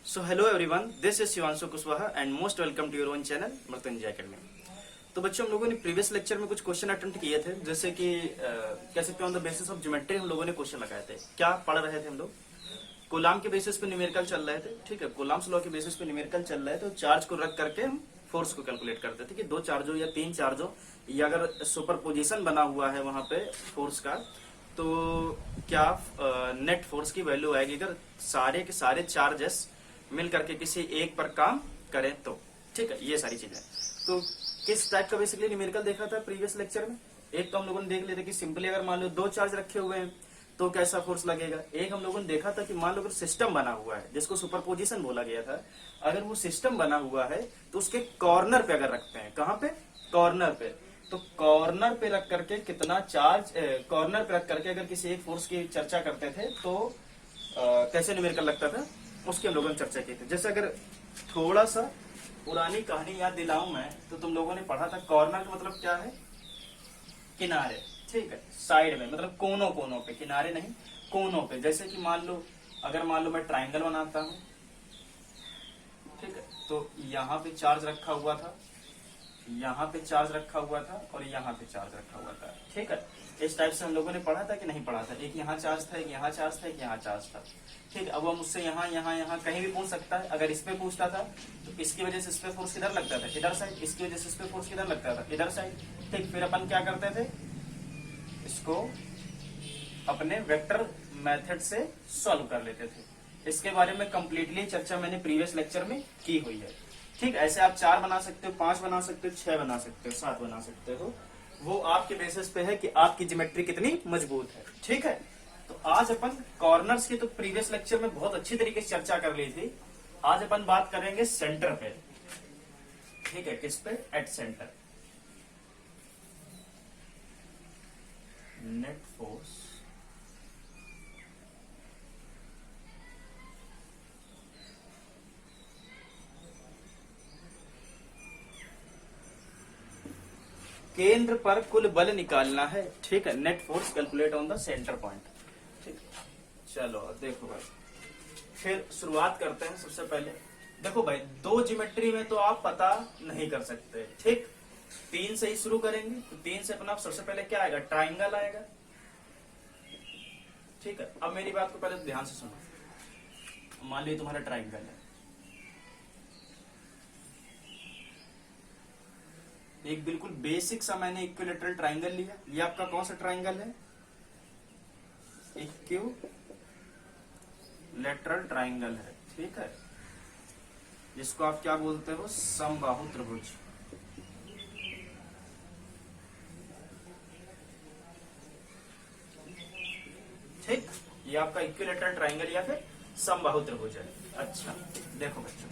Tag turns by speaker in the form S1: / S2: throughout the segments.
S1: So hello everyone, this is Shivanshu Kushwaha and most welcome to your own channel Mrityunjay academy. तो बच्चों, हम लोगों ने प्रीवियस लेक्चर में कुछ क्वेश्चन अटेम्प्ट किए थे, जैसे कि कह सकते हैं on the basis of geometry हम लोगों ने क्वेश्चन लगाए थे। क्या पढ़ रहे थे हम लोग? कूलाम के बेसिस पे न्यूमेरिकल चल रहे थे। ठीक है, कूलाम्स लॉ के बेसिस पे न्यूमेरिकल चल रहे थे। तो चार्ज को रख करके हम फोर्स को कैलकुलेट करते थे कि दो चार्जों या तीन चार्जों या अगर सुपर पोजिशन बना हुआ है वहां पे फोर्स का, तो क्या नेट फोर्स की वैल्यू आएगी अगर सारे के सारे चार्जेस मिल करके किसी एक पर काम करें तो। ठीक है, ये सारी चीजें। तो किस टाइप का बेसिकली न्यूमेरिकल देखा था प्रीवियस लेक्चर में? एक तो हम लोगों ने देख लिया था कि सिंपली अगर मान लो दो चार्ज रखे हुए हैं तो कैसा फोर्स लगेगा। एक हम लोगों ने देखा था कि मान लो अगर सिस्टम बना हुआ है जिसको सुपरपोजिशन बोला गया था, अगर वो सिस्टम बना हुआ है तो उसके कॉर्नर पे अगर रखते हैं, कहां पे? कॉर्नर पे। तो कॉर्नर पे रख करके कितना चार्ज, कॉर्नर पे रख करके अगर किसी एक फोर्स की चर्चा करते थे तो कैसे न्यूमेरिकल लगता था, उसकी हम लोगों ने चर्चा की थी। जैसे अगर थोड़ा सा पुरानी कहानी याद दिलाऊं मैं, तो तुम लोगों ने पढ़ा था कॉर्नर का मतलब क्या है? किनारे। ठीक है, साइड में मतलब कोनों कोनों पे, किनारे नहीं कोनों पे। जैसे कि मान लो अगर मान लो मैं ट्राइंगल बनाता हूं, ठीक है, तो यहाँ पे चार्ज रखा हुआ था, यहाँ पे चार्ज रखा हुआ था और यहाँ पे चार्ज रखा हुआ था। ठीक है, इस टाइप से हम लोगों ने पढ़ा था कि नहीं पढ़ा था? एक यहाँ चार्ज था, एक यहाँ चार्ज था, एक यहाँ चार्ज था। ठीक, अब वो मुझसे यहाँ यहाँ यहाँ कहीं भी पूछ सकता है। अगर इस पे पूछता था तो इसकी वजह से इस पे फोर्स किधर लगता था? इधर साइड। इसकी वजह से इस पे फोर्स किधर लगता था? इधर साइड। ठीक, फिर अपन क्या करते थे, इसको अपने वेक्टर मेथड से सॉल्व कर लेते थे। इसके बारे में कंप्लीटली चर्चा मैंने प्रीवियस लेक्चर में की हुई है। ठीक, ऐसे आप 4 बना सकते हो, 5 बना सकते हो, 6 बना सकते हो, 7 बना सकते हो। वो आपके बेसिस पे है कि आपकी ज्योमेट्री कितनी मजबूत है। ठीक है, तो आज अपन कॉर्नर्स की तो प्रीवियस लेक्चर में बहुत अच्छी तरीके से चर्चा कर ली थी। आज अपन बात करेंगे सेंटर पे। ठीक है, किस पे? At centre. नेट फोर्स केंद्र पर कुल बल निकालना है। ठीक है, net force calculate on the centre point. ठीक, चलो देखो भाई, फिर शुरुआत करते हैं। सबसे पहले देखो भाई, दो ज्योमेट्री में तो आप पता नहीं कर सकते। ठीक, 3 से ही शुरू करेंगे तो 3 से अपना सबसे पहले क्या आएगा? ट्राइंगल आएगा। ठीक है, अब मेरी बात को पहले तो ध्यान से सुनो। मान लीजिए तुम्हारा ट्राइंगल है, एक बिल्कुल बेसिक सा मैंने इक्विलेटरल ट्राइंगल लिया। ये आपका कौन सा ट्राइंगल है? इक्विलेटरल ट्राइंगल है। ठीक है, जिसको आप क्या बोलते हो? समबाहु त्रिभुज। ठीक, ये आपका इक्विलेटरल ट्राइंगल या फिर समबाहु त्रिभुज है। अच्छा देखो बच्चों,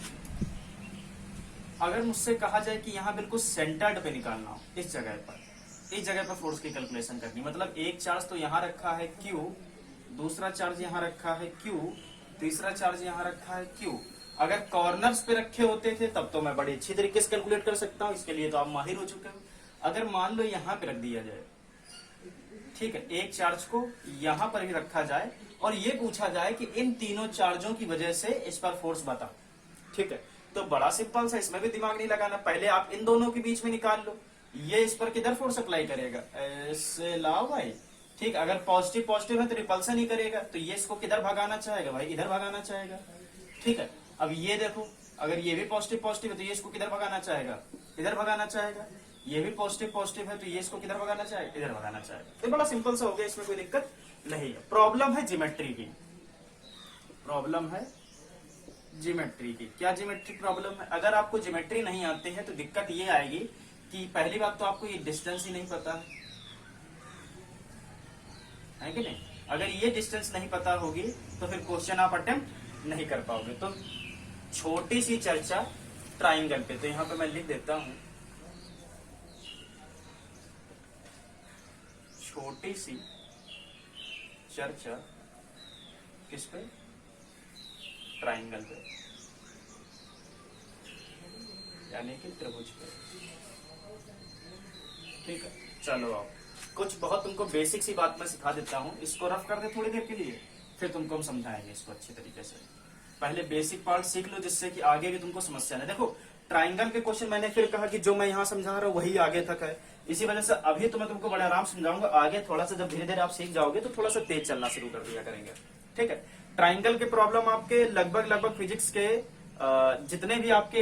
S1: अगर मुझसे कहा जाए कि यहाँ बिल्कुल सेंटर्ड पे निकालना हो, इस जगह पर फोर्स की कैलकुलेशन करनी, मतलब एक चार्ज तो यहाँ रखा है Q, दूसरा चार्ज यहाँ रखा है Q, तीसरा चार्ज यहाँ रखा है Q। अगर कॉर्नर्स पे रखे होते थे तब तो मैं बड़ी अच्छी तरीके से कैलकुलेट कर सकता हूँ, इसके लिए तो आप माहिर हो चुके हो। अगर मान लो यहाँ पे रख दिया जाए, ठीक है, एक चार्ज को यहाँ पर भी रखा जाए और ये पूछा जाए कि इन तीनों चार्जों की वजह से इस पर फोर्स बता। ठीक है, तो बड़ा सिंपल सा, इसमें भी दिमाग नहीं लगाना। पहले आप इन दोनों के बीच में निकाल लो, ये इस पर किधर फोर्स अप्लाई करेगा? ऐसे लाओ भाई। ठीक, अगर पॉजिटिव पॉजिटिव है तो रिपल्सन ही करेगा, तो ये इसको किधर भगाना चाहेगा भाई? इधर भगाना चाहेगा। ठीक है, अब ये देखो, अगर ये भी पॉजिटिव पॉजिटिव है तो ये इसको किधर भगाना चाहेगा? इधर भगाना चाहेगा। ये भी पॉजिटिव पॉजिटिव है तो ये इसको किधर भगाना चाहेगा? इधर भगाना चाहेगा। तो बड़ा सिंपल सा हो गया, इसमें कोई दिक्कत नहीं है। प्रॉब्लम है ज्योमेट्री की, प्रॉब्लम है ज्योमेट्री की। क्या ज्योमेट्री प्रॉब्लम है? अगर आपको ज्योमेट्री नहीं आती है तो दिक्कत ये आएगी कि पहली बात तो आपको ये डिस्टेंस ही नहीं पता है कि नहीं? अगर ये डिस्टेंस नहीं पता होगी तो फिर क्वेश्चन आप अटेम्प्ट नहीं कर पाओगे। तो छोटी सी चर्चा ट्राइंगल पे, तो यहां पे मैं लिख देता हूं, छोटी सी चर्चा किस पे? ट्राइंगल पे, यानी कि त्रिभुज पे। ठीक है, चलो आओ, कुछ बहुत तुमको बेसिक सी बात मैं सिखा देता हूं, इसको रफ कर दे थोड़ी देर के लिए, फिर तुमको हम समझाएंगे इसको अच्छे तरीके से। पहले बेसिक पार्ट सीख लो जिससे कि आगे भी तुमको समस्या नहीं। देखो ट्राइंगल के क्वेश्चन मैंने फिर कहा कि जो मैं यहाँ समझा रहा हूँ वही आगे तक है, इसी वजह से अभी तो मैं तुमको बड़े आराम समझाऊंगा, आगे थोड़ा सा जब धीरे धीरे आप सीख जाओगे तो थोड़ा सा तेज चलना शुरू कर दिया करेंगे। ठीक है, ट्राइंगल के प्रॉब्लम आपके लगभग फिजिक्स के जितने भी आपके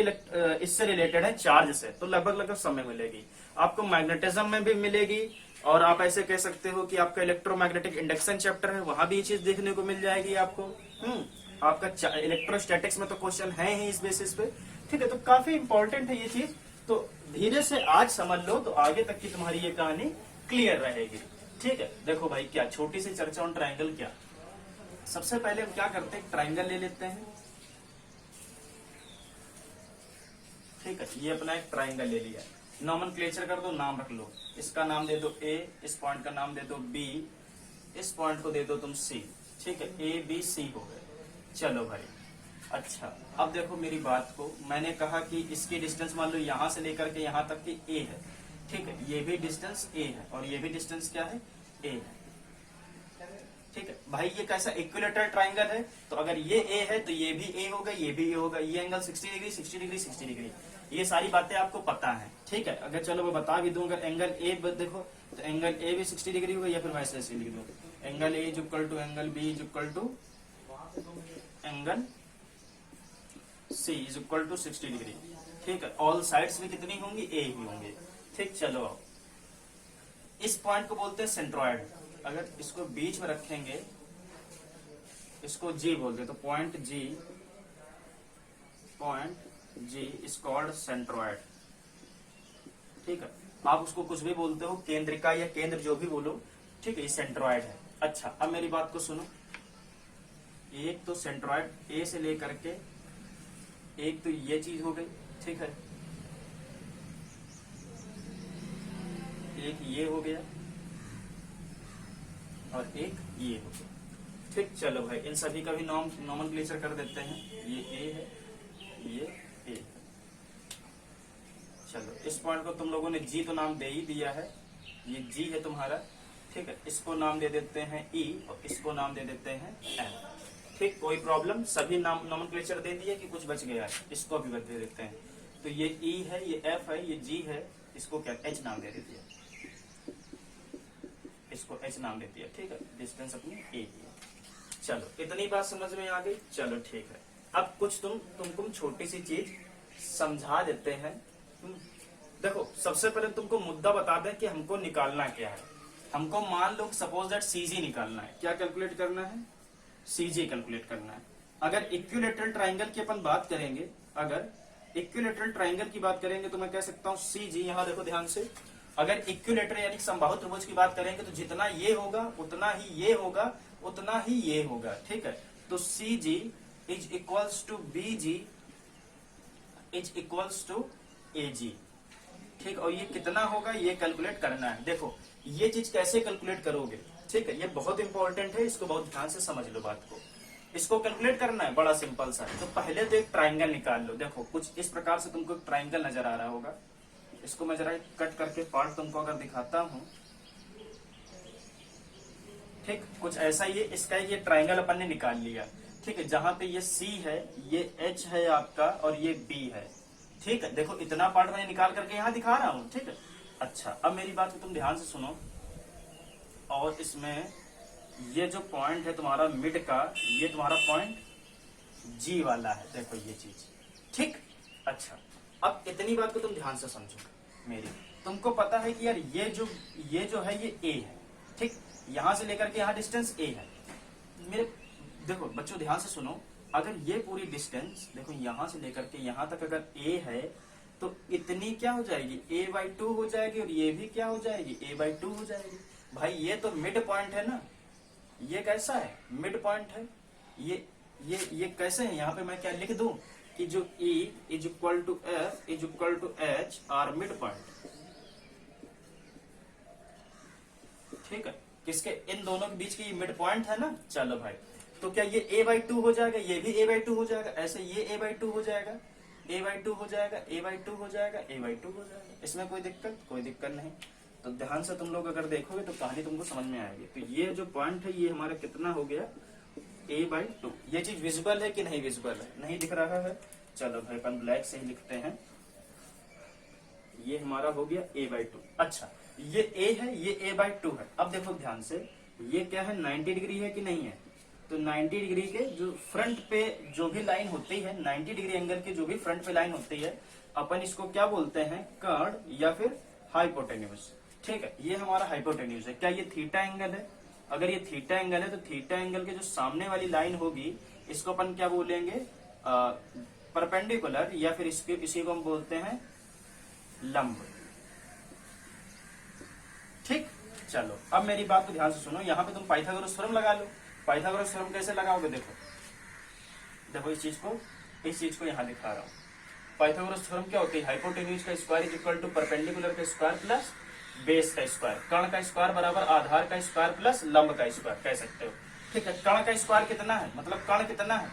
S1: इससे रिलेटेड है चार्ज से, तो लगभग सब में मिलेगी आपको, मैग्नेटिज्म में भी मिलेगी, और आप ऐसे कह सकते हो कि आपका इलेक्ट्रोमैग्नेटिक इंडक्शन चैप्टर है वहां भी ये चीज देखने को मिल जाएगी आपको। आपका इलेक्ट्रोस्टैटिक्स में तो क्वेश्चन है ही इस बेसिस पे। ठीक है, तो काफी इंपॉर्टेंट है ये चीज, तो धीरे से आज समझ लो तो आगे तक की तुम्हारी ये कहानी क्लियर रहेगी। ठीक है, देखो भाई क्या छोटी सी चर्चा ऑन ट्राइंगल। क्या सबसे पहले हम क्या करते हैं, ट्राइंगल ले लेते हैं। ठीक है, ये अपना एक ट्राइंगल ले लिया, नॉमेनक्लेचर कर दो, नाम रख लो, इसका नाम दे दो ए, इस पॉइंट का नाम दे दो बी, इस पॉइंट को दे दो तुम सी। ठीक है, ए बी सी हो गए। चलो भाई, अच्छा अब देखो मेरी बात को, मैंने कहा कि इसकी डिस्टेंस मान लो यहां से लेकर के यहां तक की ए है। ठीक है, ये भी डिस्टेंस ए है और ये भी डिस्टेंस क्या है, ए है। ठीक है भाई, ये कैसा इक्विलेटरल ट्राइंगल है, तो अगर ये ए है तो ये भी ए होगा, ये भी ए होगा, ये एंगल 60 डिग्री 60 डिग्री 60 डिग्री, ये सारी बातें आपको पता है। ठीक है, अगर चलो मैं बता भी दूं, अगर एंगल ए देखो तो एंगल ए भी 60 डिग्री होगा, या फिर वैसे ऐसे लिख दो, angle a is equal to angle b is equal to angle c is equal to 60 degree. ठीक है, ऑल साइड्स में कितनी होंगी, ए ही होंगे। ठीक, चलो इस पॉइंट को बोलते हैं सेंट्रॉइड। अगर इसको बीच में रखेंगे, इसको जी बोलते तो point G is called centroid. ठीक है, आप उसको कुछ भी बोलते हो, केंद्रिका या केंद्र जो भी बोलो। ठीक है, ये सेंट्रॉइड है। अच्छा अब मेरी बात को सुनो, एक तो सेंट्रॉइड ए से लेकर के, एक तो ये चीज हो गई। ठीक है, एक ये हो गया और एक ये हो गया। ठीक, चलो भाई इन सभी का भी नॉमेनक्लेचर कर देते हैं, ये ए है, ये ए है। चलो इस पॉइंट को तुम लोगों ने जी तो नाम दे ही दिया है, ये जी है तुम्हारा। ठीक है, इसको नाम दे देते हैं ई और इसको नाम दे देते हैं एफ। ठीक, कोई प्रॉब्लम, सभी नाम नॉमेनक्लेचर दे दिए कि कुछ बच गया है, इसको भी दे देते हैं। तो ये ई है, ये एफ है, ये जी है, इसको क्या एच नाम दे देती है, इसको एच नाम देती है। ठीक है, डिस्टेंस अपनी ए है। चलो इतनी बात समझ में आ गई। चलो ठीक है, अब कुछ तुमको छोटी सी चीज समझा देते हैं। देखो सबसे पहले तुमको मुद्दा बता दें कि हमको निकालना क्या है। हमको मान लो सपोज दैट सीजी निकालना है। क्या कैलकुलेट करना है, सीजी कैलकुलेट करना है। अगर इक्विलेटरल ट्राइंगल की अपन बात करेंगे, अगर इक्विलेटरल ट्राइंगल की बात करेंगे तो मैं कह सकता हूँ सीजी, यहाँ देखो ध्यान से, अगर इक्विलेटर यानी समबाहु त्रिभुज की बात करेंगे तो जितना ये होगा उतना ही ये होगा, उतना ही ये होगा। ठीक है, तो C G is equals to B G is equals to A G. ठीक, और ये कितना होगा ये कैलकुलेट करना है। देखो ये चीज कैसे कैलकुलेट करोगे, ठीक है, ये बहुत इंपॉर्टेंट है, इसको बहुत ध्यान से समझ लो बात को। इसको कैलकुलेट करना है, बड़ा सिंपल सा है। तो पहले तो एक ट्राइंगल निकाल लो। देखो कुछ इस प्रकार से तुमको एक ट्राइंगल नजर आ रहा होगा, इसको मैं जरा कट करके पार्ट तुमको अगर दिखाता हूं। ठीक, कुछ ऐसा ये इसका ये ट्राइंगल अपन ने निकाल लिया। ठीक है, जहां पे ये सी है, ये एच है आपका और ये बी है। ठीक है, देखो इतना पार्ट मैंने निकाल करके यहाँ दिखा रहा हूँ। ठीक है, अच्छा अब मेरी बात को तुम ध्यान से सुनो, और इसमें ये जो पॉइंट है तुम्हारा मिड का, ये तुम्हारा पॉइंट जी वाला है। देखो ये चीज, ठीक, अच्छा अब इतनी बात को तुम ध्यान से समझो मेरी। तुमको पता है कि यार ये जो है ये ए है। ठीक, यहां से लेकर के यहाँ डिस्टेंस ए है मेरे। देखो बच्चों ध्यान से सुनो, अगर ये पूरी डिस्टेंस देखो यहां से लेकर के यहां तक अगर ए है तो इतनी क्या हो जाएगी, a/2 हो जाएगी, और ये भी क्या हो जाएगी, a/2 हो जाएगी। भाई ये तो मिड पॉइंट है ना, ये कैसा है, मिड पॉइंट है। ये कैसे है, यहाँ पे मैं क्या लिख दूं कि जो E is equal to F is equal to H are mid point. ठीक है, किसके, इन दोनों के बीच की मिड पॉइंट है ना। चलो भाई, तो क्या ये a/2 हो जाएगा, ये भी a/2 हो जाएगा, ऐसे ये a/2 हो जाएगा, a/2 हो जाएगा, a/2 हो जाएगा, a/2 हो जाएगा। इसमें कोई दिक्कत नहीं। तो ध्यान से तुम लोग अगर देखोगे तो कहानी तुमको समझ में आएगी। तो ये जो पॉइंट है ये हमारा कितना हो गया, a/2। ये चीज विजिबल है कि नहीं विजिबल है? नहीं दिख रहा है। चलो भाई अपन ब्लैक से ही लिखते हैं। ये हमारा हो गया a/2। अच्छा, ये a है, ये a/2 है। अब देखो ध्यान से, ये क्या है, 90 डिग्री है कि नहीं है? तो 90 डिग्री के जो फ्रंट पे जो भी लाइन होती है, 90 डिग्री एंगल की जो भी फ्रंट पे लाइन होती है, अपन इसको क्या बोलते हैं, कर्ण या फिर हाइपोटेन्यूज। ठीक है, ये हमारा हाइपोटेन्यूज है। क्या ये थीटा एंगल है? अगर ये थीटा एंगल है तो थीटा एंगल के जो सामने वाली लाइन होगी इसको अपन क्या बोलेंगे, परपेंडिकुलर, या फिर इसी को हम बोलते हैं लंब। ठीक, चलो अब मेरी बात को ध्यान से सुनो। यहाँ पे तुम पाइथागोरस थ्योरम लगा लो। पाइथागोरस थ्योरम कैसे लगाओगे? देखो देखो इस चीज को यहाँ दिखा रहा हूँ। पाइथागोरस थ्योरम क्या होती है? हाइपोटेन्यूज का square is equal to perpendicular का स्क्वायर प्लस बेस का स्क्वायर। कर्ण का स्क्वायर बराबर आधार का स्क्वायर प्लस लंब का स्क्वायर कह सकते हो। ठीक है, कर्ण का स्क्वायर कितना है, मतलब कर्ण कितना है,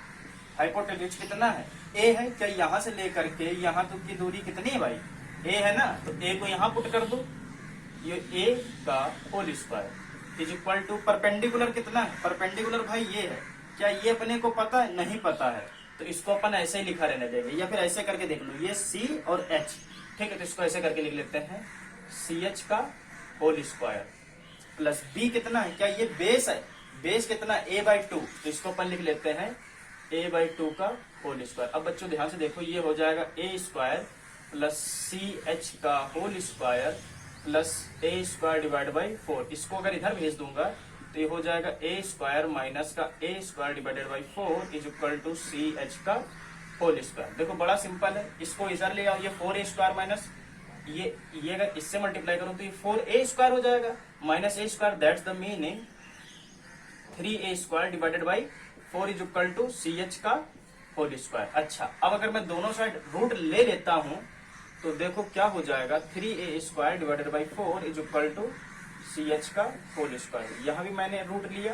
S1: हाइपोटेन्यूज कितना है, ए है। क्या यहाँ से लेकर के यहाँ तक की दूरी कितनी है भाई? ए है ना, तो ए को यहाँ पुट कर दो, ये ए का whole square is equal to perpendicular कितना है, परपेंडिकुलर भाई ये है। क्या ये अपने को पता है? नहीं पता है, तो इसको अपन ऐसे ही लिखा रहने देंगे, या फिर ऐसे करके देख लो, ये सी और एच। ठीक है, तो इसको ऐसे करके लिख लेते हैं, सी एच का होल स्क्वायर प्लस बी कितना है, क्या ये बेस है, बेस कितना, a/2, तो इसको अपन लिख लेते हैं a/2 का होल स्क्वायर। अब बच्चों ध्यान से देखो, ये हो जाएगा a square plus C H का whole square plus a square divide by 4। इसको अगर इधर भेज दूंगा तो ये हो जाएगा a स्क्वायर माइनस का a square divided by 4 is equal to C H का होल स्क्वायर। देखो बड़ा सिंपल है, इसको इधर ले आओ, ये 4a स्क्वायर माइनस ये अगर इससे मल्टीप्लाई करूं तो ये 4a स्क्वायर हो जाएगा minus a square, that's the meaning 3a square divided by 4 is equal to C H का होल स्क्वायर। अच्छा, अब अगर मैं दोनों साइड रूट ले लेता हूं तो देखो क्या हो जाएगा, 3a square divided by 4 is equal to C H का होल स्क्वायर। यहां भी मैंने रूट लिया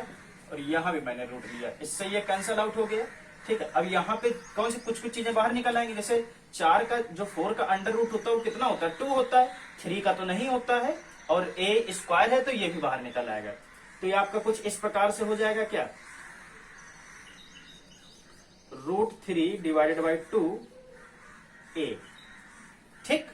S1: और यहां भी मैंने रूट लिया, इससे ये कैंसल आउट हो गया। ठीक है, अब यहाँ पे कौन सी कुछ चीजें बाहर निकल आएंगी, जैसे 4 का जो 4 का अंडर रूट होता है वो कितना होता है, 2 होता है, 3 का तो नहीं होता है, और a स्क्वायर है तो ये भी बाहर निकल आएगा। तो ये आपका कुछ इस प्रकार से हो जाएगा, क्या, √3 डिवाइडेड बाई 2a। ठीक,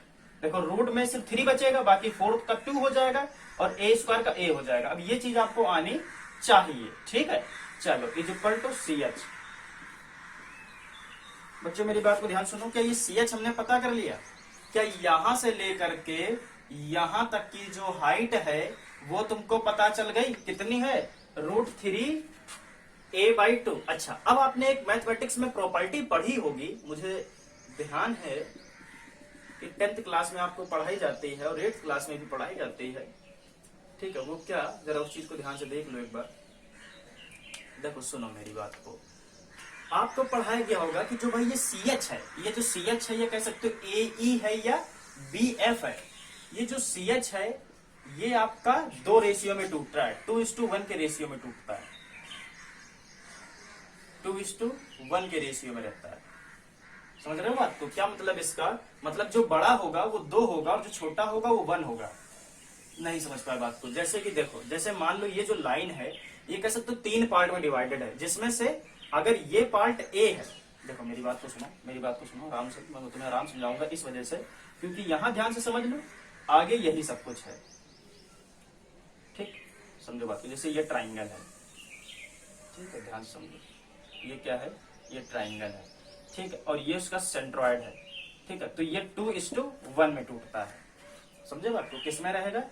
S1: देखो रूट में सिर्फ 3 बचेगा, बाकी 4 का 2 हो जाएगा और a स्क्वायर का a हो जाएगा। अब ये चीज आपको आनी चाहिए। ठीक है, चलो is equal to C H. बच्चों मेरी बात को ध्यान सुनो, क्या ये सी एच हमने पता कर लिया? क्या यहां से लेकर के यहां तक की जो हाइट है वो तुमको पता चल गई, कितनी है, √3a/2। अच्छा, अब आपने एक मैथमेटिक्स में प्रॉपर्टी पढ़ी होगी, मुझे ध्यान है कि 10th क्लास में आपको पढ़ाई जाती है और 8th क्लास में भी पढ़ाई जाती है। ठीक है, वो क्या, जरा उस चीज को ध्यान से देख लो एक बार। देखो सुनो मेरी बात को, आपको पढ़ाया गया होगा कि जो भाई ये सी एच है, ये जो सी एच है ये कह सकते हो AE है या BF है। ये जो सी एच है ये आपका 2 रेशियो में टूट रहा है, 2:1 के रेशियो में टूटता है, 2:1 के रेशियो में रहता है। समझ रहे हो बात को? क्या मतलब इसका, मतलब जो बड़ा होगा वो 2 होगा और जो छोटा होगा वो 1 होगा। नहीं समझ पाए बात को? जैसे कि देखो, जैसे मान लो ये जो लाइन है ये कह सकते हो 3 पार्ट में डिवाइडेड है, जिसमें से अगर ये पार्ट A है, देखो मेरी बात को सुनो, मेरी बात को सुनो आराम से, मैं तुम्हें आराम समझाऊंगा इस वजह से क्योंकि यहां ध्यान से समझ लो, आगे यही सब कुछ है। ठीक, समझो बात को। जैसे ये ट्राइंगल है, ठीक है, ध्यान से समझो, ये क्या है, ये ट्राइंगल है, ठीक है, और ये उसका सेंट्रॉइड है। ठीक है, तो ये 2:1 में टूटता है। समझे बात को? किस में रहेगा,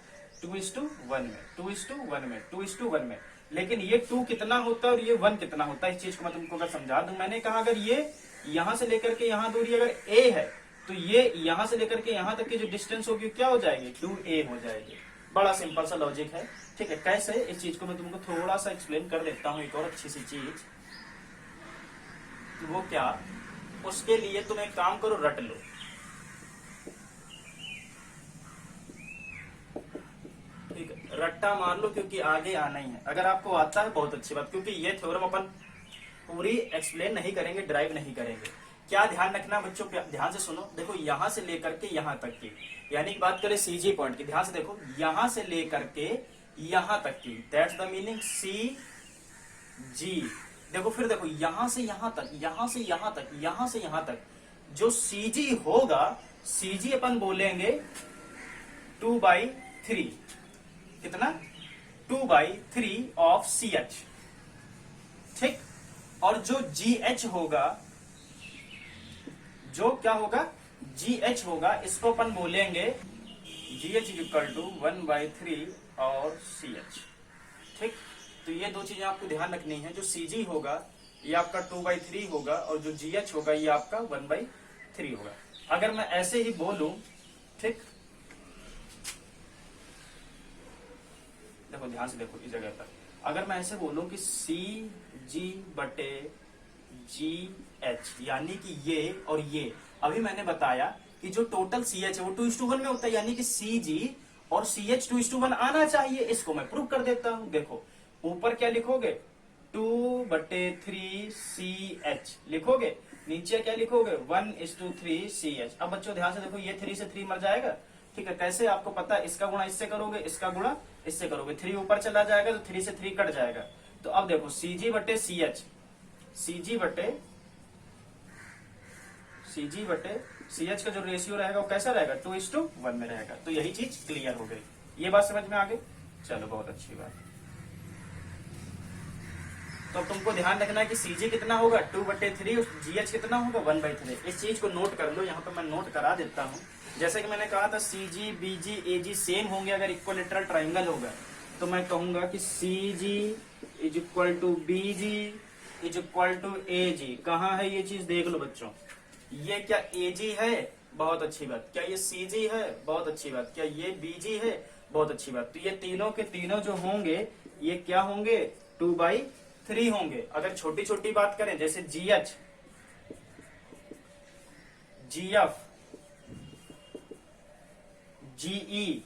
S1: 2:1 में, 2:1 में, 2:1 में। लेकिन ये 2 कितना होता है और ये 1 कितना होता है, इस चीज को मैं तुमको अगर समझा दूं। मैंने कहा अगर ये यहां से लेकर के यहां दूरी अगर a है तो ये यहां से लेकर के यहां तक की जो डिस्टेंस होगी क्या हो जाएगी, 2a हो जाएगी। बड़ा सिंपल सा लॉजिक है। ठीक है, कैसे, इस चीज को मैं तुमको थोड़ा सा एक्सप्लेन कर देता हूं। एक और अच्छी सी चीज, वो क्या, उसके लिए तुम एक काम करो, रट लो। ठीक है, रट्टा मार लो क्योंकि आगे आना ही है। अगर आपको आता है बहुत अच्छी बात, क्योंकि ये थ्योरम अपन पूरी एक्सप्लेन नहीं करेंगे, ड्राइव नहीं करेंगे। क्या ध्यान रखना बच्चों, ध्यान से सुनो। देखो यहां से लेकर के यहां तक की, यानी कि बात करें CG पॉइंट की, ध्यान से देखो, यहां से लेकर के यहां तक की, दैट्स द मीनिंग CG। देखो फिर देखो यहां से यहां तक, यहां से यहां तक, यहां से यहां तक जो CG होगा, CG अपन बोलेंगे 2/3, कितना 2/3 ऑफ CH, ठीक। और जो GH होगा, जो क्या होगा GH होगा, इसको अपन बोलेंगे GH इक्वल टू 1/3 और CH, ठीक। तो ये दो चीजें आपको ध्यान रखनी है, जो CG होगा ये आपका 2/3 होगा और जो GH होगा ये आपका 1/3 होगा। अगर मैं ऐसे ही बोलूं, ठीक, देखो ध्यान से देखो इस जगह पर, अगर मैं ऐसे बोलूं कि CG/GH, यानी कि ये और ये, अभी मैंने बताया कि जो टोटल CH है वो 2:1 में होता है, यानी कि CG और CH 2:1 आना चाहिए। इसको मैं प्रूव कर देता हूं। देखो ऊपर क्या लिखोगे, 2/3 CH लिखोगे, नीचे क्या लिखोगे 1:3 CH। अब बच्चों ध्यान से देखो, ये 3 से 3 मर जाएगा, ठीक है। कैसे आपको पता है, इसका गुणा इससे करोगे, इसका गुणा इससे करोगे, 3 ऊपर चला जाएगा तो 3 से 3 कट जाएगा। तो अब देखो CG/CH, CG/CH का जो रेशियो रहेगा वो कैसा रहेगा, 2:1 में रहेगा। तो यही चीज क्लियर हो गई। ये बात समझ में आ गई? चलो बहुत अच्छी बात। तो अब तुमको ध्यान रखना है कि CG कितना होगा 2/3 और GH कितना होगा 1/3। इस चीज को नोट कर लो, यहाँ पे मैं नोट करा देता हूँ। जैसे कि मैंने कहा था CG, BG, AG सेम होंगे अगर इक्विलेटरल ट्राइंगल होगा, तो मैं कहूंगा कि CG is equal to BG is equal to AG। कहाँ है ये चीज, देख लो बच्चों। ये क्या AG है, बहुत अच्छी बात। क्या ये CG है, बहुत अच्छी बात। क्या ये BG है, बहुत अच्छी बात। तो ये तीनों के तीनों जो होंगे ये क्या होंगे, 2/3 होंगे। अगर छोटी छोटी बात करें जैसे GH, GF, GE,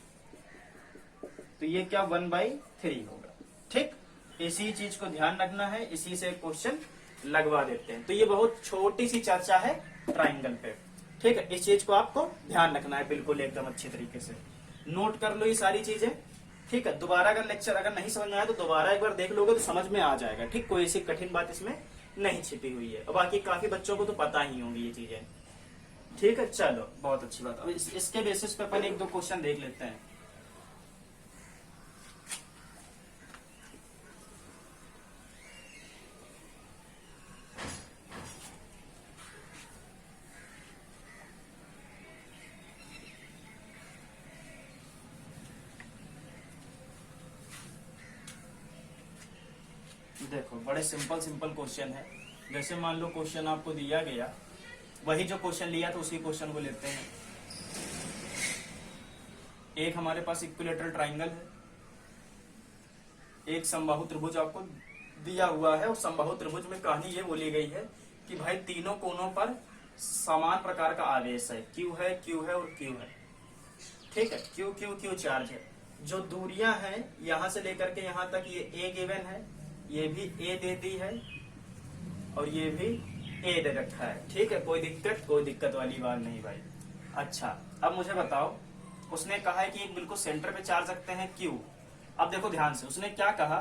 S1: तो ये क्या 1/3 होगा, ठीक। इसी चीज को ध्यान रखना है, इसी से क्वेश्चन लगवा देते हैं। तो ये बहुत छोटी सी चर्चा है ट्राइंगल पे, ठीक है। इस चीज को आपको ध्यान रखना है बिल्कुल एकदम अच्छी तरीके से। नोट कर लो ये सारी चीजें, ठीक है। दोबारा अगर लेक्चर अगर नहीं समझ में आया तो दोबारा एक बार देख लोगे तो समझ में आ जाएगा, ठीक। कोई ऐसी कठिन बात इसमें नहीं छिपी हुई है। और बाकी काफी बच्चों को तो पता ही होंगी ये चीजें, ठीक है। चलो बहुत अच्छी बात। अब इसके बेसिस पे अपन 1-2 क्वेश्चन देख लेते हैं। देखो बड़े सिंपल क्वेश्चन है। जैसे मान लो क्वेश्चन आपको दिया गया, वही जो क्वेश्चन लिया तो उसी क्वेश्चन को लेते हैं। एक हमारे पास इक्विलेटरल ट्राइंगल है, एक समबाहु त्रिभुज आपको दिया हुआ है, और समबाहु त्रिभुज में कहानी ये बोली गई है कि भाई तीनों कोनों पर समान प्रकार का आवेश है, Q है, Q है और Q है, ठीक है। Q Q Q चार्ज है। जो दूरियां हैं यहां से लेकर के यहां तक, ये A गिवन है, ये भी A दे दी है और ये भी A दे रखा है, ठीक है। कोई दिक्कत वाली बात नहीं भाई। अच्छा अब मुझे बताओ, उसने कहा है कि एक बिल्कुल सेंटर पे चार्ज रखते हैं Q। अब देखो ध्यान से, उसने क्या कहा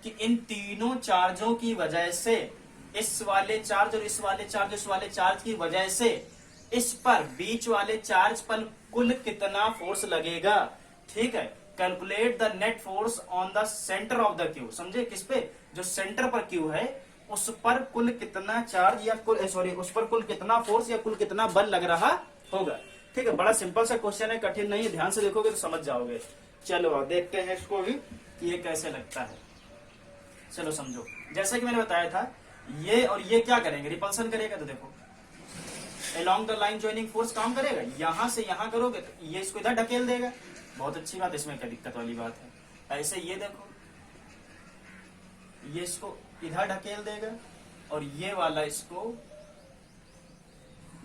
S1: कि इन तीनों चार्जों की वजह से, इस वाले चार्ज और इस वाले चार्ज, इस वाले चार्ज की वजह से इस पर बीच वाले चार्ज पर कुल कितना फोर्स लगेगा, ठीक है। Calculate the net force on the centre of the Q. समझे, किस पे, जो सेंटर पर क्यू है उस पर कुल कितना चार्ज या उस पर कुल कितना फोर्स या कुल कितना बल लग रहा होगा, ठीक है। बड़ा सिंपल सा क्वेश्चन है, कठिन नहीं है, ध्यान से देखोगे तो समझ जाओगे। चलो देखते हैं इसको भी कि ये कैसे लगता है। चलो समझो, जैसा कि मैंने बताया था, ये और ये क्या करेंगे, रिपल्सन करेगा। तो देखो along the line joining force काम करेगा, यहां से यहां करोगे तो ये इसको इधर ढकेल देगा, बहुत अच्छी बात, इसमें क्या दिक्कत वाली बात है। ऐसे ये देखो, ये इसको इधर ढकेल देगा और ये वाला इसको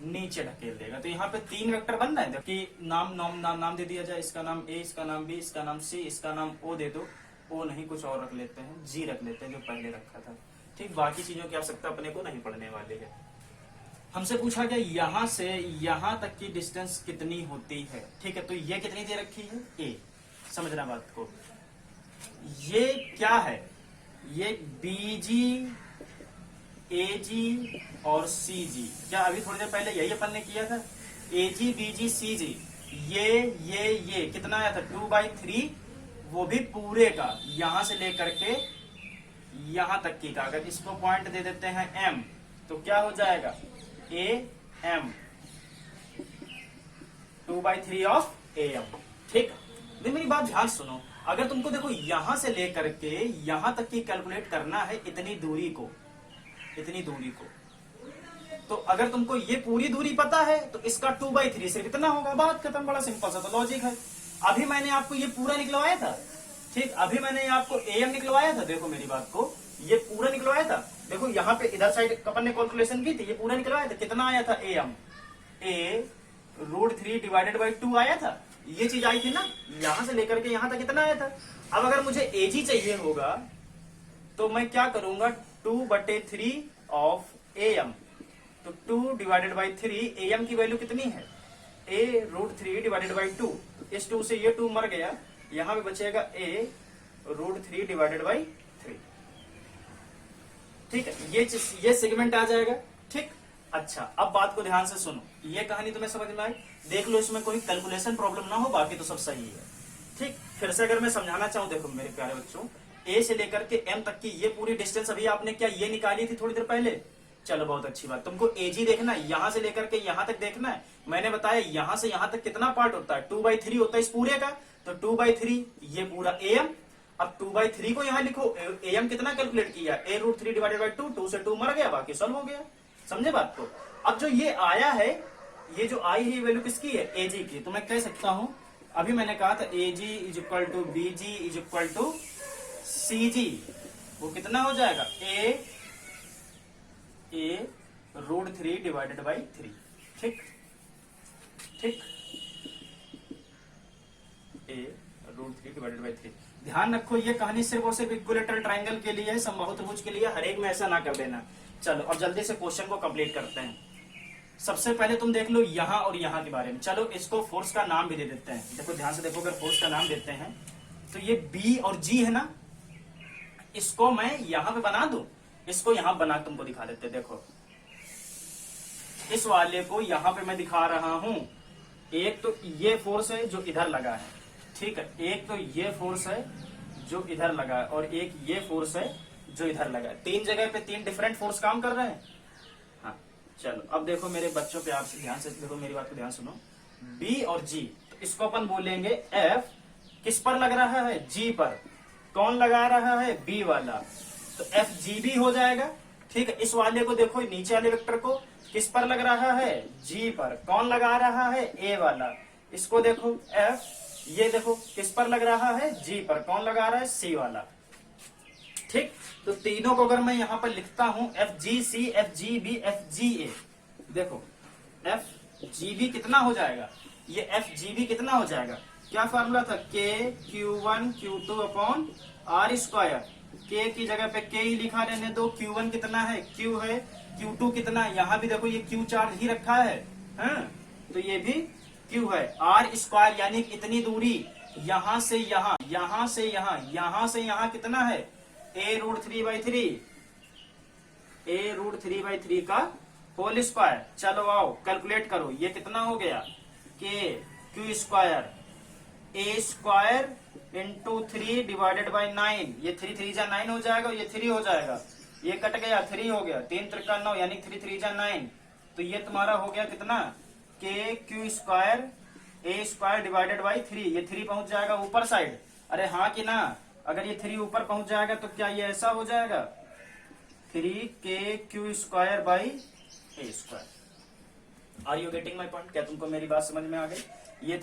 S1: नीचे ढकेल देगा। तो यहाँ पे 3 वेक्टर बन रहे हैं कि नाम दे दिया जाए, इसका नाम A, इसका नाम B, इसका नाम C, इसका नाम O दे दो। O नहीं, कुछ और रख लेते हैं, G रख लेते हैं जो पहले रखा था, ठीक। बाकी चीजों की आवश्यकता अपने को नहीं पड़ने वाली है। हमसे पूछा गया यहां से यहां तक की डिस्टेंस कितनी होती है, ठीक है। तो ये कितनी दे रखी है, A। समझना बात को, ये क्या है, ये BG ए जी और सी जी, क्या अभी थोड़ी देर पहले यही अपन ने किया था? ए जी, बी जी, सी जी, ये कितना आया था? 2/3, वो भी पूरे का, यहां से लेकर के यहां तक की का। अगर इसको पॉइंट दे देते हैं m, तो क्या हो जाएगा? A M, 2/3 of A M. ठीक, नहीं मेरी बात ध्यान सुनो। अगर तुमको देखो यहां से लेकर के यहां तक की कैलकुलेट करना है, इतनी दूरी को, तो अगर तुमको ये पूरी दूरी पता है तो इसका 2/3 से कितना होगा? बात खत्म, बड़ा सिंपल सा तो लॉजिक है। अभी मैंने आपको ये पूरा निकलवाया था, ठीक, अभी मैंने आपको एम निकलवाया था, देखो मेरी बात को, ये पूरा निकलवाया था। देखो यहाँ पे इधर साइड अपन ने कैलकुलेशन की थी, ये पूरा निकलवाया था। कितना आया था? एम, √3 डिवाइडेड बाई 2 आया था, ये चीज आई थी ना। यहां से लेकर के यहां तक कितना आया था? अब अगर मुझे एजी चाहिए होगा तो मैं क्या करूंगा? 2/3 ऑफ एम, तो 2 डिवाइडेड बाई 3, एम की वैल्यू कितनी है? a√3 डिवाइडेड बाई 2, इस 2 से ये 2 मर गया, यहां पे बचेगा a√3 डिवाइडेड बाई 3। ठीक है, ये सेगमेंट आ जाएगा। ठीक, अच्छा अब बात को ध्यान से सुनो, ये कहानी तुम्हें समझ में आई? देख लो इसमें कोई कैलकुलेशन प्रॉब्लम ना हो, बाकी तो सब सही है। ठीक, फिर से अगर मैं समझाना चाहूं, देखो मेरे प्यारे बच्चों, ए से लेकर के एम तक की ये पूरी डिस्टेंस अभी आपने क्या ये निकाली थी थोड़ी देर पहले? चलो बहुत अच्छी बात। तुमको एजी देखना है, यहां से लेकर के यहां तक देखना है। मैंने बताया यहां से यहां तक कितना पार्ट होता है? 2/3 होता है इस पूरे का, तो 2/3 ये पूरा एम। अब 2/3 को यहां लिखो, एम कितना कैलकुलेट किया? a√3 डिवाइडेड बाई 2, 2 से 2 मर गया, बाकी सॉल्व हो गया। समझे बात को? अब जो ये आया है, ये जो आई है वैल्यू किसकी है? एजी की। तो मैं कह सकता हूं, अभी मैंने कहा था AG is equal to BG is equal to CG, वो कितना हो जाएगा? a√3 divided by 3। ठीक, a√3 डिवाइडेड बाई 3। ध्यान रखो ये कहानी सिर्फ और सिर्फ इक्विलेटरल ट्रायंगल के लिए है, समबाहु त्रिभुज के लिए, हर एक में ऐसा ना कर देना। चलो अब जल्दी से क्वेश्चन को कंप्लीट करते हैं। सबसे पहले तुम देख लो यहां और यहां के बारे में। चलो इसको फोर्स का नाम भी दे देते हैं। देखो ध्यान से देखो, अगर फोर्स का नाम देते हैं तो ये बी और जी है ना, इसको मैं यहां पे बना दूं, इसको यहां बना तुमको दिखा देते। देखो इस वाले को यहां पे मैं दिखा रहा हूं। एक तो ये फोर्स है जो इधर लगा है, ठीक है, एक तो ये फोर्स है जो इधर लगा है, और एक ये फोर्स है जो इधर लगा है। 3 जगह पे 3 डिफरेंट फोर्स काम कर रहे हैं। हाँ चलो अब देखो मेरे बच्चों पे, आपसे ध्यान से देखो, मेरी बात को ध्यान सुनो। बी और जी, तो इसको अपन बोलेंगे एफ, किस पर लग रहा है? जी पर। कौन लगा रहा है? बी वाला, तो एफ जी बी हो जाएगा। ठीक है, इस वाले को देखो, नीचे वाले वेक्टर को किस पर लग रहा है? जी पर। कौन लगा रहा है? ए वाला। इसको देखो एफ, ये देखो किस पर लग रहा है? जी पर। कौन लगा रहा है? सी वाला। ठीक, तो तीनों को अगर मैं यहां पर लिखता हूं, F G C, F G B, F G A, देखो एफ जी बी कितना हो जाएगा? ये एफ जी बी कितना हो जाएगा? क्या फॉर्मूला था? K(Q1 Q2 upon R square). K की जगह पे K ही लिखा रहने दो। Q1 कितना है? Q है। Q2 कितना? यहाँ भी देखो ये Q चार्ज ही रखा है, हाँ? तो ये भी Q है। R स्क्वायर यानी इतनी दूरी, यहां से यहां, यहां से यहां, यहां से यहां कितना है? a√3/3, a√3/3 का होल स्क्वायर। चलो आओ कैलकुलेट करो, ये कितना हो गया? Q square, a square into 3 divided by 9। ये 3 3 जा 9 हो जाएगा, ये 3 हो जाएगा, ये कट गया, 3 हो गया, 3 3 9 यानी 3 3 जा 9। तो ये तुम्हारा हो गया कितना? Q square a square divided by 3। ये 3 पहुंच जाएगा ऊपर साइड। अरे हाँ कि ना? अगर ये 3 ऊपर पहुंच जाएगा तो क्या ये ऐसा हो जाएगा? 3Q square by a square. Are you getting my point? क्या तुमको मेरी बात समझ में आ गई? ये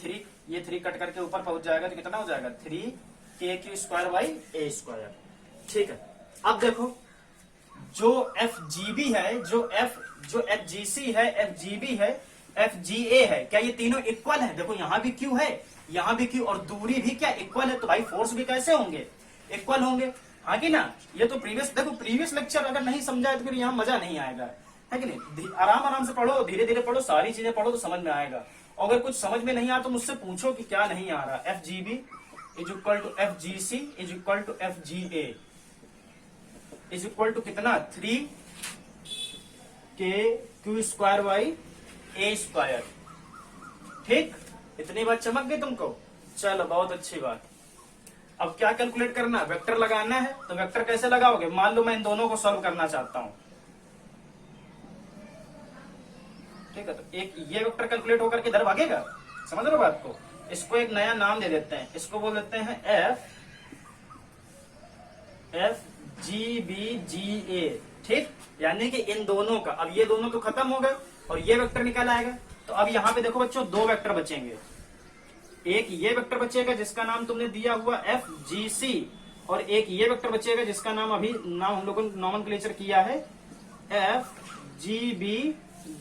S1: 3 कट करके ऊपर पहुंच जाएगा तो कितना हो जाएगा? 3K square by a square. ठीक है, अब देखो जो एफ जी बी है, जो एफ जी सी है, एफ जी बी है, एफ जी ए है, क्या ये तीनों इक्वल है? देखो यहाँ भी क्यू है, यहाँ भी क्यू, और दूरी भी क्या इक्वल है, तो भाई फोर्स भी कैसे होंगे? इक्वल होंगे, हाँ कि ना? ये तो प्रीवियस लेक्चर अगर नहीं समझा है तो फिर यहाँ मजा नहीं आएगा, है कि नहीं? आराम से पढ़ो, धीरे धीरे पढ़ो, सारी चीजें पढ़ो तो समझ में आएगा। अगर कुछ समझ में नहीं आ तो मुझसे पूछो कि क्या नहीं आ रहा। F G B is equal to F G C is equal to F G A is equal to कितना? 3 K Q square by A square. ठीक, इतनी बात चमक गई तुमको? चलो बहुत अच्छी बात। अब क्या कैलकुलेट करना है? वेक्टर लगाना है। तो वेक्टर कैसे लगाओगे? मान लो मैं इन दोनों को सॉल्व करना चाहता हूं, ठीक है, तो एक ये वेक्टर कैलकुलेट होकर के इधर भागेगा। समझ रहे हो बात को? इसको एक नया नाम दे देते हैं, इसको बोल देते हैं F G B G A. ठीक, यानी कि इन दोनों का, अब ये दोनों तो खत्म हो गए और ये वेक्टर निकल आएगा। तो अब यहाँ पे देखो बच्चों, दो वेक्टर बचेंगे। एक ये वेक्टर बचेगा जिसका नाम तुमने दिया हुआ एफ जी सी, और एक ये वेक्टर बचेगा जिसका नाम अभी नाम हम लोगों ने नॉमेनक्लेचर किया है एफ जी बी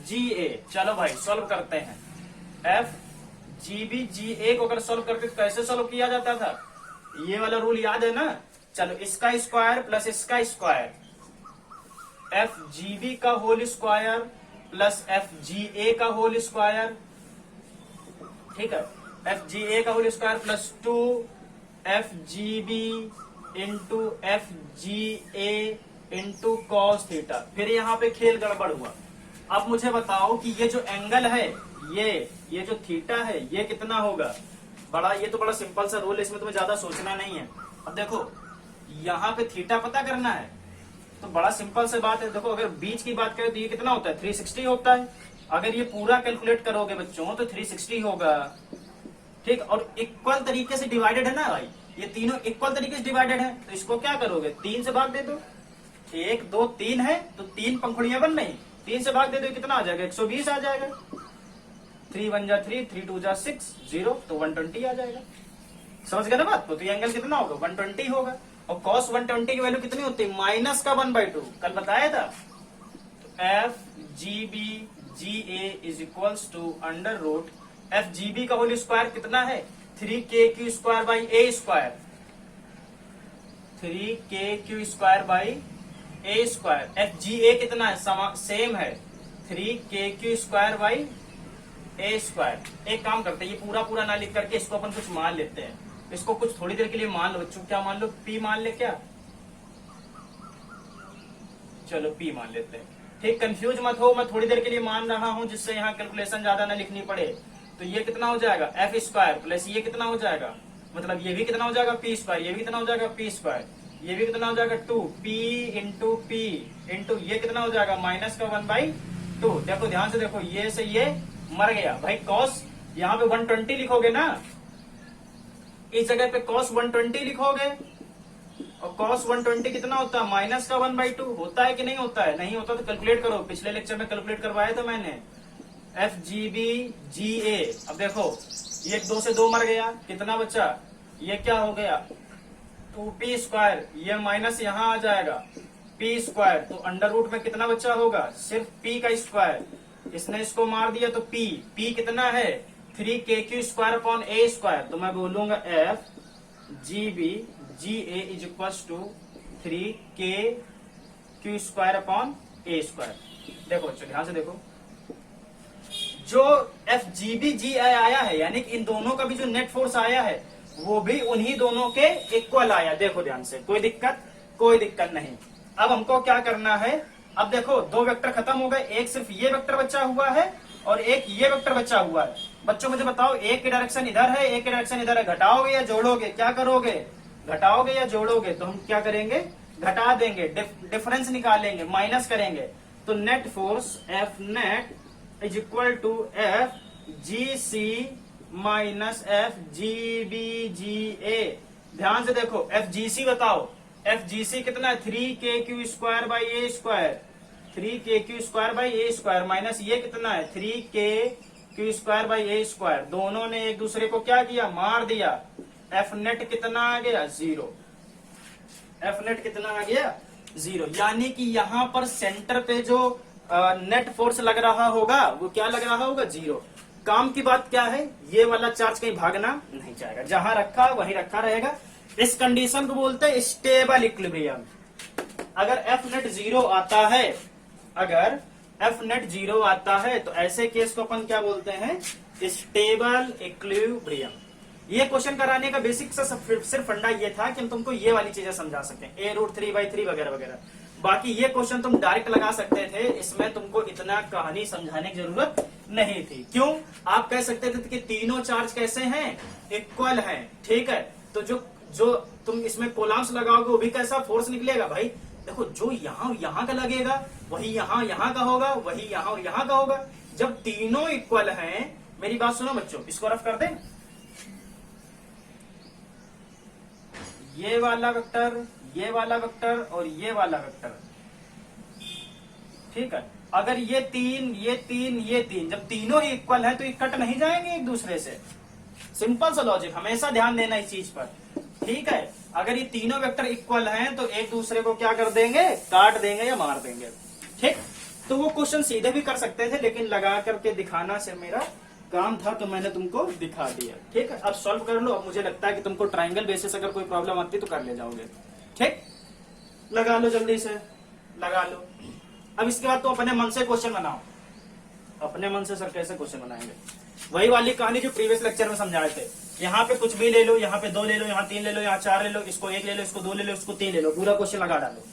S1: जी ए। चलो भाई सॉल्व करते हैं। एफ जी बी जी ए को अगर सॉल्व करते तो कैसे सॉल्व किया जाता था? ये वाला रूल याद है ना? चलो, इसका स्क्वायर प्लस इसका स्क्वायर, एफ जी बी का whole square plus F G A का होल स्क्वायर। ठीक है, एफ जी ए का whole square plus 2 F G B into F G A into cos theta. फिर यहाँ पे खेल गड़बड़ हुआ। अब मुझे बताओ कि ये जो एंगल है, ये जो थीटा है, ये कितना होगा? बड़ा, ये तो बड़ा सिंपल सा रूल है, इसमें तुम्हें ज्यादा सोचना नहीं है। अब देखो, यहाँ पे थीटा पता करना है तो बड़ा सिंपल से बात है। देखो, अगर बीच की बात करें तो ये कितना होता है? 360 होता है। अगर ये पूरा कैलकुलेट करोगे बच्चों तो 360 होगा। ठीक, और इक्वल तरीके से डिवाइडेड है ना भाई, ये तीनों इक्वल तरीके से डिवाइडेड है। तो इसको क्या करोगे? 3 से भाग दे दो। 1 2 3 है तो 3 पंखुड़ियां बन रही, 3 से भाग दे दो, कितना आ जाएगा? 120 आ जाएगा। 3 1 जा 3, 3 2 जा 6, 0 तो 120 आ जाएगा। समझ गए ना बात को? तो ये एंगल कितना होगा? 120 होगा। और cos 120 की वैल्यू कितनी होती है? माइनस का 1/2, कल बताया था। तो F G B G A is equals to under root F G B का होल स्क्वायर कितना है? 3k Q square by A square. 3k Q square by A square. F G A कितना है? सेम है, 3k Q square by A square. एक काम करते हैं, ये पूरा पूरा ना लिख करके इसको अपन कुछ मान लेते हैं। इसको कुछ थोड़ी देर के लिए मान लो बच्चों। क्या मान लो? P मान ले क्या? चलो P मान लेते हैं। ठीक, कंफ्यूज मत हो, मैं थोड़ी देर के लिए मान रहा हूं जिससे यहाँ कैलकुलेशन ज्यादा ना लिखनी पड़े। तो ये कितना हो जाएगा? एफ स्क्वायर प्लस ये कितना हो जाएगा? मतलब ये भी कितना हो जाएगा? P square. ये भी कितना हो जाएगा? P square. ये भी कितना हो जाएगा? 2 पी इंटू पी इंटू ये कितना हो जाएगा? माइनस का 1/2। देखो ध्यान से देखो, ये से ये मर गया भाई। कॉस यहाँ पे 120 लिखोगे ना, इस जगह पे cos 120 लिखोगे, और cos 120 कितना होता है? माइनस का 1/2 होता है कि नहीं होता है? नहीं होता तो कैलकुलेट करो, पिछले लेक्चर में कैलकुलेट करवाया था मैंने। एफ जी बी जी ए। अब देखो, ये 2 से 2 मर गया, कितना बचा? ये क्या हो गया? 2p square. ये माइनस यहाँ आ जाएगा, p स्क्वायर। तो अंडर रूट में कितना बचा होगा? सिर्फ p का स्क्वायर। इसने इसको मार दिया तो p कितना है? 3k Q square upon A square. तो मैं बोलूंगा F G B G A is equal to 3k Q square upon A square. देखो बच्चों ध्यान से देखो, जो एफ जी बी जी ए आया है, यानी कि इन दोनों का भी जो नेट फोर्स आया है वो भी उन्हीं दोनों के इक्वल आया। देखो ध्यान से, कोई दिक्कत नहीं। अब हमको क्या करना है? अब देखो, दो वेक्टर खत्म हो गए, एक सिर्फ ये वेक्टर बचा हुआ है और एक ये वेक्टर बचा हुआ है। बच्चों मुझे बताओ, एक की डायरेक्शन इधर है, एक की डायरेक्शन इधर है, घटाओगे या जोड़ोगे? क्या करोगे? घटाओगे या जोड़ोगे? तो हम क्या करेंगे? घटा देंगे, डिफरेंस निकालेंगे, माइनस करेंगे। तो net force F net is equal to F G C minus F G B G A. ध्यान से देखो, एफ जी सी बताओ, एफ जी सी कितना है? 3k Q square by A square. 3k Q square by A square minus ये कितना है? 3k Q square by A square. दोनों ने एक दूसरे को क्या किया? मार दिया। एफ नेट कितना आ गया? 0। एफ नेट कितना आ गया? 0। यानी कि यहाँ पर सेंटर पे जो नेट फोर्स लग रहा होगा वो क्या लग रहा होगा? 0। काम की बात क्या है? ये वाला चार्ज कहीं भागना नहीं चाहेगा, जहां रखा वहीं रखा रहेगा। इस कंडीशन को बोलते हैं स्टेबल इक्विलिब्रियम। अगर एफ नेट 0 आता है, अगर एफ नेट 0 आता है तो ऐसे केस को अपन क्या बोलते हैं? Stable equilibrium. ये क्वेश्चन कराने का बेसिक सा सिर्फ फंडा ये था कि हम तुमको ये वाली चीजें समझा सकें, a√3/3 वगैरह वगैरह। बाकी ये क्वेश्चन तुम डायरेक्ट लगा सकते थे, इसमें तुमको इतना कहानी समझाने की जरूरत नहीं थी। क्यों? आप कह सकते थे कि तीनों चार्ज कैसे हैं, इक्वल हैं, ठीक है। तो जो तुम इसमें कोलम्स लगाओगे वो भी कैसा फोर्स निकलेगा भाई। देखो जो यहाँ का लगेगा वही यहाँ का होगा, वही यहाँ और यहाँ का होगा। जब तीनों इक्वल हैं, मेरी बात सुनो बच्चों, इसको रफ कर दें। ये वाला वेक्टर, ये वाला वेक्टर और ये वाला वेक्टर, ठीक है। अगर ये तीन जब तीनों ही इक्वल है तो ये कट नहीं जाएंगे एक दूसरे से। सिंपल सा लॉजिक, हमेशा ध्यान देना इस चीज पर, ठीक है। अगर ये तीनों वेक्टर इक्वल हैं तो एक दूसरे को क्या कर देंगे, काट देंगे या मार देंगे, ठीक। तो वो क्वेश्चन सीधे भी कर सकते थे, लेकिन लगा करके दिखाना से मेरा काम था तो मैंने तुमको दिखा दिया, ठीक है। अब सॉल्व कर लो। अब मुझे लगता है कि तुमको ट्राइंगल बेसिस अगर कोई प्रॉब्लम आती तो कर ले जाओगे, ठीक। लगा लो जल्दी से, लगा लो। अब इसके बाद तो अपने मन से क्वेश्चन बनाओ। अपने मन से सर कैसे क्वेश्चन बनाएंगे? वही वाली कहानी जो प्रीवियस लेक्चर में समझाए थे। यहाँ पे कुछ भी ले लो, यहाँ पे 2 ले लो, यहाँ 3 ले लो, यहाँ 4 ले लो, इसको 1 ले लो, इसको 2 ले लो, इसको 3 ले लो, पूरा क्वेश्चन लगा डालो,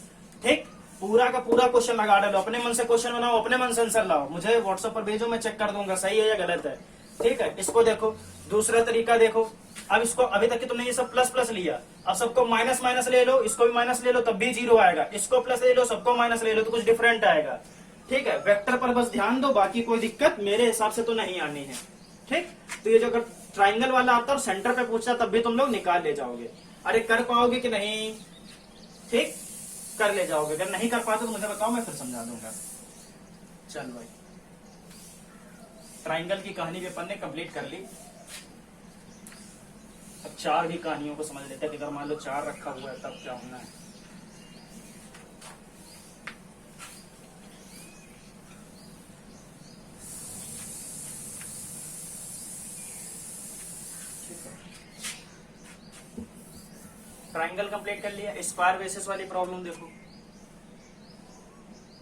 S1: ठीक। पूरा का पूरा क्वेश्चन लगा डालो, अपने मन से क्वेश्चन बनाओ, अपने मन से आंसर लाओ, मुझे व्हाट्सएप पर भेजो, मैं चेक कर दूंगा सही है या गलत है, ठीक है। इसको देखो, दूसरा तरीका देखो। अब इसको अभी तक कि तुमने ये सब प्लस प्लस लिया, अब सबको माइनस माइनस ले लो, इसको भी माइनस ले लो तब भी 0 आएगा, इसको प्लस ले लो, सबको माइनस ले लो तो कुछ डिफरेंट आएगा, ठीक है। वेक्टर पर बस ध्यान दो, बाकी कोई दिक्कत मेरे हिसाब से तो नहीं आनी है, ठीक। तो ये जो अगर ट्राइंगल वाला आता और सेंटर पे पूछता तब भी तुम लोग निकाल ले जाओगे। अरे कर पाओगे कि नहीं? ठीक, कर ले जाओगे। अगर नहीं कर पाते तो मुझे बताओ, मैं फिर समझा दूंगा। चल भाई, ट्राइंगल की कहानी भी अपन ने कंप्लीट कर ली। अब 4 भी कहानियों को समझ लेते हैं कि अगर मान लो 4 रखा हुआ है तब क्या होना है। ट्राइंगल कंप्लीट कर लिया। स्क्वायर बेसिस वाली प्रॉब्लम देखो,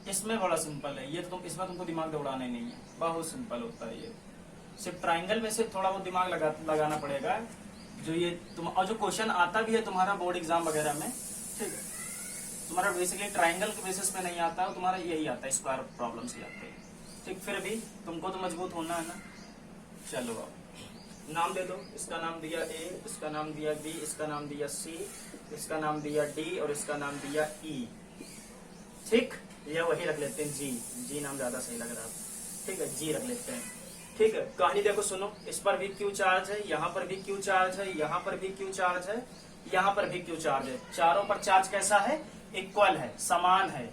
S1: इसमें बड़ा सिंपल है ये, तो इसमें तुमको दिमाग दौड़ाना ही नहीं है, बहुत सिंपल होता है ये। सिर्फ ट्राइंगल में से थोड़ा बहुत दिमाग लगाना पड़ेगा। जो ये तुम और जो क्वेश्चन आता भी है तुम्हारा बोर्ड एग्जाम वगैरह में, ठीक है, तुम्हारा बेसिकली ट्राइंगल के बेसिस पे नहीं आता है, तुम्हारा यही आता है, स्क्वायर प्रॉब्लम्स ही आते हैं, ठीक। फिर भी तुमको तो मजबूत होना है ना। चलो अब नाम दे दो, इसका नाम दिया ए, इसका नाम दिया बी, इसका नाम दिया सी, इसका नाम दिया डी और इसका नाम दिया ई, ठीक। या वही रख लेते हैं जी, जी नाम ज्यादा सही लग रहा है, ठीक है, जी रख लेते हैं, ठीक है। कहानी देखो सुनो, इस पर भी क्यू चार्ज है, यहाँ पर भी क्यू चार्ज है, यहाँ पर भी क्यू चार्ज है, यहाँ पर भी क्यू चार्ज है। चारों पर चार्ज कैसा है? इक्वल है, समान है,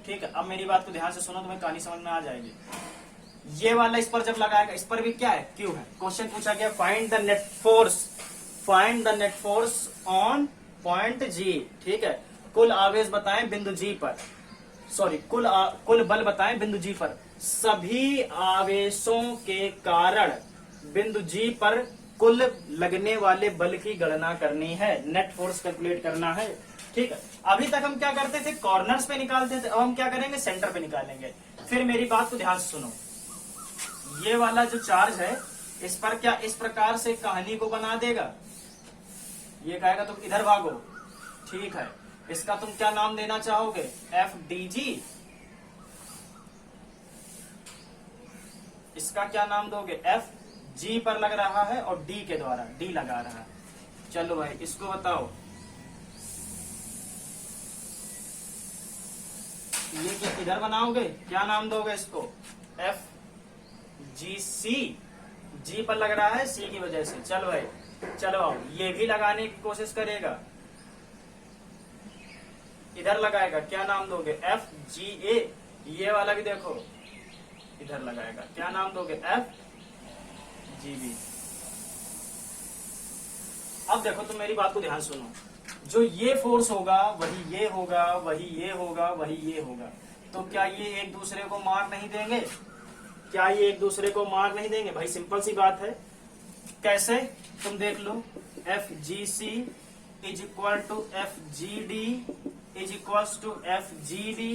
S1: ठीक है। अब मेरी बात को ध्यान से सुनो, तुम्हें कहानी समझ में आ जाएगी। ये वाला इस पर जब लगाएगा, इस पर भी क्या है? क्यू है। क्वेश्चन पूछा गया find the net force, find the net force on point G, ठीक है। कुल आवेश बताएं बिंदु जी पर, सॉरी कुल बल बताएं बिंदु जी पर। सभी आवेशों के कारण बिंदु जी पर कुल लगने वाले बल की गणना करनी है, नेट फोर्स कैलकुलेट करना है, ठीक है। अभी तक हम क्या करते थे? कॉर्नर्स पे निकालते थे, अब हम क्या करेंगे? सेंटर पे निकालेंगे। फिर मेरी बात को ध्यान से सुनो, ये वाला जो चार्ज है इस पर क्या इस प्रकार से कहानी को बना देगा? ये कहेगा तुम इधर भागो, ठीक है। इसका तुम क्या नाम देना चाहोगे? F D G. इसका क्या नाम दोगे? एफ जी पर लग रहा है और डी के द्वारा, डी लगा रहा है। चलो भाई इसको बताओ, ये क्या इधर बनाओगे? क्या नाम दोगे इसको? एफ जी सी, जी पर लग रहा है सी की वजह से। चलो भाई, चलो आओ, ये भी लगाने की कोशिश करेगा, इधर लगाएगा, क्या नाम दोगे? F G A. ये वाला भी देखो इधर लगाएगा, क्या नाम दोगे? F G B. अब देखो तुम मेरी बात को ध्यान सुनो, जो ये फोर्स होगा वही ये होगा, वही ये होगा, वही ये होगा, तो क्या ये एक दूसरे को मार नहीं देंगे? क्या ये एक दूसरे को मार नहीं देंगे? भाई सिंपल सी बात है। कैसे? तुम देख लो, F G C is equal to F G D is equal to F G D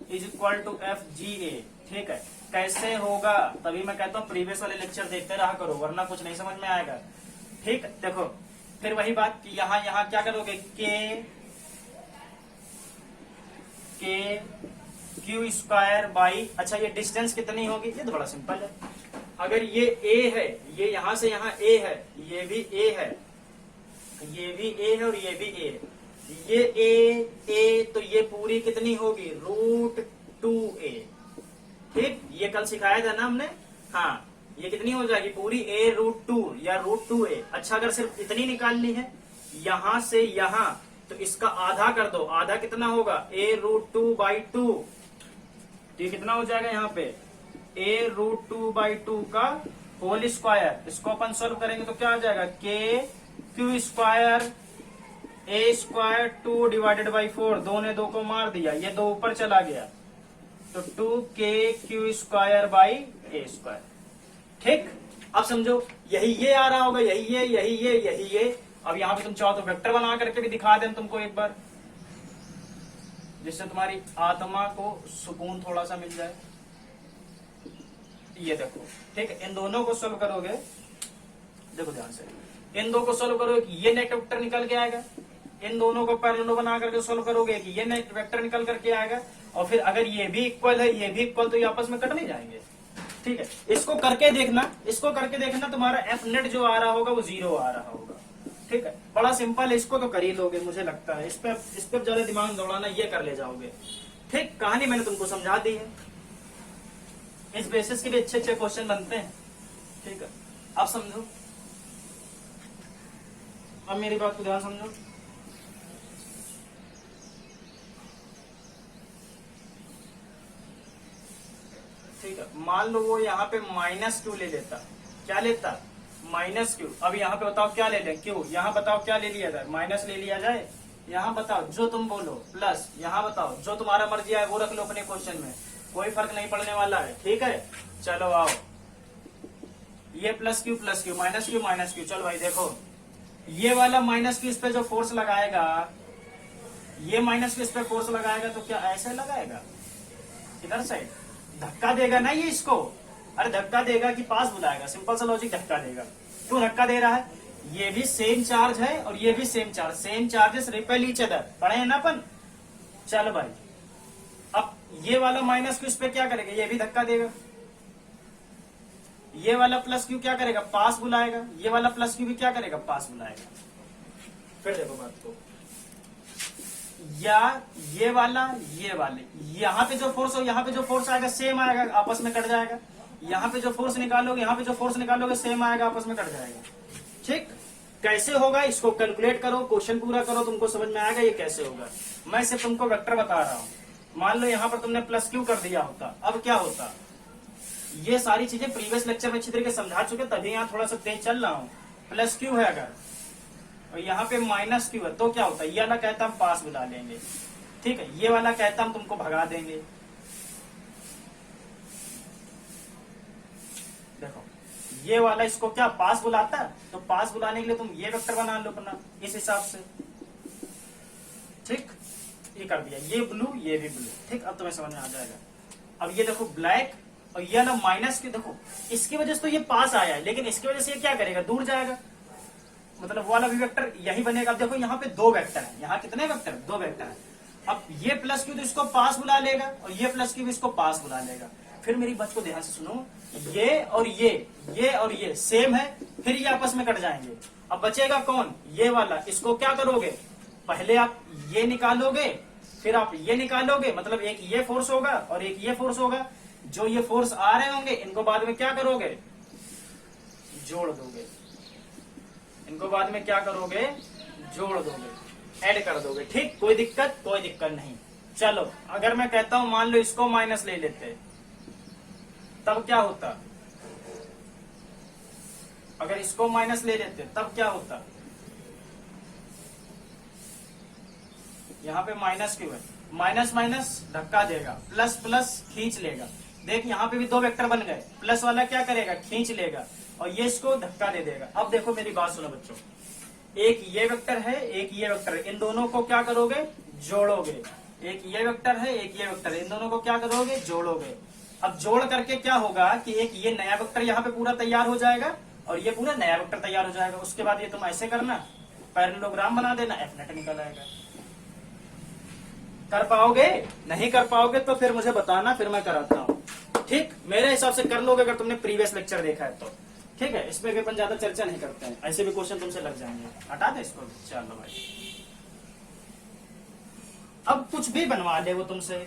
S1: is equal to F G A, ठीक है। कैसे होगा? तभी मैं कहता हूँ प्रीवियस वाले लेक्चर देखते रहा करो, वरना कुछ नहीं समझ में आएगा, ठीक। देखो फिर वही बात कि यहाँ क्या करोगे? के के क्यू स्क्वायर बाई, अच्छा ये डिस्टेंस कितनी होगी, ये तो बड़ा सिंपल है। अगर ये a है, ये यहां से यहां a है, ये भी a है, ये भी a है और ये भी a है, ये a तो ये पूरी कितनी होगी, √2a। ठीक, ये कल सिखाया था ना हमने, हाँ, ये कितनी हो जाएगी पूरी a√2 या √2a। अच्छा अगर सिर्फ इतनी निकालनी है यहां से यहां, तो इसका आधा कर दो, आधा कितना होगा a√2/2, तो ये कितना हो जाएगा यहाँ पे a√2/2 का होल स्क्वायर। इसको अपन सॉल्व करेंगे तो क्या आ जाएगा, k Q square a square 2 divided by 4, 2 ने 2 को मार दिया, ये 2 ऊपर चला गया, तो 2k Q square by a square. ठीक, अब समझो यही ये आ रहा होगा, यही ये, यही ये, यही ये। अब यहाँ पे तुम चाहो तो वेक्टर बना करके भी दिखा दें तुमको एक बार, जिससे तुम्हारी आत्मा को सुकून थोड़ा सा मिल जाए। ये देखो, ठीक है, इन दोनों को सोल्व करोगे, देखो ध्यान से, इन दो को सोल्व करोगे कि ये नेट वेक्टर निकल के आएगा, इन दोनों को पैरेलल बना करके सोल्व करोगे कि ये नेट वेक्टर निकल करके आएगा, और फिर अगर ये भी इक्वल है, ये भी इक्वल, तो ये आपस में कट नहीं जाएंगे। ठीक है, इसको करके देखना, इसको करके देखना, तुम्हारा एफ नेट जो आ रहा होगा वो 0 आ रहा होगा। ठीक है, बड़ा सिंपल है, इसको तो कर ही लोगे मुझे लगता है, इस पे ज्यादा दिमाग दौड़ाना, ये कर ले जाओगे। ठीक, कहानी मैंने तुमको समझा दी है, इस बेसिस के भी अच्छे अच्छे क्वेश्चन बनते हैं। ठीक है, अब समझो, अब मेरी बात को ध्यान समझो। ठीक है, मान लो वो यहाँ पे -2 ले लेता, क्या लेता, -q। अब यहाँ पे बताओ क्या ले लें, क्यू, यहाँ बताओ क्या ले लिया जाए, माइनस ले लिया जाए, यहाँ बताओ जो तुम बोलो, प्लस, यहाँ बताओ जो तुम्हारा मर्जी आए वो रख लो अपने क्वेश्चन में, कोई फर्क नहीं पड़ने वाला है। ठीक है, चलो आओ, ये +q -q, चलो भाई देखो, ये वाला -q इस पे जो फोर्स लगाएगा, ये -q इस पे फोर्स लगाएगा, तो क्या ऐसे लगाएगा, इधर साइड धक्का देगा ना ये इसको, अरे धक्का देगा कि पास बुलाएगा, सिंपल सा लॉजिक, धक्का देगा। क्यों धक्का दे रहा है, ये भी सेम चार्ज है और ये भी same charge, same charges repel each other, पढ़े हैं ना अपन। चलो भाई, अब ये वाला -q इस पे क्या करेगा, ये भी धक्का देगा, ये वाला +q क्या करेगा, पास बुलाएगा, ये वाला +q भी क्या करेगा, पास बुलाएगा। फिर देखो बात को, या ये वाला, ये वाले, यहाँ पे जो फोर्स हो, यहाँ पे जो फोर्स आएगा सेम आएगा, आपस में कट जाएगा, यहाँ पे जो फोर्स निकालोगे, यहाँ पे जो फोर्स निकालोगे सेम आएगा, आपस में कट जाएगा। ठीक, कैसे होगा इसको कैलकुलेट करो, क्वेश्चन पूरा करो, तुमको समझ में आएगा ये कैसे होगा। मैं सिर्फ तुमको वेक्टर बता रहा हूँ। मान लो यहाँ पर तुमने +q कर दिया होता, अब क्या होता, ये सारी चीजें प्रीवियस लेक्चर में अच्छी तरीके समझा चुके, तभी यहाँ थोड़ा सा तेज चल रहा हूँ। +q है अगर, और यहाँ पे -q है, तो क्या होता है, ये वाला कहता हम पास बुला लेंगे, ठीक है, ये वाला कहता हम तुमको भगा देंगे। देखो, ये वाला इसको क्या पास बुलाता है, तो पास बुलाने के लिए तुम ये वेक्टर बना लो अपना इस हिसाब से। ठीक, ये कर दिया, ये ब्लू, ये भी ब्लू। ठीक, अब तुम्हें समझ में आ जाएगा। अब ये देखो ब्लैक, और ये ना -q, देखो इसकी वजह से तो ये पास आया है, लेकिन इसकी वजह से ये क्या करेगा, दूर जाएगा, मतलब वो वाला भी वेक्टर यही बनेगा। अब देखो यहाँ पे 2 वेक्टर है, यहाँ कितने वेक्टर, 2 वेक्टर है। अब ये +q तो इसको पास बुला लेगा, और ये +q भी इसको पास बुला लेगा। फिर मेरी बात को ध्यान से सुनो, ये और ये सेम है, फिर ये आपस में कट जाएंगे। अब बचेगा कौन, ये वाला, इसको क्या करोगे, पहले आप ये निकालोगे, फिर आप ये निकालोगे, मतलब एक ये फोर्स होगा और एक ये फोर्स होगा। जो ये फोर्स आ रहे होंगे इनको बाद में क्या करोगे, जोड़ दोगे, इनको बाद में क्या करोगे, जोड़ दोगे, ऐड कर दोगे। ठीक, कोई दिक्कत नहीं। चलो अगर मैं कहता हूं मान लो इसको माइनस ले लेते, तब क्या होता, अगर इसको माइनस ले लेते तब क्या होता, यहाँ पे -q है, माइनस माइनस धक्का देगा, प्लस प्लस खींच लेगा। देख यहाँ पे भी 2 वेक्टर बन गए, प्लस वाला क्या करेगा, खींच लेगा, और ये इसको धक्का दे देगा। अब देखो मेरी बात सुनो बच्चों, एक ये वेक्टर है, एक ये वेक्टर है, इन दोनों को क्या करोगे, जोड़ोगे। एक ये वेक्टर है, एक ये वेक्टर है, इन दोनों को क्या करोगे, जोड़ोगे। अब जोड़ करके क्या होगा कि एक ये नया वेक्टर यहाँ पे पूरा तैयार हो जाएगा, और ये पूरा नया वेक्टर तैयार हो जाएगा। उसके बाद ये तुम ऐसे करना, पैरेललोग्राम बना देना, एफ नेट निकल आएगा। कर पाओगे? नहीं कर पाओगे तो फिर मुझे बताना, फिर मैं कराता हूँ। ठीक, मेरे हिसाब से कर लोगे अगर तुमने प्रीवियस लेक्चर देखा है तो। ठीक है, इसमें अपन ज्यादा चर्चा नहीं करते हैं, ऐसे भी क्वेश्चन तुमसे लग जाएंगे। हटा दे इसको। चलो भाई, अब कुछ भी बनवा ले वो तुमसे।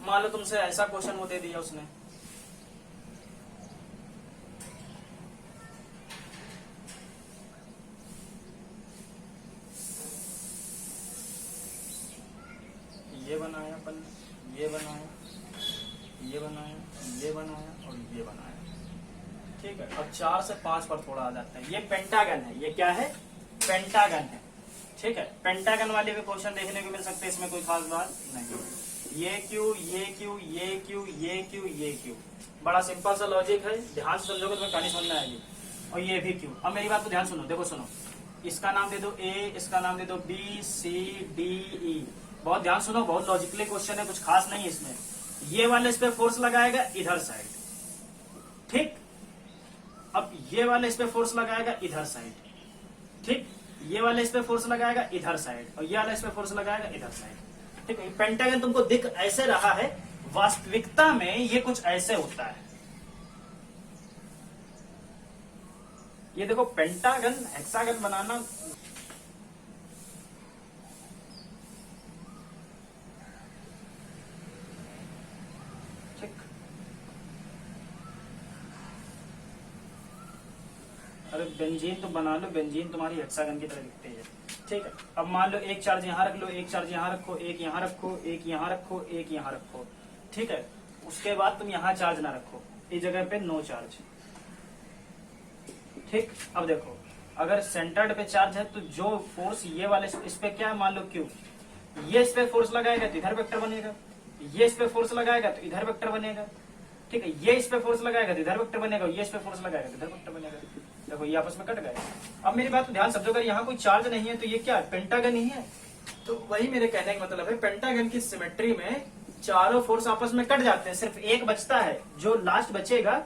S1: मान लो तुमसे ऐसा क्वेश्चन वो दे दिया उसने, ये बनाया अपन, ये बनाया, ये बनाया, ये बनाया और ये बनाया। ठीक है, अब 4 से 5 पर थोड़ा आ जाता है। ये पेंटागन है। ये क्या है? पेंटागन है। ठीक है, पेंटागन वाले भी क्वेश्चन देखने को मिल सकते हैं, इसमें कोई खास बात नहीं। ये क्यू, ये क्यू, ये क्यू, ये क्यू, ये क्यू, बड़ा सिंपल सा लॉजिक है, ध्यान से समझोगे तो कहानी समझ में आएगी। और ये भी क्यू। अब मेरी बात को ध्यान सुनो, देखो सुनो, इसका नाम दे दो ए, इसका नाम दे दो बी, सी, डी, ई। बहुत ध्यान सुनो, बहुत लॉजिकली क्वेश्चन है, कुछ खास नहीं है इसमें। ये वाले इस पे फोर्स लगाएगा इधर साइड, ठीक। अब ये वाले इस पे फोर्स लगाएगा इधर साइड, ठीक। ये वाले इस पे फोर्स लगाएगा इधर साइड, और ये वाला इस पे फोर्स लगाएगा इधर साइड, ठीक है। पेंटागन तुमको दिख ऐसे रहा है, वास्तविकता में ये कुछ ऐसे होता है। ये देखो, पेंटागन हेक्सागन बनाना ठीक। अरे बेंजीन तो बना लो, बेंजीन तुम्हारी हेक्सागन की तरह दिखती है, ठीक है। अब मान लो एक चार्ज यहाँ रख लो, एक चार्ज यहाँ रखो, एक यहाँ रखो, एक यहाँ रखो, एक यहाँ रखो, ठीक है। उसके बाद तुम यहाँ चार्ज ना रखो, इस जगह पे नो चार्ज, ठीक। अब देखो, अगर सेंटर्ड पे चार्ज है तो जो फोर्स ये वाले इस पे क्या है, मान लो क्यू, ये इस पे फोर्स लगाएगा तो इधर वेक्टर बनेगा, ये इस पे फोर्स लगाएगा तो इधर वेक्टर बनेगा, ठीक है। ये इस पे फोर्स लगाएगा तो इधर वेक्टर बनेगा, ये इस पे फोर्स लगाएगा तो इधर वेक्टर बनेगा। देखो ये आपस में कट गए। अब मेरी बात ध्यान समझो, अगर यहाँ कोई चार्ज नहीं है तो ये क्या है? पेंटागन ही है। तो वही मेरे कहने का मतलब है, पेंटागन की सिमेट्री में चारों फोर्स आपस में कट जाते हैं, सिर्फ एक बचता है, जो लास्ट बचेगा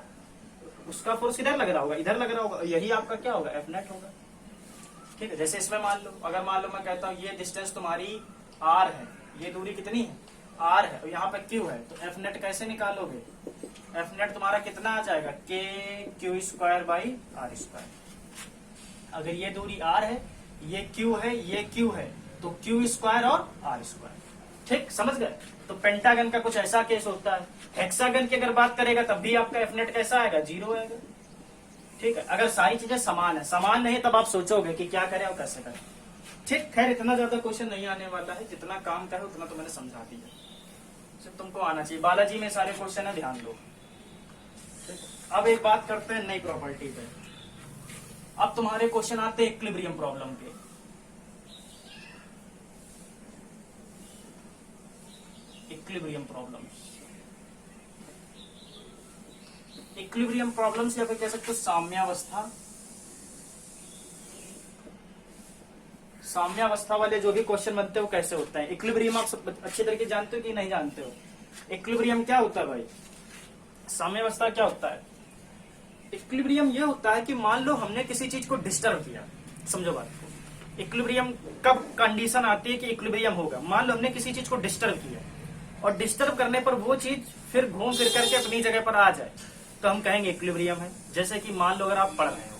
S1: उसका फोर्स किधर लग रहा होगा? इधर लग रहा होगा। यही आपका क्या होगा? एफ नेट होगा, ठीक है। जैसे इसमें मान लो, अगर मान लो मैं कहता हूँ ये डिस्टेंस तुम्हारी आर है, ये दूरी कितनी है? आर है, और यहाँ पे क्यू है, तो एफ नेट कैसे निकालोगे? एफ नेट तुम्हारा कितना आ जाएगा? K Q square by R square. अगर ये दूरी आर है, ये क्यू है, ये क्यू है, तो क्यू स्क्वायर और आर स्क्वायर, ठीक। समझ गए? तो पेंटागन का कुछ ऐसा केस होता है। हेक्सागन की अगर बात करेगा तब भी आपका एफ नेट कैसा आएगा? 0 आएगा, ठीक है। अगर सारी चीजें समान है, समान नहीं तब आप सोचोगे कि क्या करें और कैसे करें, ठीक। खैर इतना ज्यादा क्वेश्चन नहीं आने वाला है, जितना काम का है उतना तो मैंने समझा दिया, सिर्फ तुमको आना चाहिए। बालाजी में सारे क्वेश्चन है, ध्यान दो। अब एक बात करते हैं नई प्रॉपर्टी पे। अब तुम्हारे क्वेश्चन आते हैं इक्विलिब्रियम प्रॉब्लम के। इक्विलिब्रियम प्रॉब्लम्स, इक्विलिब्रियम प्रॉब्लम्स या फिर कह सकते हो साम्यावस्था। साम्यावस्था वाले जो भी क्वेश्चन बनते हो कैसे होता है? इक्विलिब्रियम आप सब अच्छी तरीके जानते हो कि नहीं जानते हो? इक्विलिब्रियम क्या होता है भाई? साम्यावस्था क्या होता है? इक्विलिब्रियम ये होता है कि मान लो हमने किसी चीज को डिस्टर्ब किया, समझो बात को। इक्विलिब्रियम कब कंडीशन आती है कि इक्विलिब्रियम होगा? मान लो हमने किसी चीज को डिस्टर्ब किया, और डिस्टर्ब करने पर वो चीज फिर घूम फिर करके अपनी जगह पर आ जाए, तो हम कहेंगे इक्विलिब्रियम है। जैसे कि मान लो अगर आप पढ़ रहे हो,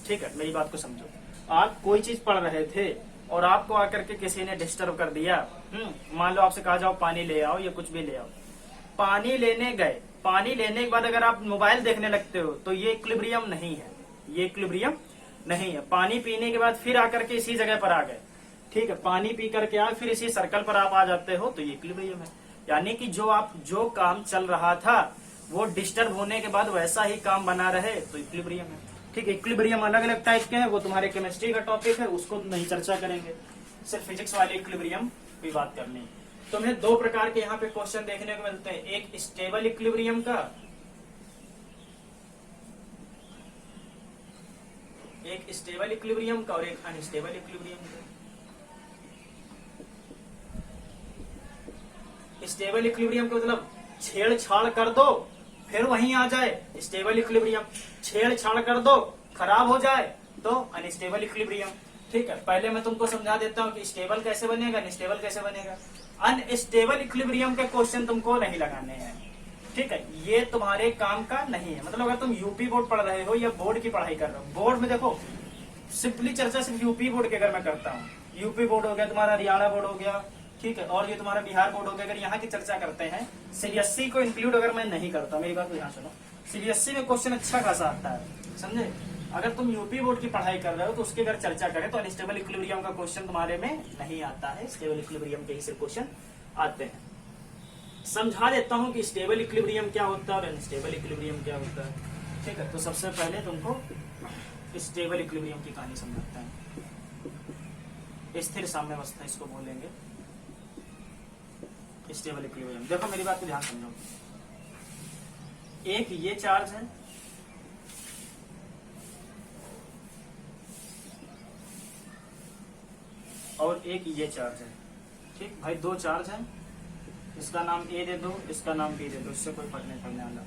S1: ठीक है, मेरी बात को समझो, आप कोई चीज पढ़ रहे थे और आपको आकर के किसी ने डिस्टर्ब कर दिया। मान लो आपसे कहा जाओ पानी ले आओ या कुछ भी ले आओ, पानी लेने गए, पानी लेने के बाद अगर आप मोबाइल देखने लगते हो तो ये इक्विलिब्रियम नहीं है, ये इक्विलिब्रियम नहीं है। पानी पीने के बाद फिर आकर के इसी जगह पर आ गए, ठीक है, पानी पी करके आ फिर इसी सर्कल पर आप आ जाते हो, तो ये इक्विलिब्रियम है। यानी कि जो काम चल रहा था वो डिस्टर्ब होने के बाद वैसा ही काम बना रहे, तो इक्विलिब्रियम है, ठीक है। इक्विलिब्रियम अलग अलग टाइप के हैं, वो तुम्हारे केमिस्ट्री का टॉपिक है, उसको नहीं चर्चा करेंगे, सिर्फ फिजिक्स वाले इक्विलिब्रियम की बात करनी। तुम्हें दो प्रकार के यहाँ पे क्वेश्चन देखने को मिलते हैं, एक स्टेबल इक्विलिब्रियम का, एक स्टेबल इक्विलिब्रियम का और एक अनस्टेबल इक्विलिब्रियम का। स्टेबल इक्विलिब्रियम का मतलब छेड़छाड़ कर दो फिर वहीं आ जाए, स्टेबल इक्विलिब्रियम। छेड़छाड़ कर दो खराब हो जाए तो अनस्टेबल इक्विलिब्रियम। ठीक है, पहले मैं तुमको समझा देता हूँ कि स्टेबल कैसे बनेगा, अनस्टेबल कैसे बनेगा। अनस्टेबल इक्विलिब्रियम के क्वेश्चन तुमको नहीं लगाने हैं, ठीक है, ये तुम्हारे काम का नहीं है। मतलब अगर तुम यूपी बोर्ड पढ़ रहे हो या बोर्ड की पढ़ाई कर रहे हो, बोर्ड में देखो सिंपली चर्चा सिर्फ यूपी बोर्ड की अगर मैं करता हूँ, यूपी बोर्ड हो गया तुम्हारा, हरियाणा बोर्ड हो गया, ठीक है, और ये तुम्हारा बिहार बोर्ड हो गया, अगर यहाँ की चर्चा करते हैं, सीबीएसई को इंक्लूड अगर मैं नहीं करता, मेरी बात को ध्यान सुनो, सीबीएसई में क्वेश्चन अच्छा खासा आता है, समझे। अगर तुम यूपी बोर्ड की पढ़ाई कर रहे हो तो उसकी अगर चर्चा करें तो अनस्टेबल इक्विलिब्रियम का क्वेश्चन तुम्हारे में नहीं आता है, स्टेबल इक्विलिब्रियम के ही सिर्फ क्वेश्चन आते हैं। समझा देता हूं कि स्टेबल इक्विलिब्रियम क्या होता है और अनस्टेबल इक्विलिब्रियम क्या होता है, ठीक है। तो सबसे पहले तुमको स्टेबल इक्विलिब्रियम की कहानी समझाता है। स्थिर साम्यावस्था इसको बोलेंगे, स्टेबल इक्विलिब्रियम। देखो मेरी बात को ध्यान समझो, एक ये चार्ज है और एक ये चार्ज है, ठीक भाई, दो चार्ज है, इसका नाम ए दे दो, इसका नाम बी दे दो, इससे कोई फर्क नहीं पड़ने वाला।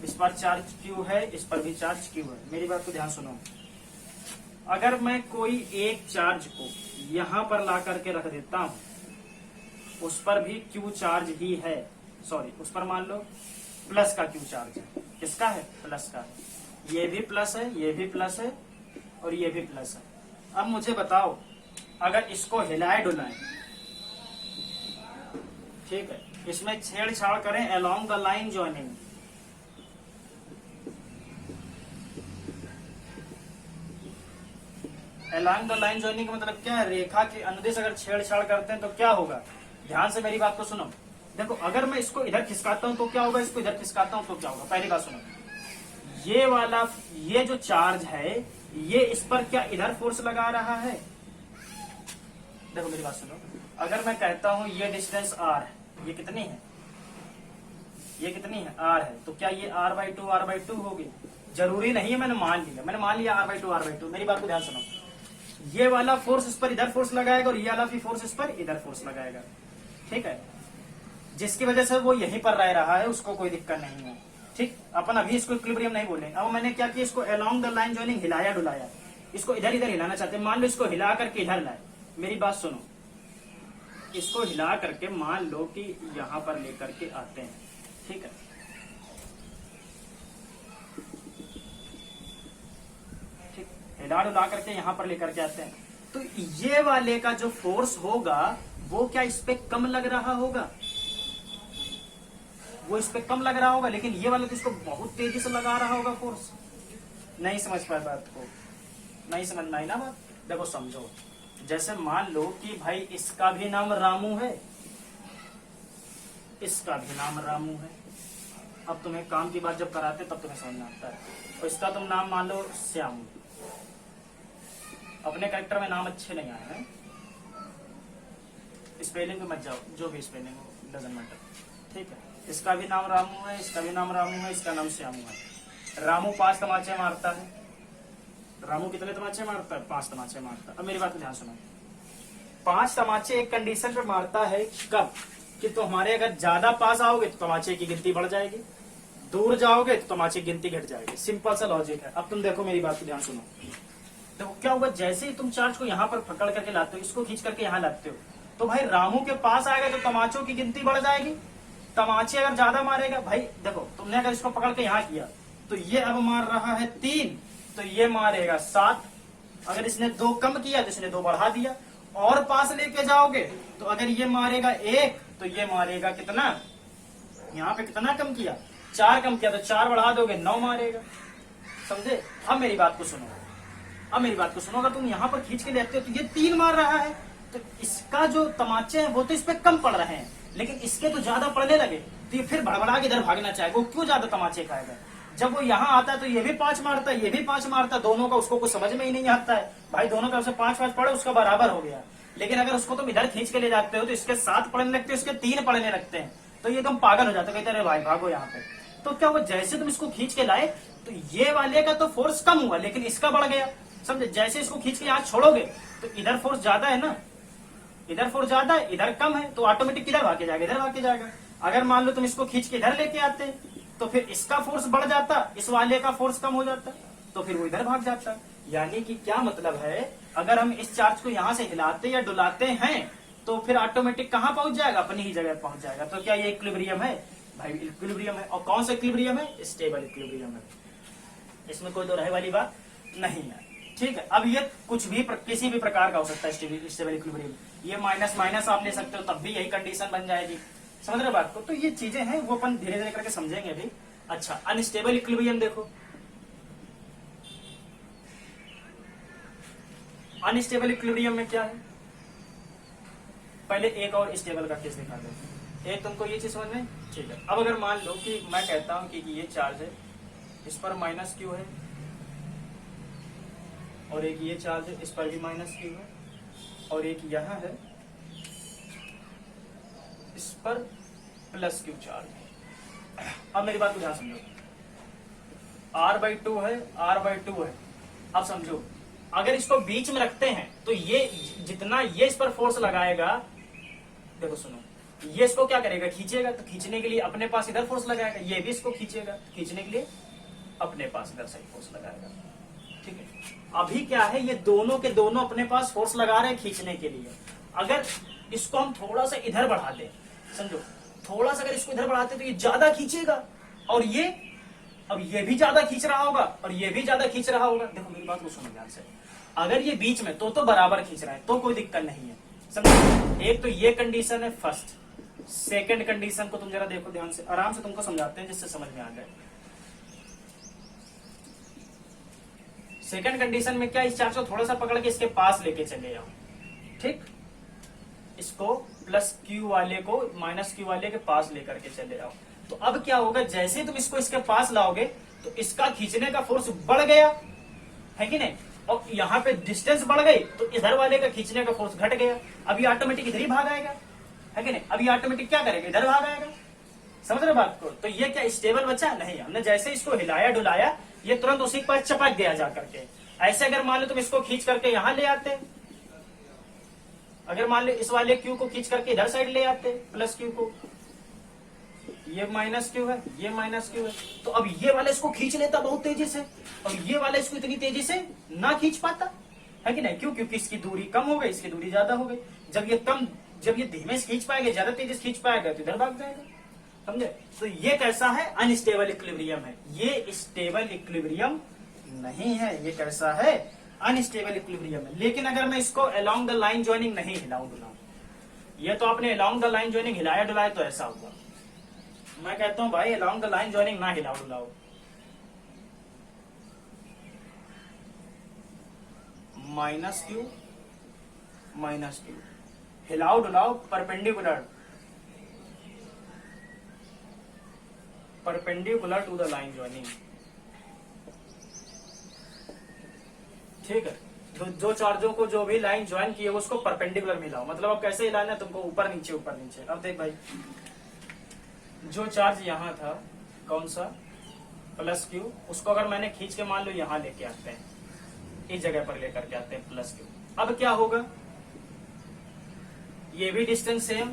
S1: इस पर चार्ज क्यू है, इस पर भी चार्ज क्यू है। मेरी बात को ध्यान सुनो, अगर मैं कोई एक चार्ज को यहां पर ला करके रख देता हूं, उस पर भी क्यू चार्ज ही है, सॉरी उस पर मान लो प्लस का क्यू चार्ज है, किसका है, प्लस का है, ये भी प्लस है, ये भी प्लस है और ये भी प्लस है। अब मुझे बताओ, अगर इसको हिलाए डुलाएं, ठीक है, इसमें छेड़छाड़ करें along the line joining, along the line joining का मतलब क्या है, रेखा के अनुदिश अगर छेड़छाड़ करते हैं तो क्या होगा, ध्यान से मेरी बात को सुनो। देखो अगर मैं इसको इधर खिसकाता हूं तो क्या होगा, इसको इधर खिसकाता हूं तो क्या होगा। पहली बात सुनो, ये वाला, ये जो चार्ज है ये इस पर क्या इधर फोर्स लगा रहा है। देखो मेरी बात सुनो, अगर मैं कहता हूं ये डिस्टेंस r है, ये कितनी है, ये कितनी है, r है, तो क्या ये r/2 होगी, जरूरी नहीं है, मैंने मान लिया r/2 मेरी बात को ध्यान सुनो, ये वाला फोर्स इस पर इधर फोर्स लगाएगा और ये वाला भी फोर्स इस पर इधर फोर्स लगाएगा, ठीक है, जिसकी वजह से वो यहीं पर रह रहा है, उसको कोई दिक्कत नहीं है, ठीक। अपन अभी इसको इक्विलिब्रियम नहीं बोलेंगे। अब मैंने क्या किया, इसको अलोंग द लाइन ज्वाइनिंग हिलाया डुलाया, इसको इधर इधर हिलाना चाहते हैं, मान लो इसको हिला करके इधर लाए, मेरी बात सुनो, इसको हिला करके मान लो कि यहां पर लेकर के आते हैं, ठीक है, ठीक, हिला डुला करके यहां पर लेकर के आते हैं, तो ये वाले का जो फोर्स होगा वो क्या इस पे कम लग रहा होगा, वो इस पे कम लग रहा होगा, लेकिन ये वाला तो इसको बहुत तेजी से लगा रहा होगा फोर्स। नहीं समझ पाए बात को, नहीं समझ में आई ना बात। देखो समझो, जैसे मान लो कि भाई इसका भी नाम रामू है, इसका भी नाम रामू है, अब तुम्हें काम की बात जब कराते तब तुम्हें समझ में आता है, और इसका तुम नाम मान लो श्याम, अपने कैरेक्टर में नाम अच्छे नहीं आए हैं, स्पेलिंग पे मत जाओ, जो भी स्पेलिंग हो डजंट मैटर, ठीक है, इसका भी नाम रामू है, इसका भी नाम रामू है, इसका नाम श्यामू है। रामू 5 तमाचे मारता है, रामू कितने तमाचे मारता है, 5 तमाचे मारता है। अब मेरी बात को ध्यान सुनो, 5 तमाचे एक कंडीशन पे मारता है, कब, कि तुम्हारे अगर ज्यादा पास आओगे तो तमाचे की गिनती बढ़ जाएगी, दूर जाओगे तो तमाचे की गिनती घट जाएगी, सिंपल सा लॉजिक है। अब तुम देखो मेरी बात को ध्यान सुनो, देखो क्या होगा, जैसे ही तुम चार्ज को यहाँ पर पकड़ करके लाते हो, इसको खींच करके यहाँ लाते हो, तो भाई रामू के पास आएगा तो तमाचों की गिनती बढ़ जाएगी, तमाचे अगर ज्यादा मारेगा, भाई देखो तुमने अगर इसको पकड़ के यहाँ किया तो ये अब मार रहा है 3, तो ये मारेगा 7, अगर इसने 2 कम किया तो इसने 2 बढ़ा दिया, और पास लेके जाओगे तो अगर ये मारेगा 1 तो ये मारेगा कितना, यहाँ पे कितना कम किया, 4 कम किया, तो 4 बढ़ा दोगे 9 मारेगा, समझे। अब मेरी बात को सुनो, अब मेरी बात को सुनो, अगर तुम यहाँ पर खींच के लेते हो तो ये 3 मार रहा है, तो इसका जो तमाचे हैं वो तो इस पे कम पड़ रहे हैं, लेकिन इसके तो ज्यादा पड़ने लगे, तो ये फिर भड़बड़ा के इधर भागना चाहेगा, वो क्यों ज्यादा तमाचे खाएगा। जब वो यहाँ आता है तो ये भी 5 मारता है, ये भी 5 मारता है, दोनों का उसको कुछ समझ में ही नहीं आता है, भाई दोनों का उसे 5-5 पड़े उसका बराबर हो गया। लेकिन अगर उसको तुम इधर खींच के ले जाते हो तो इसके 7 पड़ने लगते हैं, इसके 3 पड़ने लगते हैं, तो ये एकदम पागल हो जाता है, कहते अरे भाई भागो यहाँ पे। तो क्या हुआ, जैसे तुम इसको खींच के लाए तो ये वाले का तो फोर्स कम हुआ लेकिन इसका बढ़ गया, समझे। जैसे इसको खींच के यहाँ छोड़ोगे तो इधर फोर्स ज्यादा है ना, इधर फोर्स ज्यादा है, इधर कम है, तो ऑटोमेटिक किधर भाग के जाएगा, इधर भाग के जाएगा। अगर मान लो तुम इसको खींच के इधर लेके आते तो फिर इसका फोर्स बढ़ जाता, इस वाले का फोर्स कम हो जाता, तो फिर वो इधर भाग जाता। यानी कि क्या मतलब है अगर हम इस चार्ज को यहां से हिलाते या डुलाते हैं तो फिर ऑटोमेटिक कहां पहुंच जाएगा, अपनी ही जगह पहुंच जाएगा। तो क्या ये इक्विलिब्रियम है भाई? इक्विलिब्रियम है। और कौन सा इक्विलिब्रियम है? स्टेबल इक्विलिब्रियम है। इसमें कोई दो राय वाली बात नहीं है। ठीक है, अब ये कुछ भी किसी भी प्रकार का हो सकता है स्टेबल इक्विलिब्रियम। ये माइनस माइनस आप ले सकते हो, तब भी यही कंडीशन बन जाएगी। समझ रहे बात को? तो ये चीजें हैं वो अपन धीरे धीरे करके समझेंगे अभी। अच्छा, अनस्टेबल इक्विलिब्रियम देखो। अनस्टेबल इक्विलिब्रियम में क्या है, पहले एक और स्टेबल का केस दिखा दो। एक तुमको ये चीज समझ में, ठीक है। अब अगर मान लो कि मैं कहता हूं कि ये चार्ज है, इस पर माइनस क्यू है, और एक ये चार्ज है, इस पर भी माइनस क्यू है, और एक यहां है, इस पर प्लस क्यू चार्ज है। अब मेरी बात को ध्यान समझो, r/2 है, r/2 है। अब समझो, अगर इसको बीच में रखते हैं तो ये जितना ये इस पर फोर्स लगाएगा, देखो सुनो, ये इसको क्या करेगा, खींचेगा। तो खींचने के लिए अपने पास इधर फोर्स लगाएगा, ये भी इसको खींचेगा, खींचने के लिए अपने पास इधर साइड फोर्स लगाएगा। ठीक है, अभी क्या है, ये दोनों के दोनों अपने पास फोर्स लगा रहे हैं खींचने के लिए। अगर इसको हम थोड़ा सा इधर बढ़ा दें, समझो, थोड़ा सा अगर इसको इधर बढ़ाते तो ये ज्यादा खींचेगा, और ये अब ये भी ज्यादा खींच रहा होगा, और ये भी ज्यादा खींच रहा होगा। देखो मेरी बात को सुनो ध्यान से, अगर ये बीच में तो बराबर खींच रहा है तो कोई दिक्कत नहीं है। समझो, एक तो ये कंडीशन है फर्स्ट। सेकंड कंडीशन को तुम जरा देखो ध्यान से, आराम से तुमको समझाते हैं जिससे समझ में आ जाए। सेकंड कंडीशन में क्या, इस चार्ज को थोड़ा सा पकड़ के इसके पास लेके चले जाओ। ठीक, इसको प्लस क्यू वाले को माइनस क्यू वाले के पास लेकर के चले जाओ। तो अब क्या होगा, जैसे ही तुम इसको इसके पास लाओगे तो इसका खींचने का फोर्स बढ़ गया है कि नहीं, और यहाँ पे डिस्टेंस बढ़ गई तो इधर वाले का खींचने का फोर्स घट गया। अभी ऑटोमेटिक इधर ही भाग आएगा, है कि नहीं? अभी ऑटोमेटिक क्या करेगा, इधर भाग आएगा। समझ रहे बात को? तो ये क्या स्टेबल बचा? नहीं, हमने जैसे इसको हिलाया डुलाया, ये तुरंत उसी के पास चपक गया जा करके। ऐसे अगर मान लो तुम इसको खींच करके यहां ले आते, अगर मान लो इस वाले क्यू को खींच करके इधर साइड ले आते, प्लस क्यू को, ये माइनस क्यू है, ये माइनस क्यू है, तो अब ये वाला इसको खींच लेता बहुत तेजी से, और ये वाला इसको इतनी तेजी से ना खींच पाता, है कि नहीं? क्यों? क्योंकि इसकी दूरी कम हो गई, इसकी दूरी ज्यादा हो गई। जब ये धीमे से खींच पाएगा, ज्यादा तेजी से खींच पाएगा तो इधर भाग जाएगा। समझे? तो ये कैसा है, अनस्टेबल इक्विलिब्रियम है। ये स्टेबल इक्विलिब्रियम नहीं है, ये कैसा है, अनस्टेबल इक्विलिब्रियम है। लेकिन अगर मैं इसको अलोंग द लाइन ज्वाइनिंग नहीं हिलाऊं डुलाऊं, ये तो आपने अलोंग द लाइन ज्वाइनिंग हिलाया डुलाया तो ऐसा हुआ। मैं कहता हूं भाई अलोंग द लाइन ज्वाइनिंग ना हिलाओ डुलाओ, माइनस क्यू हिलाओ डुलाओ perpendicular to the line joining. ठीक है, जो चार्जों को जो भी लाइन ज्वाइन की है उसको परपेंडिकुलर मिलाओ। मतलब अब कैसे हिलाना है तुमको, ऊपर नीचे ऊपर नीचे। अब देख भाई, जो चार्ज यहां था, कौन सा, प्लस क्यू, उसको अगर मैंने खींच के मान लो यहां लेके आते हैं, इस जगह पर लेकर के आते हैं प्लस क्यू। अब क्या होगा, ये भी डिस्टेंस सेम,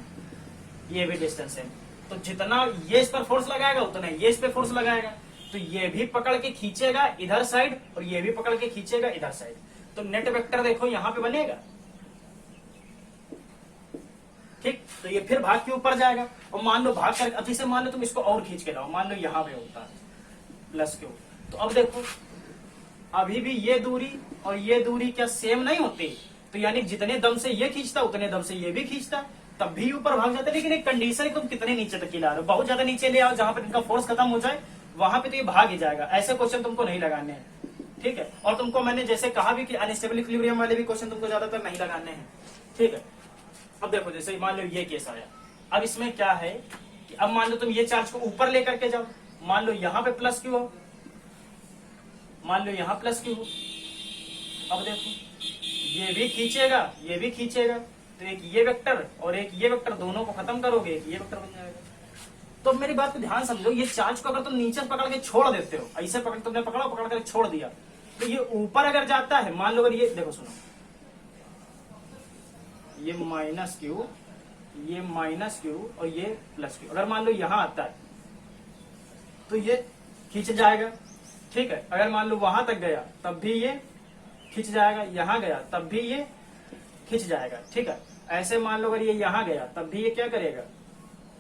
S1: ये भी डिस्टेंस सेम, तो जितना ये इस पर फोर्स लगाएगा उतना ये इस पे फोर्स लगाएगा। तो ये भी पकड़ के खींचेगा इधर साइड, और ये भी पकड़ के खींचेगा इधर साइड। तो नेट वेक्टर देखो यहां पे बनेगा। ठीक, तो ये फिर भाग के ऊपर जाएगा, और मान लो भाग कर, अभी से मान लो तुम इसको और खींच के लाओ, मान लो यहां पे होता है प्लस क्यू, तो अब देखो अभी भी ये दूरी और ये दूरी क्या सेम नहीं होती? तो यानी जितने दम से ये खींचता उतने दम से ये भी खींचता, तब भी ऊपर भाग जाता। लेकिन एक कंडीशन है, तुम कितने नीचे तक ला रहे हो, बहुत ज्यादा नीचे ले आओ जहां पर इनका फोर्स खत्म हो जाए, वहां पे तो ये भाग ही जाएगा। ऐसे क्वेश्चन तुमको नहीं लगाने हैं। ठीक है, और तुमको मैंने जैसे कहा भी कि अनस्टेबल इक्विलिब्रियम वाले भी क्वेश्चन तुमको ज्यादातर नहीं लगाने हैं। ठीक है, अब देखो जैसे मान लो ये केस आया, अब इसमें क्या है कि अब मान लो तुम ये चार्ज को ऊपर लेकर के जाओ, मान लो यहाँ पे प्लस क्यू हो, मान लो यहाँ प्लस क्यू हो। अब देखो ये भी खींचेगा, ये भी खींचेगा, तो एक ये वेक्टर और एक ये वेक्टर दोनों को खत्म करोगे, एक ये वेक्टर बन जाएगा। तो मेरी बात को ध्यान समझो, ये चार्ज को अगर तुम नीचे पकड़ के छोड़ देते हो, ऐसे तुमने पकड़ कर छोड़ दिया, तो ये ऊपर अगर जाता है, मान लो अगर ये देखो सुनो, ये माइनस क्यू, ये माइनस क्यू और ये प्लस क्यू, अगर मान लो यहां आता है तो ये खींच जाएगा। ठीक है, अगर मान लो वहां तक गया तब भी ये खिंच जाएगा, यहाँ गया तब भी ये खिंच जाएगा, ठीक है। ऐसे मान लो अगर ये यहाँ गया तब भी ये क्या करेगा,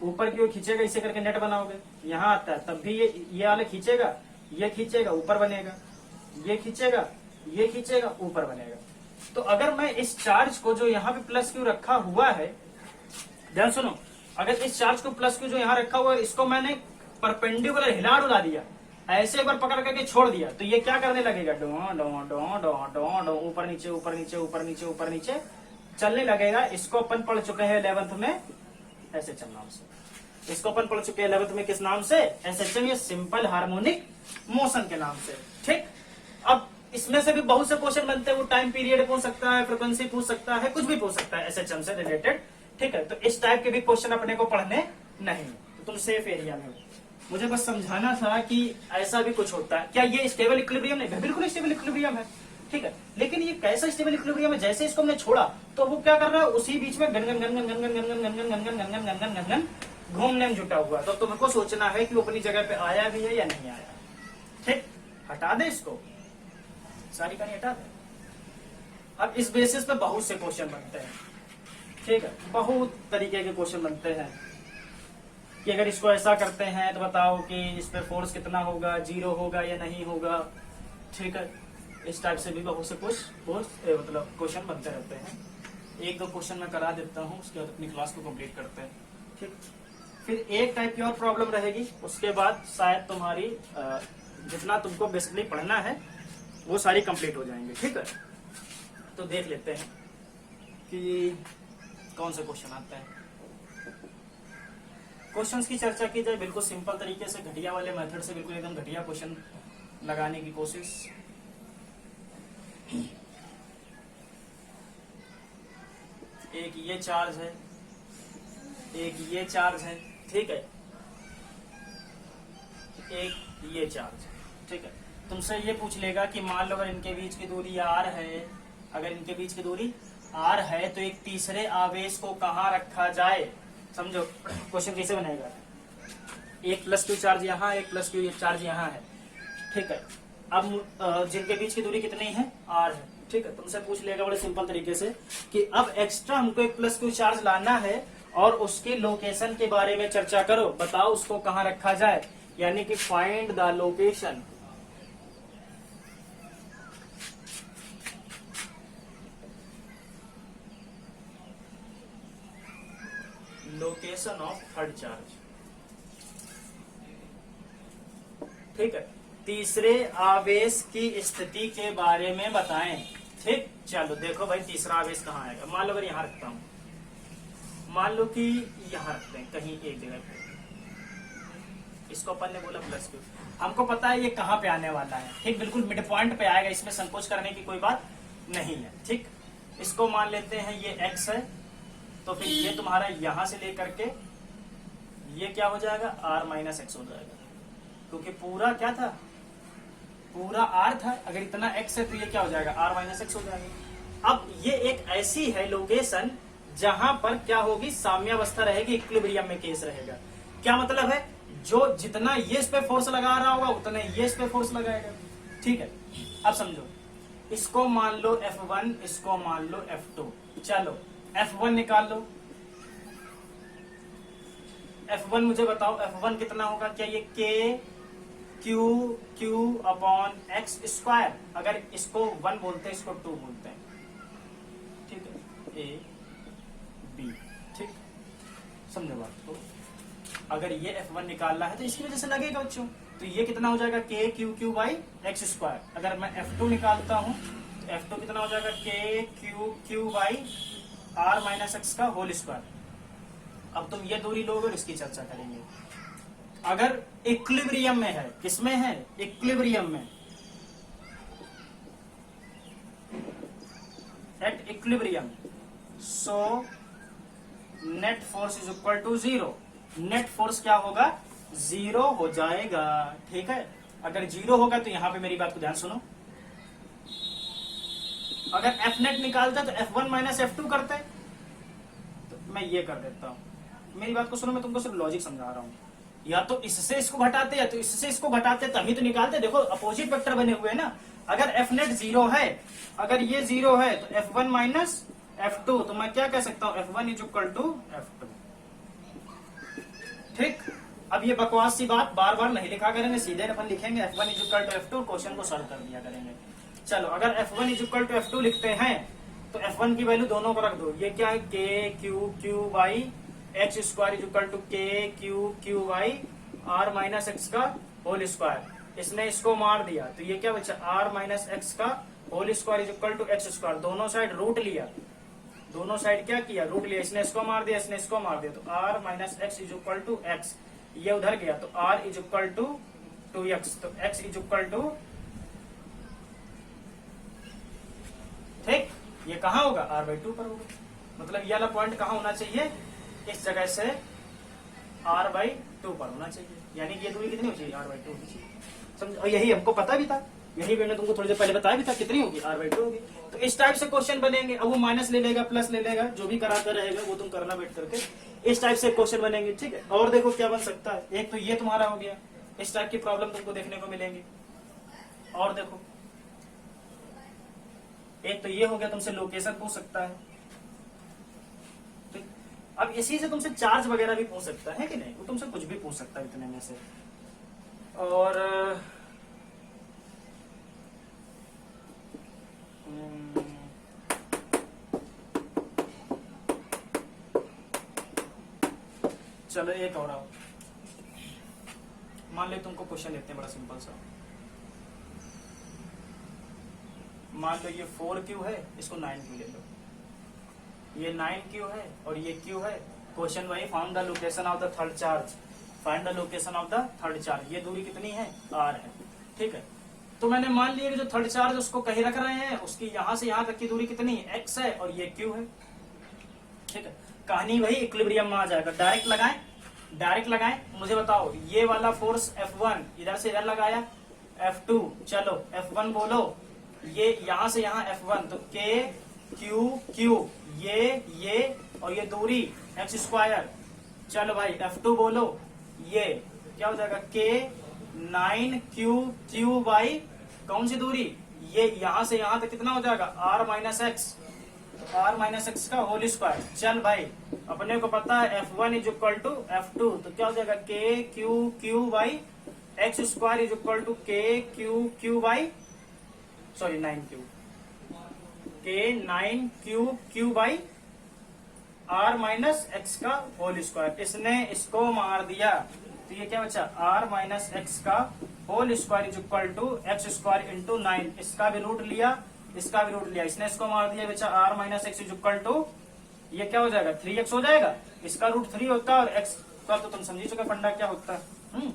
S1: ऊपर की ओर खींचेगा, इसे करके नेट बनाओगे। यहाँ आता है तब भी ये वाले खींचेगा, ये खींचेगा ऊपर बनेगा, ये खींचेगा, ये खींचेगा ऊपर बनेगा। तो अगर मैं इस चार्ज को जो यहाँ पे प्लस क्यू रखा हुआ है, ध्यान सुनो, अगर इस चार्ज को प्लस क्यू जो यहाँ रखा हुआ है इसको मैंने परपेंडिकुलर हिला डुला दिया, ऐसे एक बार पकड़ करके छोड़ दिया, तो ये क्या करने लगेगा, डो डो डो डो डो डो, ऊपर नीचे ऊपर नीचे ऊपर नीचे ऊपर नीचे चलने लगेगा। इसको अपन पढ़ चुके हैं 11th में एसएचएम नाम से। इसको अपन पढ़ चुके हैं 11th में किस नाम से, एसएचएम, ये सिंपल हार्मोनिक मोशन के नाम से, ठीक। अब इसमें से भी बहुत से क्वेश्चन बनते हैं, वो टाइम पीरियड पूछ सकता है, फ्रिक्वेंसी पूछ सकता है, कुछ भी पूछ सकता है एसएचएम से रिलेटेड, ठीक है। तो इस टाइप के भी क्वेश्चन अपने को पढ़ने नहीं, तो तुम सेफ एरिया में हो। मुझे बस समझाना था कि ऐसा भी कुछ होता है। क्या ये स्टेबल इक्विलिब्रियम नहीं है? बिल्कुल स्टेबल इक्विलिब्रियम है, ठीक है। लेकिन ये कैसा स्टेबल इक्विलिब्रियम है, जैसे इसको हमने छोड़ा तो वो क्या कर रहा है, उसी बीच में gun gun gun gun gun gun gun gun gun gun gun gun gun gun gun gun घूमने में जुटा हुआ। तो तुमको सोचना है कि वो अपनी जगह पे आया भी है या नहीं आया, ठीक। हटा दे इसको, सारी कहानी हटा दे। अब इस बेसिस पे बहुत से क्वेश्चन बनते हैं, ठीक है, बहुत तरीके के क्वेश्चन बनते हैं कि अगर इसको ऐसा करते हैं तो बताओ कि इस पे फोर्स कितना होगा, 0 होगा या नहीं होगा, ठीक है। इस टाइप से भी बहुत से कुछ मतलब क्वेश्चन बनते रहते हैं। एक दो क्वेश्चन मैं करा देता हूँ, उसके बाद अपनी क्लास को कंप्लीट करते हैं, ठीक। फिर एक टाइप की और प्रॉब्लम रहेगी, उसके बाद शायद तुम्हारी जितना तुमको बेसिकली पढ़ना है वो सारी कंप्लीट हो जाएंगे, ठीक है। तो देख लेते हैं कि कौन से क्वेश्चन आते हैं। क्वेश्चंस की चर्चा की जाए बिल्कुल सिंपल तरीके से, घटिया वाले मेथड से, बिल्कुल एकदम घटिया क्वेश्चन लगाने की कोशिश। एक ये चार्ज है, एक ये चार्ज है, ठीक है, एक ये चार्ज, ठीक है। तुमसे ये पूछ लेगा कि मान लो अगर इनके बीच की दूरी r है, अगर इनके बीच की दूरी r है तो एक तीसरे आवेश को कहाँ रखा जाए। समझो क्वेश्चन कैसे बनेगा, एक प्लस क्यू चार्ज यहाँ, एक प्लस क्यू चार्ज यहाँ है, ठीक है। अब जिनके बीच की दूरी कितनी है, r है, ठीक है। तुमसे पूछ लेगा बड़े सिंपल तरीके से कि अब एक्स्ट्रा हमको एक प्लस क्यू चार्ज लाना है और उसकी लोकेशन के बारे में चर्चा करो, बताओ उसको कहाँ रखा जाए, यानी कि find the location, location of third charge, ठीक है। तीसरे आवेश की स्थिति के बारे में बताएं, ठीक। चलो देखो भाई, तीसरा आवेश कहाँ आएगा। मान लो अगर यहाँ रखता हूं, मान लो कि यहाँ रखते हैं कहीं एक जगह पे, इसको अपन ने बोला प्लस क्यू, हमको पता है ये कहाँ पे आने वाला है, ठीक, बिल्कुल मिड पॉइंट पे आएगा, इसमें संकोच करने की कोई बात नहीं है, ठीक। इसको मान लेते हैं ये x है, तो फिर ये तुम्हारा यहां से लेकर के ये क्या हो जाएगा, r माइनस एक्स हो जाएगा, क्योंकि पूरा क्या था, पूरा r था, अगर इतना x है तो ये क्या हो जाएगा, r माइनस एक्स हो जाएगा। अब ये एक ऐसी है लोकेशन जहां पर क्या होगी, साम्यावस्था रहेगी, इक्विलिब्रियम में केस रहेगा। क्या मतलब है, जो जितना ये इस पे फोर्स लगा रहा होगा उतना ये इस पे फोर्स लगाएगा, ठीक है। अब समझो, इसको मान लो F1, इसको मान लो F2, चलो F1 निकाल लो। F1 मुझे बताओ, F1 कितना होगा, क्या ये K Q upon X square, अगर इसको 1 बोलते हैं, इसको 2 बोलते हैं, ठीक है, A B, ठीक, समझो बात को। अगर ये F1 निकालना है तो इसकी वजह से लगेगा बच्चों, तो ये कितना हो जाएगा, K Q by X square. अगर मैं F2 निकालता हूं तो F2 कितना हो जाएगा, K Q by R minus X का होल स्क्वायर। अब तुम ये दूरी लोगे और इसकी चर्चा करेंगे। अगर इक्विलिब्रियम में है, किसमें है, इक्विलिब्रियम में, at equilibrium, so net force is equal to 0। Net force क्या होगा, 0 हो जाएगा, ठीक है। अगर 0 होगा तो यहां पे मेरी बात को ध्यान सुनो, अगर F नेट निकालता तो F1 माइनस F2 करते, तो मैं ये कर देता हूं, मेरी बात को सुनो, मैं तुमको सिर्फ लॉजिक समझा रहा हूं।
S2: या तो इससे इसको घटाते या तो इससे इसको घटाते, तभी तो निकालते। देखो अपोजिट वेक्टर बने हुए हैं ना। अगर एफ नेट 0 है, अगर ये 0 है तो F1 माइनस F2, तो मैं क्या कह सकता हूं F1 is equal to F2। ठीक, अब ये बकवास सी बात बार बार नहीं लिखा करेंगे, सीधे अपन लिखेंगे F1 is equal to F2, question को सॉल्व कर दिया करेंगे। चलो अगर F1 is equal to F2 लिखते हैं तो F1 की वैल्यू दोनों को रख दो। ये क्या है, K Q Q by X square is equal to K Q Q by R minus X का होल स्क्वायर। इसने इसको मार दिया तो ये क्या बचा, आर माइनस एक्स का whole square is equal to X square. दोनों साइड रूट लिया, दोनों साइड क्या किया, रूट लिया। इसने इसको मार दिया, इसने इसको मार दिया, तो R minus X is equal to X. ये उधर गया तो are is equal to 2x, तो x इज इक्वल टू, ठीक, ये कहाँ होगा, r/2 पर होगा। मतलब ये वाला पॉइंट कहाँ होना चाहिए, इस जगह से r/2 पर होना चाहिए। यानी कि ये दूरी कितनी होनी चाहिए, r/2 होनी चाहिए। समझ, और यही हमको पता भी था, यही मैंने तुमको थोड़ी देर पहले बताया भी था, कितनी होगी, r/2 होगी। तो इस टाइप से क्वेश्चन बनेंगे। अब वो माइनस ले लेगा, प्लस ले लेगा, जो भी कराता रहेगा वो तुम करना बैठ करके। इस टाइप से क्वेश्चन बनेंगे, ठीक है। और देखो क्या बन सकता है, एक तो ये तुम्हारा हो गया, इस टाइप की प्रॉब्लम तुमको देखने को मिलेंगी। और देखो एक तो ये हो गया, तुमसे लोकेशन पूछ सकता है। अब इसी से तुमसे चार्ज वगैरह भी पूछ सकता है कि नहीं, वो तुमसे कुछ भी पूछ सकता है इतने में से। और चलो एक और आओ, मान ले तुमको क्वेश्चन लेते हैं बड़ा सिंपल सा। मान लो ये 4Q है, इसको 9Q ले लो। ये 9Q है और ये Q है। क्वेश्चन वही, found the location of the third charge, find the location of the third charge. ये दूरी कितनी है, R है, ठीक है। तो मैंने मान लिया कि जो थर्ड चार्ज उसको कहीं रख रहे हैं, उसकी यहां से यहां तक की दूरी कितनी है, X है और ये Q है, ठीक है। कहानी वही इक्विलिब्रियम में आ जाएगा। डायरेक्ट लगाएं, डायरेक्ट लगाएं। मुझे बताओ, ये वाला फोर्स F1 इधर से इधर लगाया, F2, चलो F1 बोलो, ये यहां से यहां F1, तो K Q Q, ये और ये दूरी एक्स स्क्वायर। चलो भाई F2 बोलो, ये क्या हो जाएगा, K 9Q Q बाई कौन सी दूरी, ये यहां से यहां तक कितना हो जाएगा, R minus X, R minus X का होल स्क्वायर। चल भाई, अपने को पता है F1 is equal to F2, तो क्या हो जाएगा, K Q Q by X square is equal to K Q Q by, sorry 9Q, K 9Q Q by R minus X का होल स्क्वायर। इसने इसको मार दिया तो ये क्या बचा, आर माइनस एक्स का whole square is equal to X square into 9। इसका भी रूट लिया, इसका भी रूट लिया, इसने इसको मार दिया, बचा R minus X is equal to, ये क्या हो जाएगा, 3x हो जाएगा। इसका रूट 3 होता है और x का तो तुम समझी चुके फंडा क्या होता है।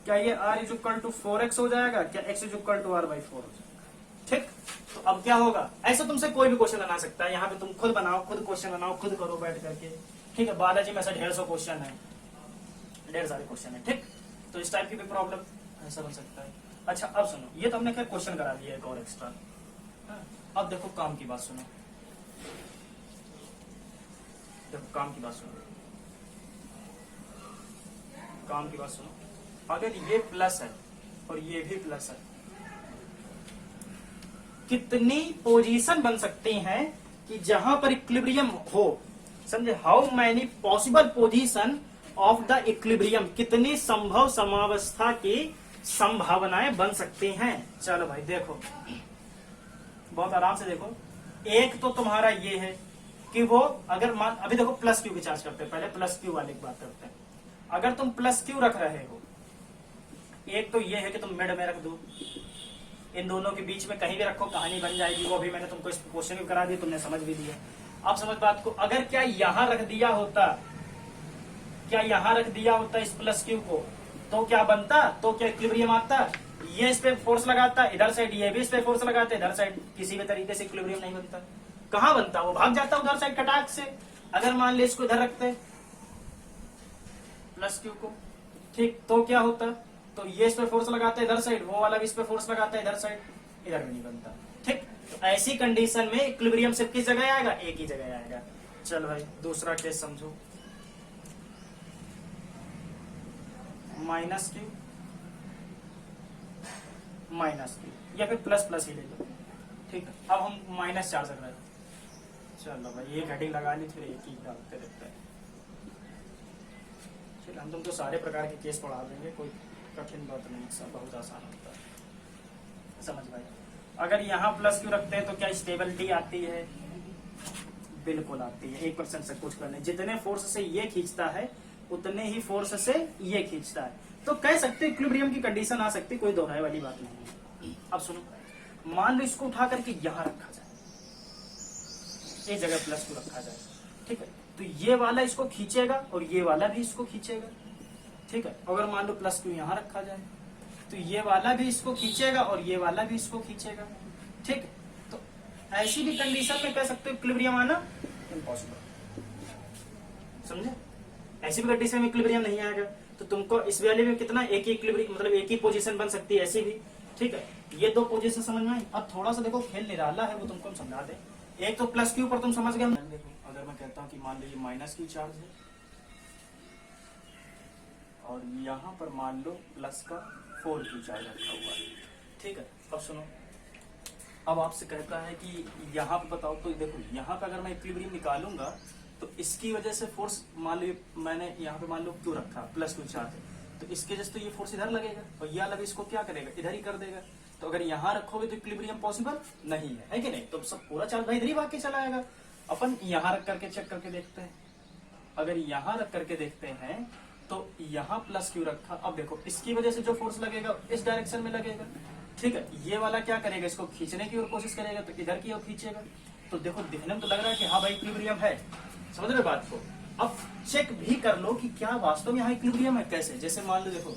S2: क्या ये r is equal to 4x हो जाएगा, क्या x is equal to r/4, ठीक। तो अब क्या होगा, ऐसा तुमसे कोई भी क्वेश्चन बना सकता है। यहाँ पे तुम खुद बनाओ, खुद क्वेश्चन बनाओ, खुद करो बैठ करके, ठीक है। बालाजी में ऐसा 150 क्वेश्चन है, ढेर सारे क्वेश्चन है, ठीक। तो इस टाइप की भी प्रॉब्लम ऐसा बन सकता है। अच्छा अब सुनो, ये तो हमने खैर क्वेश्चन करा दिया एक और एक्स्ट्रा। अब देखो काम की बात सुनो, देखो काम की बात सुनो, काम की बात सुनो। अगर ये प्लस है और ये भी प्लस है, कितनी पोजीशन बन सकती हैं कि जहां पर इक्विलिब्रियम हो, समझे, how many possible position of the equilibrium, कितनी संभव समावस्था की संभावनाएं बन सकती हैं। चलो भाई देखो, बहुत आराम से देखो। एक तो तुम्हारा ये है कि वो अगर मान, अभी देखो प्लस क्यू की चार्ज करते हैं, पहले प्लस क्यू वाले की बात करते हैं। अगर तुम प्लस क्यू रख रहे हो, एक तो ये है कि तुम मिड में रख दो, इन दोनों के बीच में कहीं भी रखो, कहानी बन जाएगी। वो भी मैंने तुमको इस क्वेश्चन भी करा दिया, तुमने समझ भी लिया। अब समझ बात को, अगर क्या यहां रख दिया होता, क्या यहां रख दिया होता इस प्लस क्यू को, तो क्या बनता, तो क्या इक्विलिब्रियम आता, ये इस पे फोर्स लगाता इधर साइड, ये भी इस पे फोर्स लगाता इधर साइड, किसी भी तरीके से इक्विलिब्रियम नहीं बनता। कहां बनता, वो भाग जाता उधर साइड कटाक से। अगर मान ले इसको इधर रखते प्लस क्यू को, ठीक, तो क्या होता, तो ये इस पे फोर्स लगाता है इधर साइड, वो वाला भी इस पे फोर्स लगाता है इधर साइड, इधर भी नहीं बनता, ठीक। तो ऐसी कंडीशन में इक्विलिब्रियम सिर्फ किस जगह आएगा, एक ही जगह आएगा। चल भाई दूसरा केस समझो। माइनस क्यू माइनस क्यू, या फिर प्लस प्लस ही ले लो, ठीक है। अब हम माइनस 4 रख रहे हैं, चलो भाई एक हेडिंग लगा ली, फिर एक ही डालते रहते हैं। चलो हम तुमको सारे प्रकार के केस पढ़ा देंगे, कोई कठिन बात नहीं, सब बहुत आसान होता है, समझ भाई। अगर यहाँ प्लस क्यू रखते हैं तो क्या स्टेबिलिटी आती है? बिल्कुल आती है। 1% से कुछ करने, जितने फोर्स से ये खींचता है उतने ही फोर्स से ये खींचता है, तो कह सकते इक्विलिब्रियम की कंडीशन आ सकती, कोई दोहराए वाली बात नहीं है। अब सुनो, मान लो इसको उठा करके यहां रखा जाए, इस जगह प्लस क्यू रखा जाए, ठीक है, तो ये वाला इसको खींचेगा और ये वाला भी इसको खींचेगा, ठीक है। अगर मान लो प्लस क्यू यहां रखा जाए तो ये वाला भी इसको खींचेगा और ये वाला भी इसको खींचेगा, ठीक है। तो ऐसी भी कंडीशन में कह सकते हो इक्विलिब्रियम आना इम्पॉसिबल, समझे? ऐसी भी कंडीशन में इक्विलिब्रियम नहीं आएगा, तो तुमको इस वाले में कितना एक ही इक्विलिब्रियम, मतलब एक ही पोजीशन बन सकती है, ऐसी भी, ठीक है। ये दो पोजीशन समझ में आई। अब थोड़ा सा देखो खेल निराला है, वो तुमको हम समझा दे। एक तो प्लस क्यू पर तुम समझ गए। देखो अगर मैं कहता हूँ कि मान लो ये माइनस क्यू चार्ज है और यहाँ पर मान लो प्लस का 4 क्यू चार्ज रखा हुआ है, ठीक है। अब सुनो, अब आपसे कहता है कि यहाँ पे बताओ, तो देखो यहाँ पे अगर मैं इक्विलिब्रियम निकालूंगा तो इसकी वजह से फोर्स, मान लो मैंने यहाँ पे मान लो क्यू रखा प्लस क्यू चार्ज है, तो इसकी वजह से तो ये फोर्स इधर लगेगा और ये अलग इसको क्या करेगा, इधर ही कर देगा। तो अगर यहाँ रखोगे तो इक्विलिब्रियम पॉसिबल नहीं है कि नहीं? तो सब पूरा चार्ज भाई इधर ही भाग के चला आएगा। अपन यहाँ रख करके चेक करके देखते हैं। अगर यहाँ रख करके देखते हैं तो यहाँ प्लस क्यू रखा, अब देखो इसकी वजह से जो फोर्स लगेगा इस डायरेक्शन में लगेगा, ठीक है। ये वाला क्या करेगा, इसको खींचने की ओर कोशिश करेगा, तो इधर की ओर खींचेगा। तो देखो दिखने में तो लग रहा है कि हाँ भाई इक्विलिब्रियम है, समझ रहे बात को? अब चेक भी कर लो कि क्या वास्तव में यहाँ इक्विलिब्रियम है। कैसे? जैसे मान लो देखो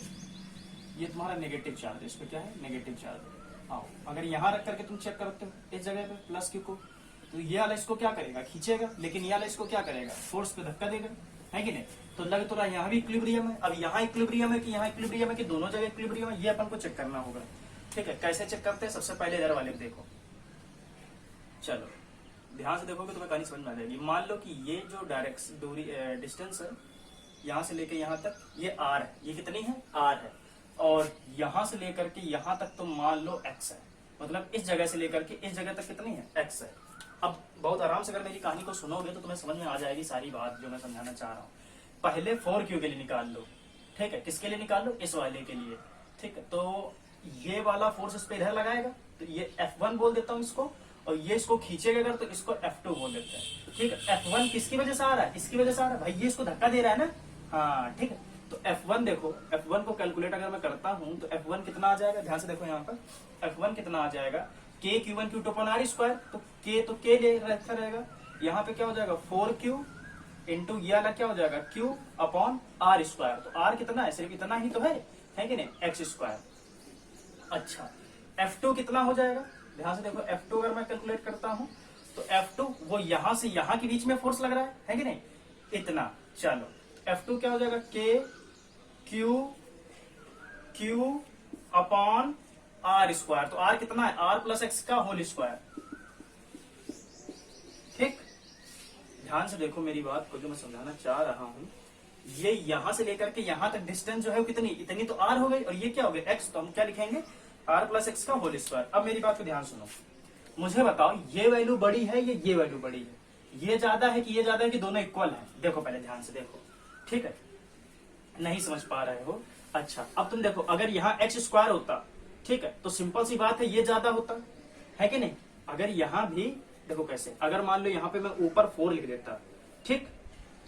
S2: ये तुम्हारा नेगेटिव चार्ज है, इस पे क्या है, नेगेटिव चार्ज। आओ अगर यहाँ रख करके तुम चेक करते हो इस जगह पे प्लस क्यू को, तो ये वाला इसको क्या करेगा, खींचेगा, लेकिन ये वाला इसको क्या करेगा, फोर्स पे धक्का देगा, है कि नहीं? तो लग तो रहा है यहाँ भी इक्विलिब्रियम है। अब यहाँ इक्विलिब्रियम है कि यहाँ इक्विलिब्रियम है कि दोनों जगह इक्विलिब्रियम है, ये अपन को चेक करना होगा, ठीक है। कैसे चेक करते हैं? सबसे पहले इधर वाले देखो, चलो ध्यान से देखोगे तुम्हें कहानी समझ में आ जाएगी। मान लो कि ये जो डायरेक्ट दूरी डिस्टेंस है यहाँ से लेकर यहाँ तक, ये आर है, ये कितनी है, आर है, और यहाँ से लेकर के यहाँ तक तो मान लो एक्स है, मतलब इस जगह से लेकर के इस जगह तक कितनी है, एक्स है। अब बहुत आराम से अगर मेरी कहानी को सुनोगे तो तुम्हें समझ में आ जाएगी सारी बात जो मैं समझाना चाह रहा हूँ। पहले 4Q के लिए निकाल लो, ठीक है। किसके लिए निकाल लो? इस वाले के लिए, ठीक है। तो ये वाला फोर्स इस पे इधर लगाएगा, तो ये F1 बोल देता हूँ इसको, और ये इसको खींचेगा अगर तो इसको F2 बोल देते हैं, ठीक है। F1 किसकी वजह से आ रहा है, इसकी वजह से आ रहा है भाई, ये इसको धक्का दे रहा है ना, हाँ ठीक है। तो F1 देखो, F1 को कैलकुलेट अगर मैं करता हूँ तो F1 कितना आ जाएगा, ध्यान से देखो यहाँ पर F1 कितना आ जाएगा, K Q1 Q2 upon R square, तो K ले रखा रहेगा, यहाँ पे क्या हो जाएगा 4Q इंटू ये वाला क्या हो जाएगा Q अपॉन R स्क्वायर। तो R कितना है, सिर्फ इतना ही तो है कि नहीं, एक्स स्क्वायर। अच्छा F2 कितना हो जाएगा, ध्यान से देखो F2 अगर मैं कैलकुलेट करता हूँ तो F2 वो यहां से यहां के बीच में फोर्स लग रहा है कि नहीं, इतना। चलो F2 क्या हो जाएगा, K Q upon R square. तो R कितना है, R प्लस एक्स का होल स्क्वायर, ठीक। ध्यान से देखो मेरी बात को जो मैं समझाना चाह रहा हूं, ये यहां से लेकर के यहां तक डिस्टेंस जो है वो कितनी, इतनी तो R हो गई, और ये क्या हो गया x, तो हम क्या लिखेंगे R प्लस एक्स का होल स्क्वायर। अब मेरी बात को ध्यान सुनो, मुझे बताओ ये वैल्यू बड़ी है या ये वैल्यू बड़ी है, ये ज्यादा है कि ये ज्यादा है कि दोनों इक्वल है? देखो पहले ध्यान से देखो, ठीक है। नहीं समझ पा रहे हो? अच्छा अब तुम देखो, अगर यहाँ एक्स स्क्वायर होता, ठीक है, तो सिंपल सी बात है ये ज्यादा होता है कि नहीं। अगर यहाँ भी देखो कैसे, अगर मान लो यहाँ पे मैं ऊपर 4 लिख देता, ठीक,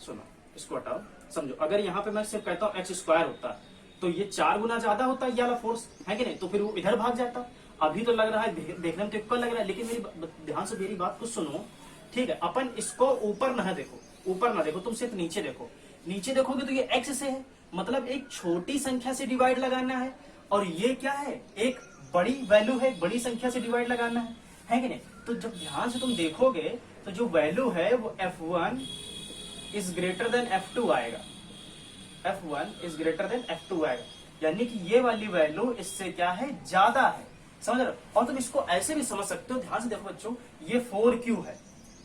S2: सुनो इसको हटाओ, समझो। अगर यहाँ पे मैं सिर्फ कहता हूँ एक्स स्क्वायर होता तो ये 4 गुना ज्यादा होता ये वाला फोर्स, है कि नहीं, तो फिर वो इधर भाग जाता। अभी तो लग रहा है, देखने में तो इक्वल लग रहा है, लेकिन मेरी ध्यान से मेरी बात को सुनो, ठीक है। अपन इसको ऊपर ना देखो, ऊपर ना देखो, तुम सिर्फ नीचे देखो। नीचे देखोगे तो ये एक्स से है, मतलब एक छोटी संख्या से डिवाइड लगाना है, और ये क्या है, एक बड़ी वैल्यू है, बड़ी संख्या से डिवाइड लगाना है कि नहीं। तो जब ध्यान से तुम देखोगे तो जो वैल्यू है वो F1 is greater than F2 आएगा, F1 is greater than F2 आएगा, यानी कि ये वाली वैल्यू इससे क्या है, ज्यादा है, समझ रहे हो। और तुम इसको ऐसे भी समझ सकते हो, ध्यान से देखो बच्चों, ये 4Q है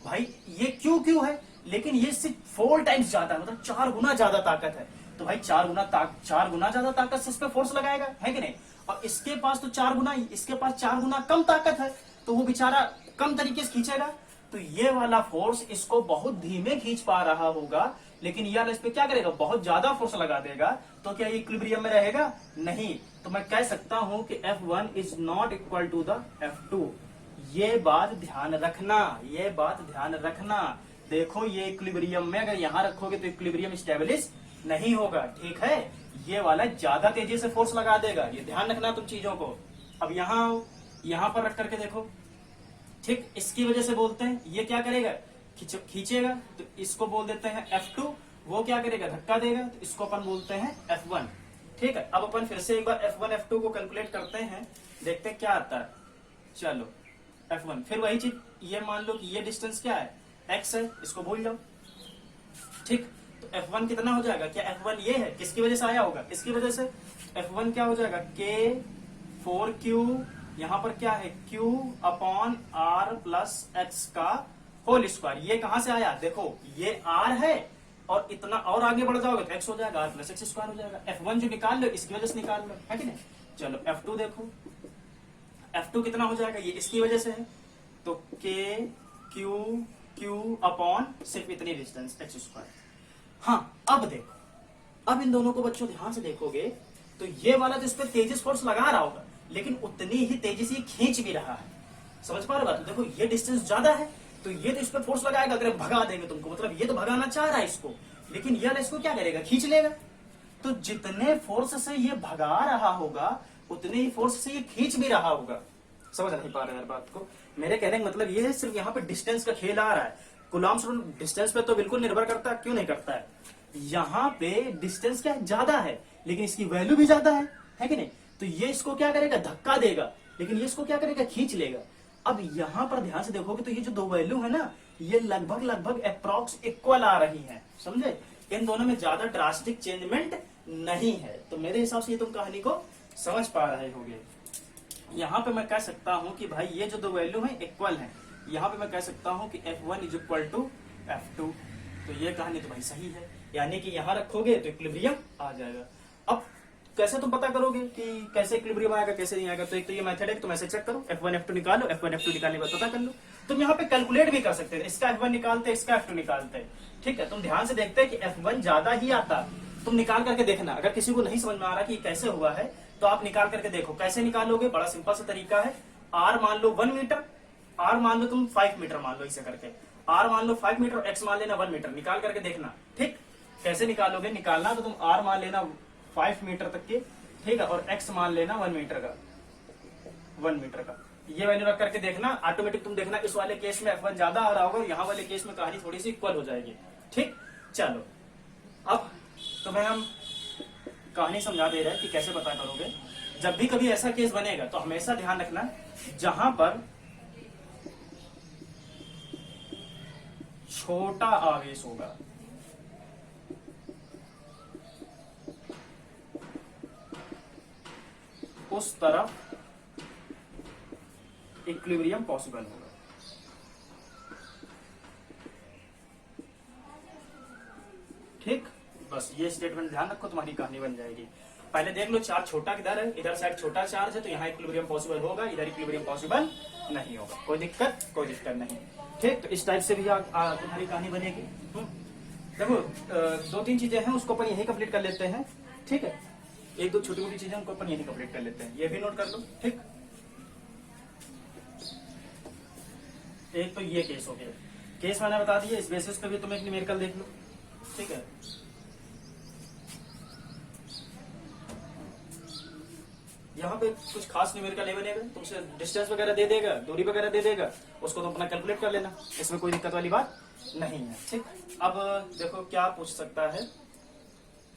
S2: भाई, ये Q है, लेकिन ये सिर्फ 4 टाइम्स ज्यादा है, मतलब 4 गुना ज्यादा ताकत है। तो भाई 4 गुना ज्यादा ताकत से इस पे फोर्स लगाएगा, है कि नहीं। और इसके पास तो 4 गुना, इसके पास 4 गुना कम ताकत है, तो वो बेचारा कम तरीके से खींचेगा। तो ये वाला फोर्स इसको बहुत धीमे खींच पा रहा होगा, लेकिन ये वाला इस पे क्या करेगा, बहुत ज्यादा फोर्स लगा देगा। तो क्या ये इक्विलिब्रियम में रहेगा? नहीं। तो मैं कह सकता हूं कि F1 is not equal to the F2। ये बात ध्यान रखना, ये बात ध्यान रखना। देखो ये इक्विलिब्रियम में अगर यहां रखोगे तो इक्विलिब्रियम स्टेबलिश नहीं होगा, ठीक है। ये वाला ज्यादा तेजी से फोर्स लगा देगा, ये ध्यान रखना तुम चीजों को। अब यहां पर रख करके देखो, ठीक, इसकी वजह से बोलते हैं ये क्या करेगा, खींचेगा, तो इसको बोल देते हैं F2। वो क्या करेगा, धक्का देगा, तो इसको अपन बोलते हैं F1, ठीक है। अब अपन फिर से एक बार F1 F2 को कैलकुलेट करते हैं, देखते हैं क्या आता है। चलो F1, फिर वही चीज, ये मान लो कि ये डिस्टेंस क्या है, x है, इसको भूल जाओ, ठीक। तो F1 कितना हो जाएगा, क्या F1 ये है, किसकी वजह से आया होगा, इसकी वजह से। F1 क्या हो जाएगा, K4Q, यहां पर क्या है, Q upon R plus x का होल स्क्वायर। ये कहां से आया, देखो ये R है, और इतना और आगे बढ़ जाओगे तो x हो जाएगा, R प्लस x स्क्वायर हो जाएगा। F1 जो निकाल लो इसकी वजह से निकाल लो, है कि नहीं। चलो F2 देखो, F2 कितना हो जाएगा, ये इसकी वजह से है, तो Q अपॉन सिर्फ इतनी डिस्टेंस x स्क्वायर। हाँ, अब देखो, अब इन दोनों को बच्चों ध्यान से देखोगे तो ये वाला तो इस पर तेजी से फोर्स लगा रहा होगा, लेकिन उतनी ही तेजी से खींच भी रहा है। समझ पा रहे बात, देखो ये डिस्टेंस ज्यादा है, तो ये तो इस पर फोर्स लगाएगा, अगर भगा देंगे तुमको, मतलब ये तो भगाना चाह रहा है इसको, लेकिन ये इसको क्या करेगा, खींच लेगा। तो जितने फोर्स से ये भगा रहा होगा उतने ही फोर्स से ये खींच भी रहा होगा। समझ नहीं पा रहे यार बात को, मेरे कहने का मतलब ये है, सिर्फ यहाँ पे डिस्टेंस का खेल आ रहा है। कूलॉम्स रूल डिस्टेंस पे तो बिल्कुल निर्भर करता है, क्यों नहीं करता है। यहाँ पे डिस्टेंस क्या ज्यादा है, लेकिन इसकी वैल्यू भी ज्यादा है कि नहीं। तो ये इसको क्या करेगा, धक्का देगा, लेकिन ये इसको क्या करेगा, खींच लेगा। अब यहाँ पर ध्यान से देखोगे तो ये जो दो वैल्यू है ना, ये लगभग अप्रॉक्स इक्वल आ रही हैं, समझे। इन दोनों में ज्यादा ड्रास्टिक चेंजमेंट नहीं है। तो मेरे हिसाब से ये तुम कहानी को समझ पा रहे होगे। यहाँ पे मैं कह सकता हूँ कि भाई ये जो दो वैल्यू है इक्वल है। यहाँ पे मैं कह सकता हूँ कि F1 is equal to F2। तो ये कहानी तो भाई सही है, यानी कि यहाँ रखोगे तो इक्विलिब्रियम आ जाएगा। अब कैसे तुम पता करोगे कि कैसे इक्विलिब्रियम आएगा, कैसे नहीं आएगा। तो एक तो ये मेथड है, तुम ऐसे चेक करो, F1 F2 निकालो, F1 F2 निकालने के बाद पता कर लो। तुम यहाँ पे कैलकुलेट भी कर सकते हैं, इसका F1 निकालते, इसका F2 निकालते, ठीक है। तुम ध्यान से देखते हैं कि F1 ज्यादा ही आता, तुम निकाल करके देखना। अगर किसी को नहीं समझ में आ रहा कि कैसे हुआ है, तो आप निकाल करके देखो। कैसे निकालोगे, बड़ा सिंपल सा तरीका है। R मान लो 1 मीटर, R मान लो तुम 5 मीटर मान लो, इसे करके R मान लो 5 मीटर, X मान लेना 1 मीटर, निकाल करके देखना, ठीक। कैसे निकालोगे, निकालना तो तुम R मान लेना 5 मीटर तक के, ठीक है, और X मान लेना 1 मीटर का, 1 मीटर का। ये वैल्यू रख करके देखना, ऑटोमेटिक तुम देखना इस वाले केस में F1 ज्यादा आ रहा होगा, यहाँ वाले केस में कहानी थोड़ी सी इक्वल हो जाएगी, ठीक। चलो अब तुम्हें हम कहानी समझा दे रहे हैं कि कैसे पता करोगे। जब भी कभी ऐसा केस बनेगा तो हमेशा ध्यान रखना, जहां पर छोटा आवेश होगा उस तरफ इक्विलिब्रियम पॉसिबल होगा। ठीक, बस ये स्टेटमेंट ध्यान रखो, तुम्हारी कहानी बन जाएगी। पहले देख लो चार्ज छोटा किधर है, इधर साइड छोटा चार्ज है, तो यहाँ इक्विलिब्रियम पॉसिबल होगा, इधर इक्विलिब्रियम पॉसिबल नहीं होगा। कोई दिक्कत नहीं, ठीक। तो इस टाइप से भी तुम्हारी कहानी बनेगी। देखो 2-3 चीजें हैं, उसको अपन यही कंप्लीट कर लेते हैं, ठीक है। 1-2 छोटी मोटी चीजें उनको अपन यही कंप्लीट कर लेते हैं, ये भी नोट कर लो, ठीक। एक तो ये केस हो गया, केस मैंने बता दिया, इस बेसिस पे भी तुम एक न्यूमेरिकल देख लो, ठीक है। यहाँ पे कुछ खास न्यूमेरिकल नहीं बनेगा, तुमसे डिस्टेंस वगैरह दे देगा, दूरी वगैरह दे देगा, उसको तुम अपना कैलकुलेट कर लेना, इसमें कोई दिक्कत वाली बात नहीं है, ठीक। अब देखो क्या पूछ सकता है,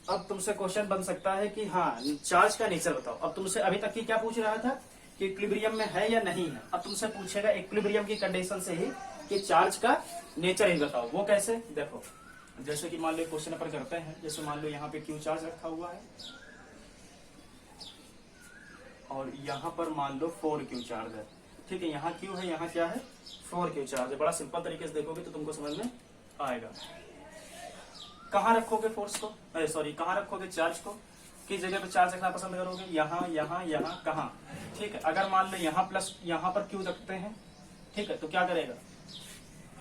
S2: अब तुमसे क्वेश्चन बन सकता है कि हाँ चार्ज का नेचर बताओ। अब तुमसे अभी तक की क्या पूछ रहा था कि इक्विलिब्रियम में है या नहीं है, अब तुमसे पूछेगा इक्विलिब्रियम की कंडीशन से ही कि चार्ज का नेचर ही बताओ। वो कैसे, देखो जैसे कि मान लो क्वेश्चन अपन करते हैं, जैसे मान लो यहाँ पे Q चार्ज रखा हुआ है और यहाँ पर मान लो 4Q चार्ज है, ठीक है। यहाँ Q है, यहाँ क्या है, 4Q चार्ज है। बड़ा सिंपल तरीके से देखोगे तो तुमको समझ में आएगा। कहाँ रखोगे फोर्स को, सॉरी कहाँ रखोगे चार्ज को, किस जगह पे चार्ज रखना पसंद करोगे, यहाँ यहाँ यहाँ कहाँ, ठीक है। अगर मान लो यहाँ प्लस यहाँ पर क्यू रखते हैं, ठीक है, तो क्या करेगा,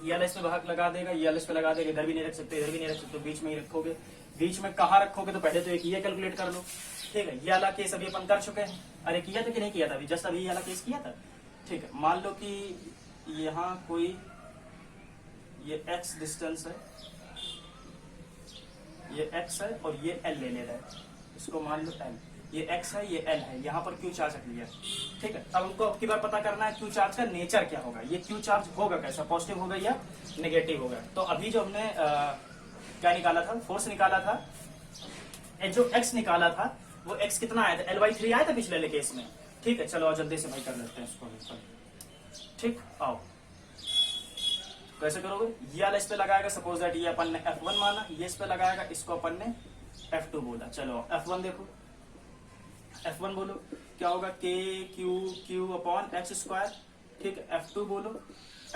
S2: ये वाला इसमें भाग लगा देगा, ये वाला इस पे लगा देगा, इधर भी नहीं रख सकते, इधर भी नहीं रख सकते, बीच में ही रखोगे। बीच में कहाँ रखोगे, तो पहले तो एक ये कैलकुलेट कर लो, ठीक है। ये वाला केस अभी अपन कर चुके हैं, अरे किया था कि नहीं किया था अभी, जस्ट अभी ये वाला केस किया था, ठीक है। मान लो कि यहाँ कोई ये x डिस्टेंस है, ये x है और ये l ले रहा है, इसको मान लो l, ये x है ये l है, यहाँ पर q चार्ज रख लिया, ठीक है। अब हमको अब की बार पता करना है q चार्ज का नेचर क्या होगा, ये q चार्ज होगा कैसा, पॉजिटिव होगा या नेगेटिव होगा। तो अभी जो हमने क्या निकाला था, फोर्स निकाला था, जो x निकाला था वो x कितना आया था, L/3 आया था पिछले वाले केस में, ठीक है। चलो और जल्दी से भाई कर लेते हैं इसको, ठीक। आओ कैसे करोगे, ये वाला इस पे लगाएगा, सपोज दैट ये अपन ने F1 माना, ये इस पे लगाएगा, इसको अपन ने F2 बोला। चलो F1 देखो, F1 बोलो क्या होगा, k q q upon x square, ठीक है। F2 बोलो,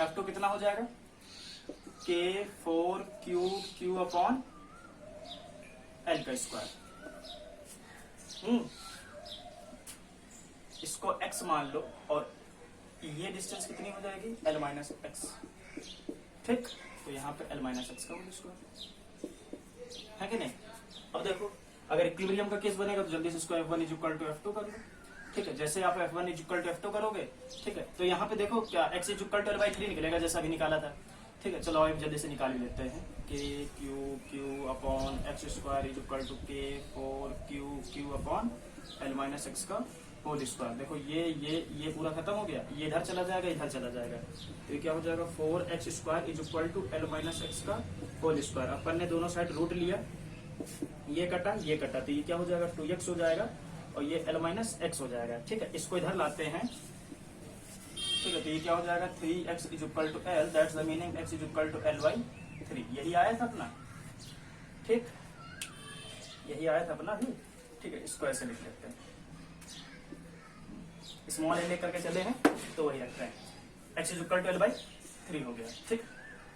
S2: F2 कितना हो जाएगा, k 4q q upon l का स्क्वायर। इसको x मान लो और ये डिस्टेंस कितनी हो जाएगी, l माइनस एक्स, ठीक। तो यहाँ पे l माइनस एक्स का होल स्क्वायर है कि नहीं। अब देखो अगर इक्विलिब्रियम का केस बनेगा तो जल्दी से इसको F1 is equal to F2 कर लो, ठीक है। जैसे आप F1 is equal to F2 करोगे, ठीक है, तो यहाँ पे देखो क्या x is equal to L/3 निकलेगा जैसा अभी निकाला था, ठीक है। चलो अब जल्दी से निकाल भी लेते हैं, k q upon X square is equal to k 4q upon l minus X का होल स्क्वायर। देखो ये पूरा खत्म हो गया, ये इधर चला जाएगा, इधर चला जाएगा, तो ये क्या हो जाएगा, 4x square is equal to l minus X का होल स्क्वायर। अपन ने दोनों साइड रूट लिया, ये कटा ये कटा, तो ये क्या हो जाएगा, 2x हो जाएगा और ये l माइनस एक्स हो जाएगा, ठीक है। इसको इधर लाते हैं, ठीक है, तो ये क्या हो जाएगा, 3x is equal to l, that's the meaning x is equal to L/3। यही आया था अपना, ठीक, यही आया था अपना भी, ठीक है। इसको ऐसे लिख लेते हैं, स्मॉल a लेकर के चले हैं तो वही रखते हैं, x is equal to L/3 हो गया, ठीक।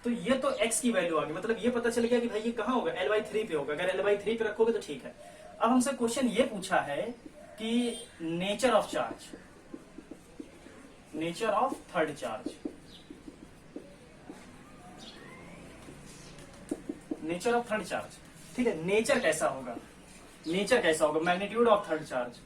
S2: तो ये तो x की वैल्यू आ गई, मतलब ये पता चल गया कि भाई ये कहाँ होगा, L/3 पे होगा। अगर L/3 पे रखोगे तो ठीक है। अब हमसे क्वेश्चन ये पूछा है कि nature of charge, nature of third charge, nature of third charge, ठीक है। नेचर कैसा होगा, नेचर कैसा होगा, मैग्नीट्यूड ऑफ थर्ड चार्ज,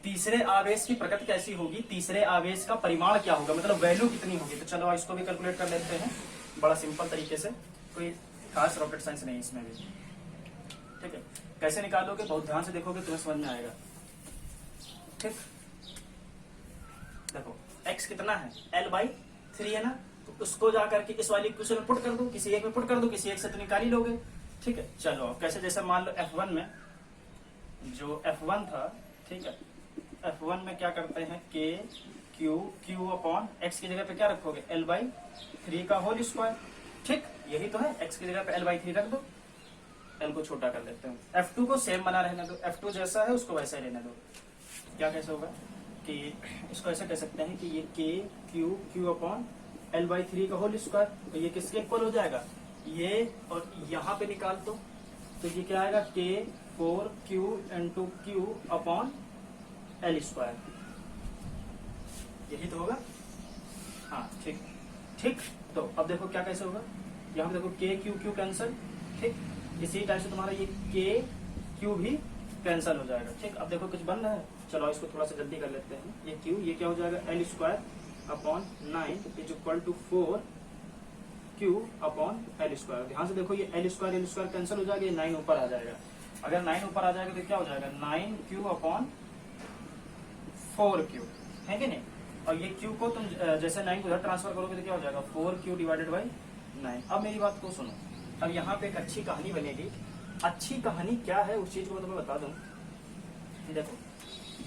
S2: तीसरे आवेश की प्रकृति कैसी होगी, तीसरे आवेश का परिमाण क्या होगा, मतलब वैल्यू कितनी होगी। तो चलो इसको भी कैलकुलेट कर लेते हैं बड़ा सिंपल तरीके से, कोई खास रॉकेट साइंस नहीं इसमें भी, ठीक है। कैसे निकालोगे, बहुत ध्यान से देखोगे तुम्हें समझ में आएगा, ठीक। देखो x कितना है, L/3 है ना, तो उसको जाकर के इस वाली इक्वेशन में पुट कर दो, किसी एक में पुट कर दो, किसी एक से तो निकाल ही लोगे, ठीक है। चलो कैसे, जैसे मान लो F1 में जो F1 था, ठीक है, F1 में क्या करते हैं, k q अपॉन x की जगह पे क्या रखोगे, L/3 का होल स्क्वायर, ठीक। यही तो है, x की जगह पे L/3 रख दो, l को छोटा कर लेते हैं। F2 को सेम बना रहने दो, F2 जैसा है उसको वैसा ही रहने दो। क्या कैसे होगा कि इसको ऐसे कह सकते हैं कि ये k q अपॉन L/3 का होल स्क्वायर, तो ये किसके इक्वल हो जाएगा, ये और यहाँ पे निकाल दो, तो ये क्या आएगा, k 4q into q upon L square, यही तो होगा, हाँ ठीक ठीक। तो अब देखो क्या कैसे होगा, यहाँ पे देखो k q कैंसल, ठीक। इसी टाइप से तुम्हारा ये k q भी कैंसल हो जाएगा, ठीक। अब देखो कुछ बन रहा है, चलो इसको थोड़ा सा जल्दी कर लेते हैं। ये q, ये क्या हो जाएगा, L square upon 9 is equal to 4q upon L square. ध्यान से देखो ये L स्क्वायर कैंसिल हो जाएगा, ये 9 ऊपर आ जाएगा। अगर 9 ऊपर आ जाएगा तो क्या हो जाएगा, 9q अपॉन 4q, है कि नहीं। और ये q को तुम जैसे 9 को उधर ट्रांसफर करोगे तो क्या हो जाएगा, 4q डिवाइडेड बाई 9। अब मेरी बात को सुनो, अब यहाँ पे एक अच्छी कहानी बनेगी। अच्छी कहानी क्या है उस चीज को मैं तुम्हें बता दूं। देखो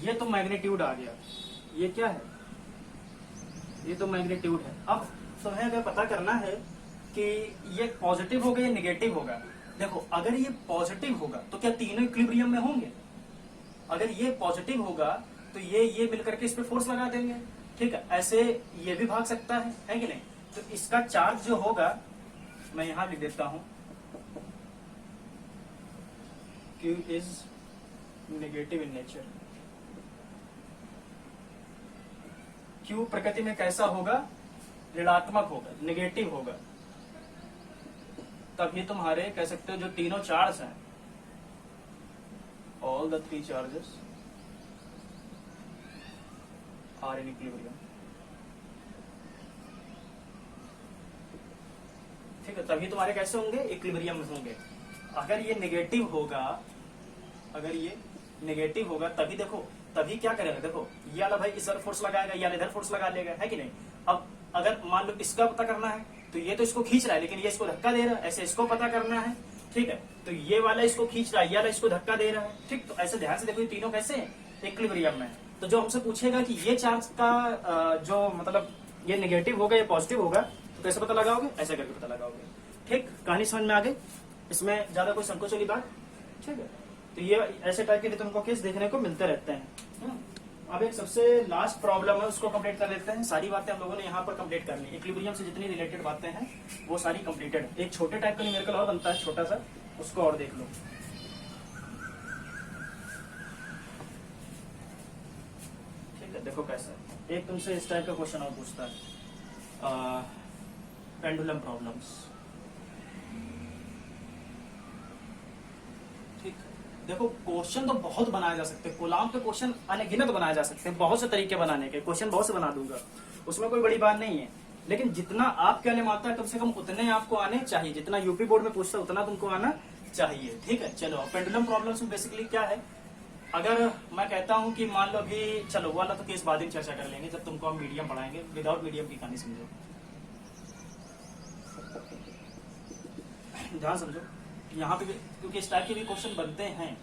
S2: ये तो मैग्नीट्यूड आ गया, ये क्या है, ये तो मैग्नीट्यूड है। अब तुम्हें अगर पता करना है कि ये पॉजिटिव होगा या निगेटिव होगा। देखो अगर ये पॉजिटिव होगा तो क्या तीनों इक्विलिब्रियम में होंगे, अगर ये पॉजिटिव होगा तो ये मिलकर के इस पे फोर्स लगा देंगे, ठीक है, ऐसे ये भी भाग सकता है कि नहीं। तो इसका चार्ज जो होगा मैं यहां लिख देता हूं, Q is negative in nature. Q प्रकृति में कैसा होगा, ऋणात्मक होगा, नेगेटिव होगा। तभी तुम्हारे कह सकते हो जो तीनों चार्ज हैं, all the three charges are in equilibrium. ठीक है, तभी तुम्हारे कैसे होंगे, इक्विलिब्रियम में होंगे। अगर ये नेगेटिव होगा, अगर ये नेगेटिव होगा तभी देखो, तभी क्या करेगा, देखो ये वाला भाई इस तरफ फोर्स लगाएगा, ये वाला इधर फोर्स लगा लेगा, है कि नहीं। अब अगर मान लो इसका पता करना है तो ये तो इसको खींच रहा है लेकिन ये इसको धक्का दे रहा है, ऐसे इसको पता करना है। ठीक है, तो ये वाला इसको खींच रहा है, ये वाला इसको धक्का दे रहा है। ठीक, तो ऐसे ध्यान से देखो ये तीनों कैसे इक्विलिब्रियम में। तो जो हमसे पूछेगा कि ये चार्ज का जो मतलब ये नेगेटिव होगा या पॉजिटिव होगा, तो कैसे पता लगाओगे, ऐसे करके पता लगाओगे। ठीक, कहानी समझ में आ गई, इसमें ज्यादा कोई संकोच वाली बात। ठीक है, तो ये ऐसे टाइप के तुमको केस देखने को मिलते रहते हैं। अब एक सबसे लास्ट प्रॉब्लम है, उसको कंप्लीट कर लेते हैं। सारी बातें हम लोगों ने यहाँ पर कंप्लीट कर ली, इक्विलिब्रियम से जितनी रिलेटेड बातें हैं वो सारी कंप्लीटेड। एक छोटे टाइप का न्यूमेरिकल और बनता है छोटा सा, उसको और देख लो। ठीक है, देखो कैसा है। एक तुमसे इस टाइप का क्वेश्चन और पूछता है, पेंडुलम प्रॉब्लम्स। ठीक, देखो क्वेश्चन तो बहुत बनाए जा सकते हैं, कोलाम के क्वेश्चन अनगिनत बनाए जा सकते हैं, बहुत से तरीके बनाने के, क्वेश्चन बहुत से बना दूंगा, उसमें कोई बड़ी बात नहीं है। लेकिन जितना आपके आने में आता है कम से कम उतने आपको आने चाहिए, जितना यूपी बोर्ड में पूछता है उतना तुमको आना चाहिए। ठीक है, चलो पेंडुलम प्रॉब्लम्स में बेसिकली क्या है, अगर मैं कहता हूं कि मान लो अभी, चलो वाला तो केस बाद में चर्चा कर लेंगे जब तुमको हम मीडियम पढ़ाएंगे, विदाउट मीडियम की कहानी समझो, ध्यान समझो यहाँ पे, क्योंकि इस टाइप के भी क्वेश्चन बनते हैं।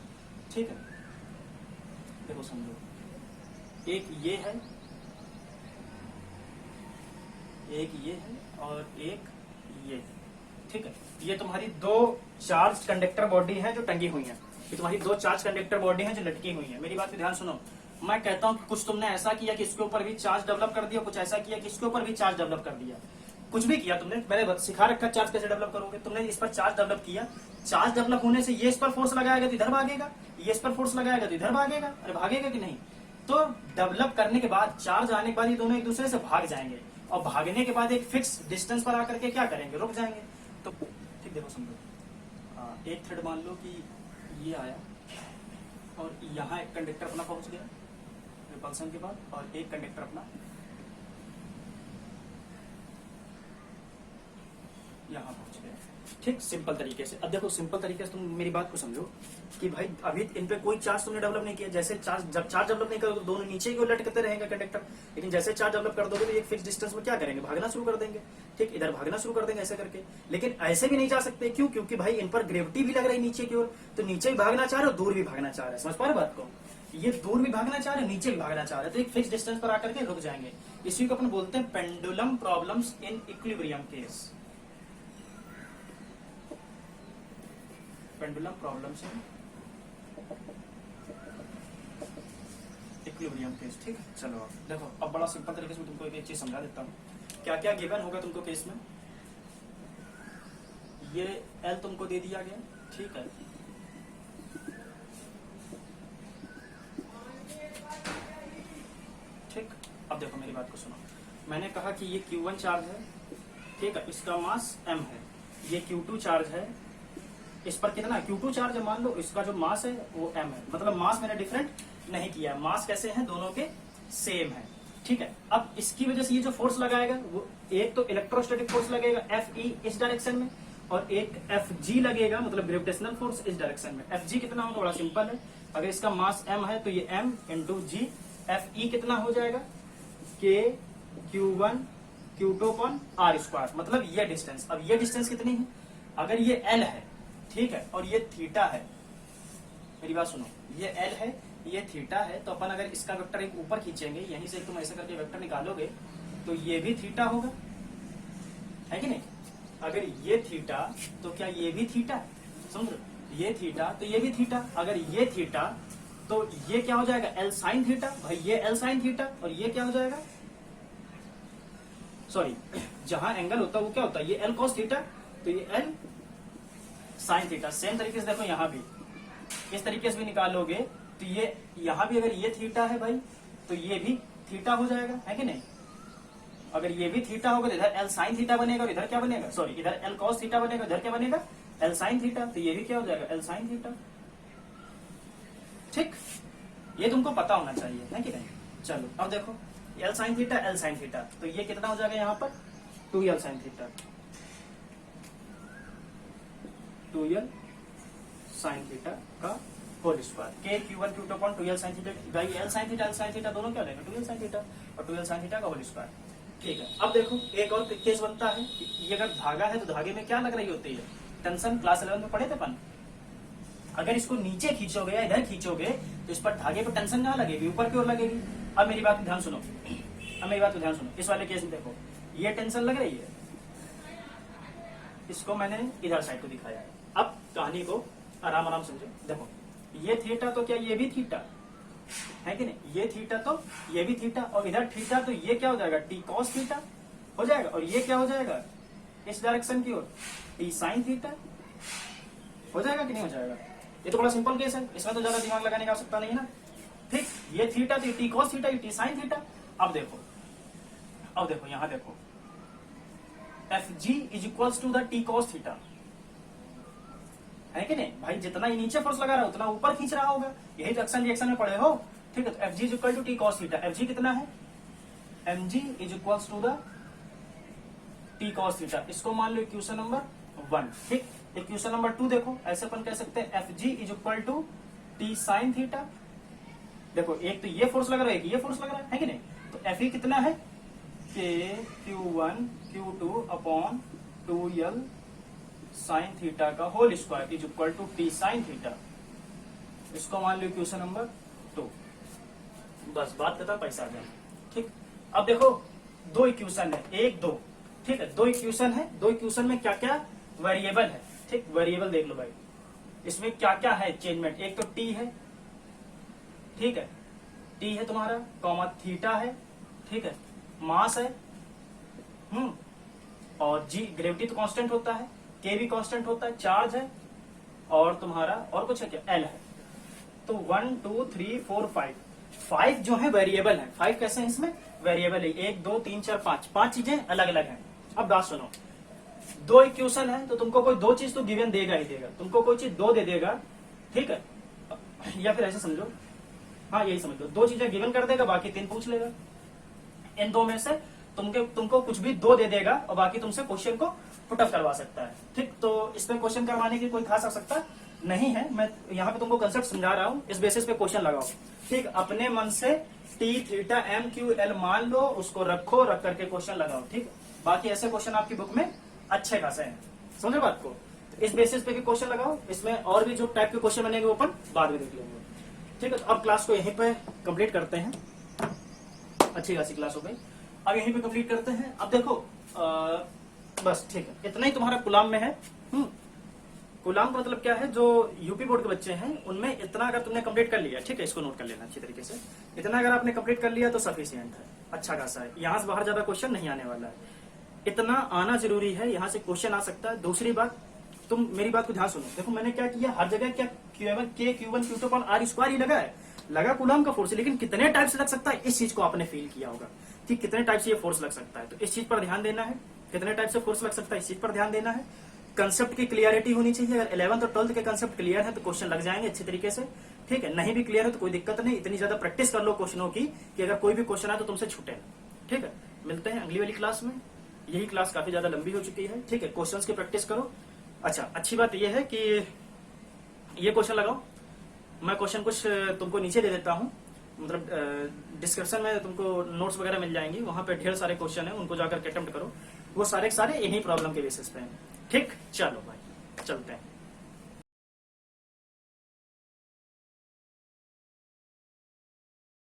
S2: ठीक है, देखो समझो, एक ये है, एक ये है और एक ये। ठीक है, ये तुम्हारी दो चार्ज कंडक्टर बॉडी है जो टंगी हुई है, ये तुम्हारी दो चार्ज कंडक्टर बॉडी है जो लटकी हुई है। मेरी बात पे ध्यान सुनो, मैं कहता हूं कि कुछ तुमने ऐसा किया कि इसके ऊपर भी चार्ज डेवलप कर दिया, कुछ ऐसा किया कि इसके ऊपर भी चार्ज डेवलप कर दिया, कुछ भी किया तुमने, मैंने सिखा रखा चार्ज कैसे डेवलप करोगे। तुमने इस पर चार्ज डेवलप किया, चार्ज डेवलप होने से ये इस पर फोर्स लगाएगा तो इधर भागेगा, ये इस पर फोर्स लगाएगा तो इधर भागेगा, अरे भागेगा कि नहीं। तो डेवलप करने के बाद, चार्ज आने के बाद ये दोनों एक दूसरे से भाग जाएंगे, और भागने के बाद एक फिक्स डिस्टेंस पर आकर के क्या करेंगे, रुक जाएंगे। तो ठीक, देखो समझो, एक थ्रेड मान लो कि ये आया और यहाँ एक कंडक्टर अपना पहुंच गया रिपल्सन के बाद, और एक कंडक्टर अपना यहाँ पहुंच गया। ठीक, सिंपल तरीके से। अब देखो सिंपल तरीके से तुम मेरी बात को समझो कि भाई अभी इन पे कोई चार्ज तुमने डेवलप नहीं किया। जैसे चार्ज, जब चार्ज डेवलप नहीं करोगे तो दोनों नीचे की ओर लटकते रहेंगे कंडक्टर, लेकिन जैसे चार्ज डेवलप कर दोगे तो एक फिक्स डिस्टेंस में क्या करेंगे, भागना शुरू कर देंगे। ठीक, इधर भागना शुरू कर देंगे ऐसे करके। लेकिन ऐसे भी नहीं जा सकते, क्यों, क्योंकि भाई इन पर ग्रेविटी भी लग रही है नीचे की ओर, तो नीचे भी भागना चाह रहे हो, दूर भी भागना चाह रहे हैं। समझ पा रहे बात को, ये दूर भी भागना चाह रहे हैं, नीचे भी भागना चाह रहे हैं, तो एक फिक्स डिस्टेंस पर आकर के रुक जाएंगे। इसी को अपन बोलते हैं pendulum problems in equilibrium case, pendulum problems in equilibrium case. ठीक, चलो अब देखो, अब बड़ा सिंपल तरीके से तुमको एक चीज समझा देता हूँ। क्या क्या गिवन होगा तुमको केस में, ये एल तुमको दे दिया गया। ठीक है, ठीक, अब देखो मेरी बात को सुनो, मैंने कहा कि ये Q1 चार्ज है, ठीक है, इसका मास m है, ये Q2 चार्ज है, इस पर कितना Q2 चार्ज है, मान लो इसका जो मास है वो m है, मतलब मास मैंने डिफरेंट नहीं किया, मास कैसे हैं, दोनों के सेम है। ठीक है, अब इसकी वजह से ये जो फोर्स लगाएगा वो एक तो इलेक्ट्रोस्टैटिक फोर्स लगेगा Fe इस डायरेक्शन में, और एक Fg लगेगा, मतलब ग्रेविटेशनल फोर्स इस डायरेक्शन में। Fg कितना होगा, बड़ा सिंपल है, अगर इसका मास m है तो ये m इंटू जी। Fe कितना हो जाएगा, K Q1 Q2 upon R square, मतलब ये डिस्टेंस। अब ये डिस्टेंस कितनी है, अगर ये L है, ठीक है, और ये थीटा है, मेरी बात सुनो, ये L है, ये थीटा है, तो अपन अगर इसका वेक्टर एक ऊपर खींचेंगे, यहीं से तुम ऐसे करके वेक्टर निकालोगे तो ये भी थीटा होगा, है कि नहीं। अगर ये थीटा तो क्या ये भी थीटा, समझ लो, ये थीटा तो ये भी थीटा, अगर ये थीटा तो ये क्या हो जाएगा, L साइन थीटा, भाई ये L साइन थीटा, और ये क्या हो जाएगा सॉरी, जहां एंगल होता है वो क्या होता है, ये एल कॉस थीटा, तो ये एल साइन थीटा। सेम तरीके से देखो यहाँ भी इस तरीके से भी निकालोगे तो ये यहाँ भी अगर ये थीटा है भाई तो ये भी थीटा हो जाएगा, है कि नहीं। अगर ये भी थीटा होगा तो इधर एल साइन थीटा बनेगा और इधर क्या बनेगा, सॉरी इधर एल कॉस थीटा बनेगा, इधर क्या बनेगा एल साइन थीटा, तो ये भी क्या हो जाएगा एल साइन थीटा। ठीक, ये तुमको पता होना चाहिए, है कि नहीं। चलो अब देखो L sine theta L sine theta, तो ये कितना हो जाएगा यहाँ पर 2l sine theta, 2l sine theta का होल स्क्वायर, के Q1 Q2 upon 2l sine theta. भाई एल साइन थीटा दोनों क्या लेंगे 2l साइन थीटा और 2l साइन थीटा का होल स्क्वायर। ठीक है, अब देखो एक और केस बनता है, ये अगर धागा है तो धागे में क्या लग रही होती है टेंशन, क्लास 11 में पढ़े थे अपन। अगर इसको नीचे खींचोगे या इधर खींचोगे तो इस पर धागे पर टेंशन कहाँ लगेगी, ऊपर की ओर लगेगी। अब मेरी बात को ध्यान सुनो, अब मेरी बात को ध्यान सुनो, इस वाले केस में देखो ये टेंशन लग रही है, इसको मैंने इधर साइड को दिखाया है। अब कहानी को आराम आराम समझो, देखो ये थीटा तो क्या ये भी थीटा है कि नहीं, ये थीटा तो ये भी थीटा, और इधर थीटा तो ये क्या हो जाएगा टी कॉस थीटा हो जाएगा, और ये क्या हो जाएगा इस डायरेक्शन की ओर टी साइन थीटा हो जाएगा कि नहीं हो जाएगा। ये तो बड़ा सिंपल केस है, इसमें तो ज्यादा दिमाग लगाने की आवश्यकता नहीं है ना। ठीक, ये थीटा तो टी कॉस थीटा, ये टी साइन थीटा। अब देखो यहां देखो F G is equals to the T cos theta, है कि नहीं भाई। जितना ये नीचे फोर्स लगा रहा है उतना ऊपर खींच रहा होगा, यही तो एक्शन रिएक्शन में पढ़े हो। ठीक है, तो F G is equal to T cos theta, F G कितना है M G is equals to the T cos theta, इसको मान लो इक्वेशन नंबर 1। ठीक, इक्वेशन नंबर 2 देखो, ऐसे अपन कह सकते हैं F G is equal to T sine theta. देखो एक तो ये फोर्स लग रहा है, एक ये फोर्स लग रहा है कि नहीं, तो एफ ई कितना है के Q1 Q2 upon 2l sine theta का whole square is equal to T sine theta, इसको मान लो इक्वेशन नंबर 2। बस बात खत्म, पैसा आ जाए। ठीक, अब देखो दो इक्वेशन है, 1 2, ठीक है, दो इक्वेशन है, दो इक्वेशन में क्या क्या वेरिएबल है। ठीक, वेरिएबल देख लो भाई, इसमें क्या क्या है चेंजमेंट। एक तो टी है, ठीक है, टी है तुम्हारा, कॉमा थीटा है, ठीक है, मास है, और जी ग्रेविटी तो कांस्टेंट होता है, के भी कांस्टेंट होता है, चार्ज है, और तुम्हारा और कुछ है क्या एल है। तो 1 2 3 4 5 जो है वेरिएबल है। 5 कैसे हैं इसमें वेरिएबल है, 1 2 3 4 5 चीजें अलग अलग हैं। अब बात सुनो, दो इक्वेशन है तो तुमको कोई दो चीज तो गिवन देगा ही देगा, तुमको कोई चीज दो दे देगा, ठीक है, या फिर ऐसे समझो, हाँ यही समझ लो, दो चीजें गिवन कर देगा, बाकी 3 पूछ लेगा। इन दो में से तुमको कुछ भी दो दे देगा और बाकी तुमसे क्वेश्चन को पुट अप करवा सकता है। ठीक, तो इसमें क्वेश्चन करवाने की कोई खास आवश्यकता नहीं है, मैं यहाँ पे तुमको कंसेप्ट समझा रहा हूँ, इस बेसिस पे क्वेश्चन लगाओ। ठीक, अपने मन से T theta M Q L मान लो, उसको रखो, रख करके क्वेश्चन लगाओ। ठीक, बाकी ऐसे क्वेश्चन आपकी बुक में अच्छे खासे हैं, समझे बात को। तो इस बेसिस पे भी क्वेश्चन लगाओ, इसमें और भी जो टाइप के क्वेश्चन बनेंगे वो अपन बाद में देख लेंगे। ठीक है, तो अब क्लास को यहीं पे कंप्लीट करते हैं, अच्छी खासी क्लास हो गई, अब यहीं पे कंप्लीट करते हैं। अब देखो बस ठीक है, इतना ही तुम्हारा कुलाम में है। कुलाम का मतलब क्या है, जो यूपी बोर्ड के बच्चे हैं उनमें इतना अगर तुमने कंप्लीट कर लिया, ठीक है, इसको नोट कर लेना अच्छी तरीके से, इतना अगर आपने कंप्लीट कर लिया तो सफिशिएंट है, अच्छा खासा है, यहाँ से बाहर ज्यादा क्वेश्चन नहीं आने वाला है, इतना आना जरूरी है, यहाँ से क्वेश्चन आ सकता है। दूसरी बात, तुम मेरी बात को ध्यान सुनो, देखो मैंने क्या किया, हर जगह क्या Q1 Q2 upon R square ही लगा है, लगा कुलाम का फोर्स, लेकिन कितने टाइप से लग सकता है इस चीज को आपने फील किया होगा कि कितने टाइप से ये फोर्स लग सकता है, तो इस चीज पर ध्यान देना है, कितने टाइप से फोर्स लग सकता है इस चीज पर ध्यान देना है। कंसेप्ट की क्लियरिटी होनी चाहिए, अगर 11th और 12th के कंसेप्ट क्लियर है तो क्वेश्चन लग जाएंगे अच्छे तरीके से। ठीक है, नहीं भी क्लियर है तो कोई दिक्कत नहीं, इतनी ज्यादा प्रैक्टिस कर लो क्वेश्चनों की कि अगर कोई भी क्वेश्चन आए तो तुमसे छूटे। ठीक है, मिलते हैं अगली वाली क्लास में, यही क्लास काफी ज्यादा लंबी हो चुकी है। ठीक है, क्वेश्चंस की प्रैक्टिस करो। अच्छा, अच्छी बात यह है कि ये क्वेश्चन लगाओ, मैं क्वेश्चन कुछ तुमको नीचे दे देता हूँ, मतलब डिस्क्रिप्शन में तुमको नोट्स वगैरह मिल जाएंगी, वहां पे ढेर सारे क्वेश्चन है, उनको जाकर अटेम्प्ट करो, वो सारे के सारे इन्हीं प्रॉब्लम के बेसिस पे हैं। ठीक, चलो भाई चलते हैं।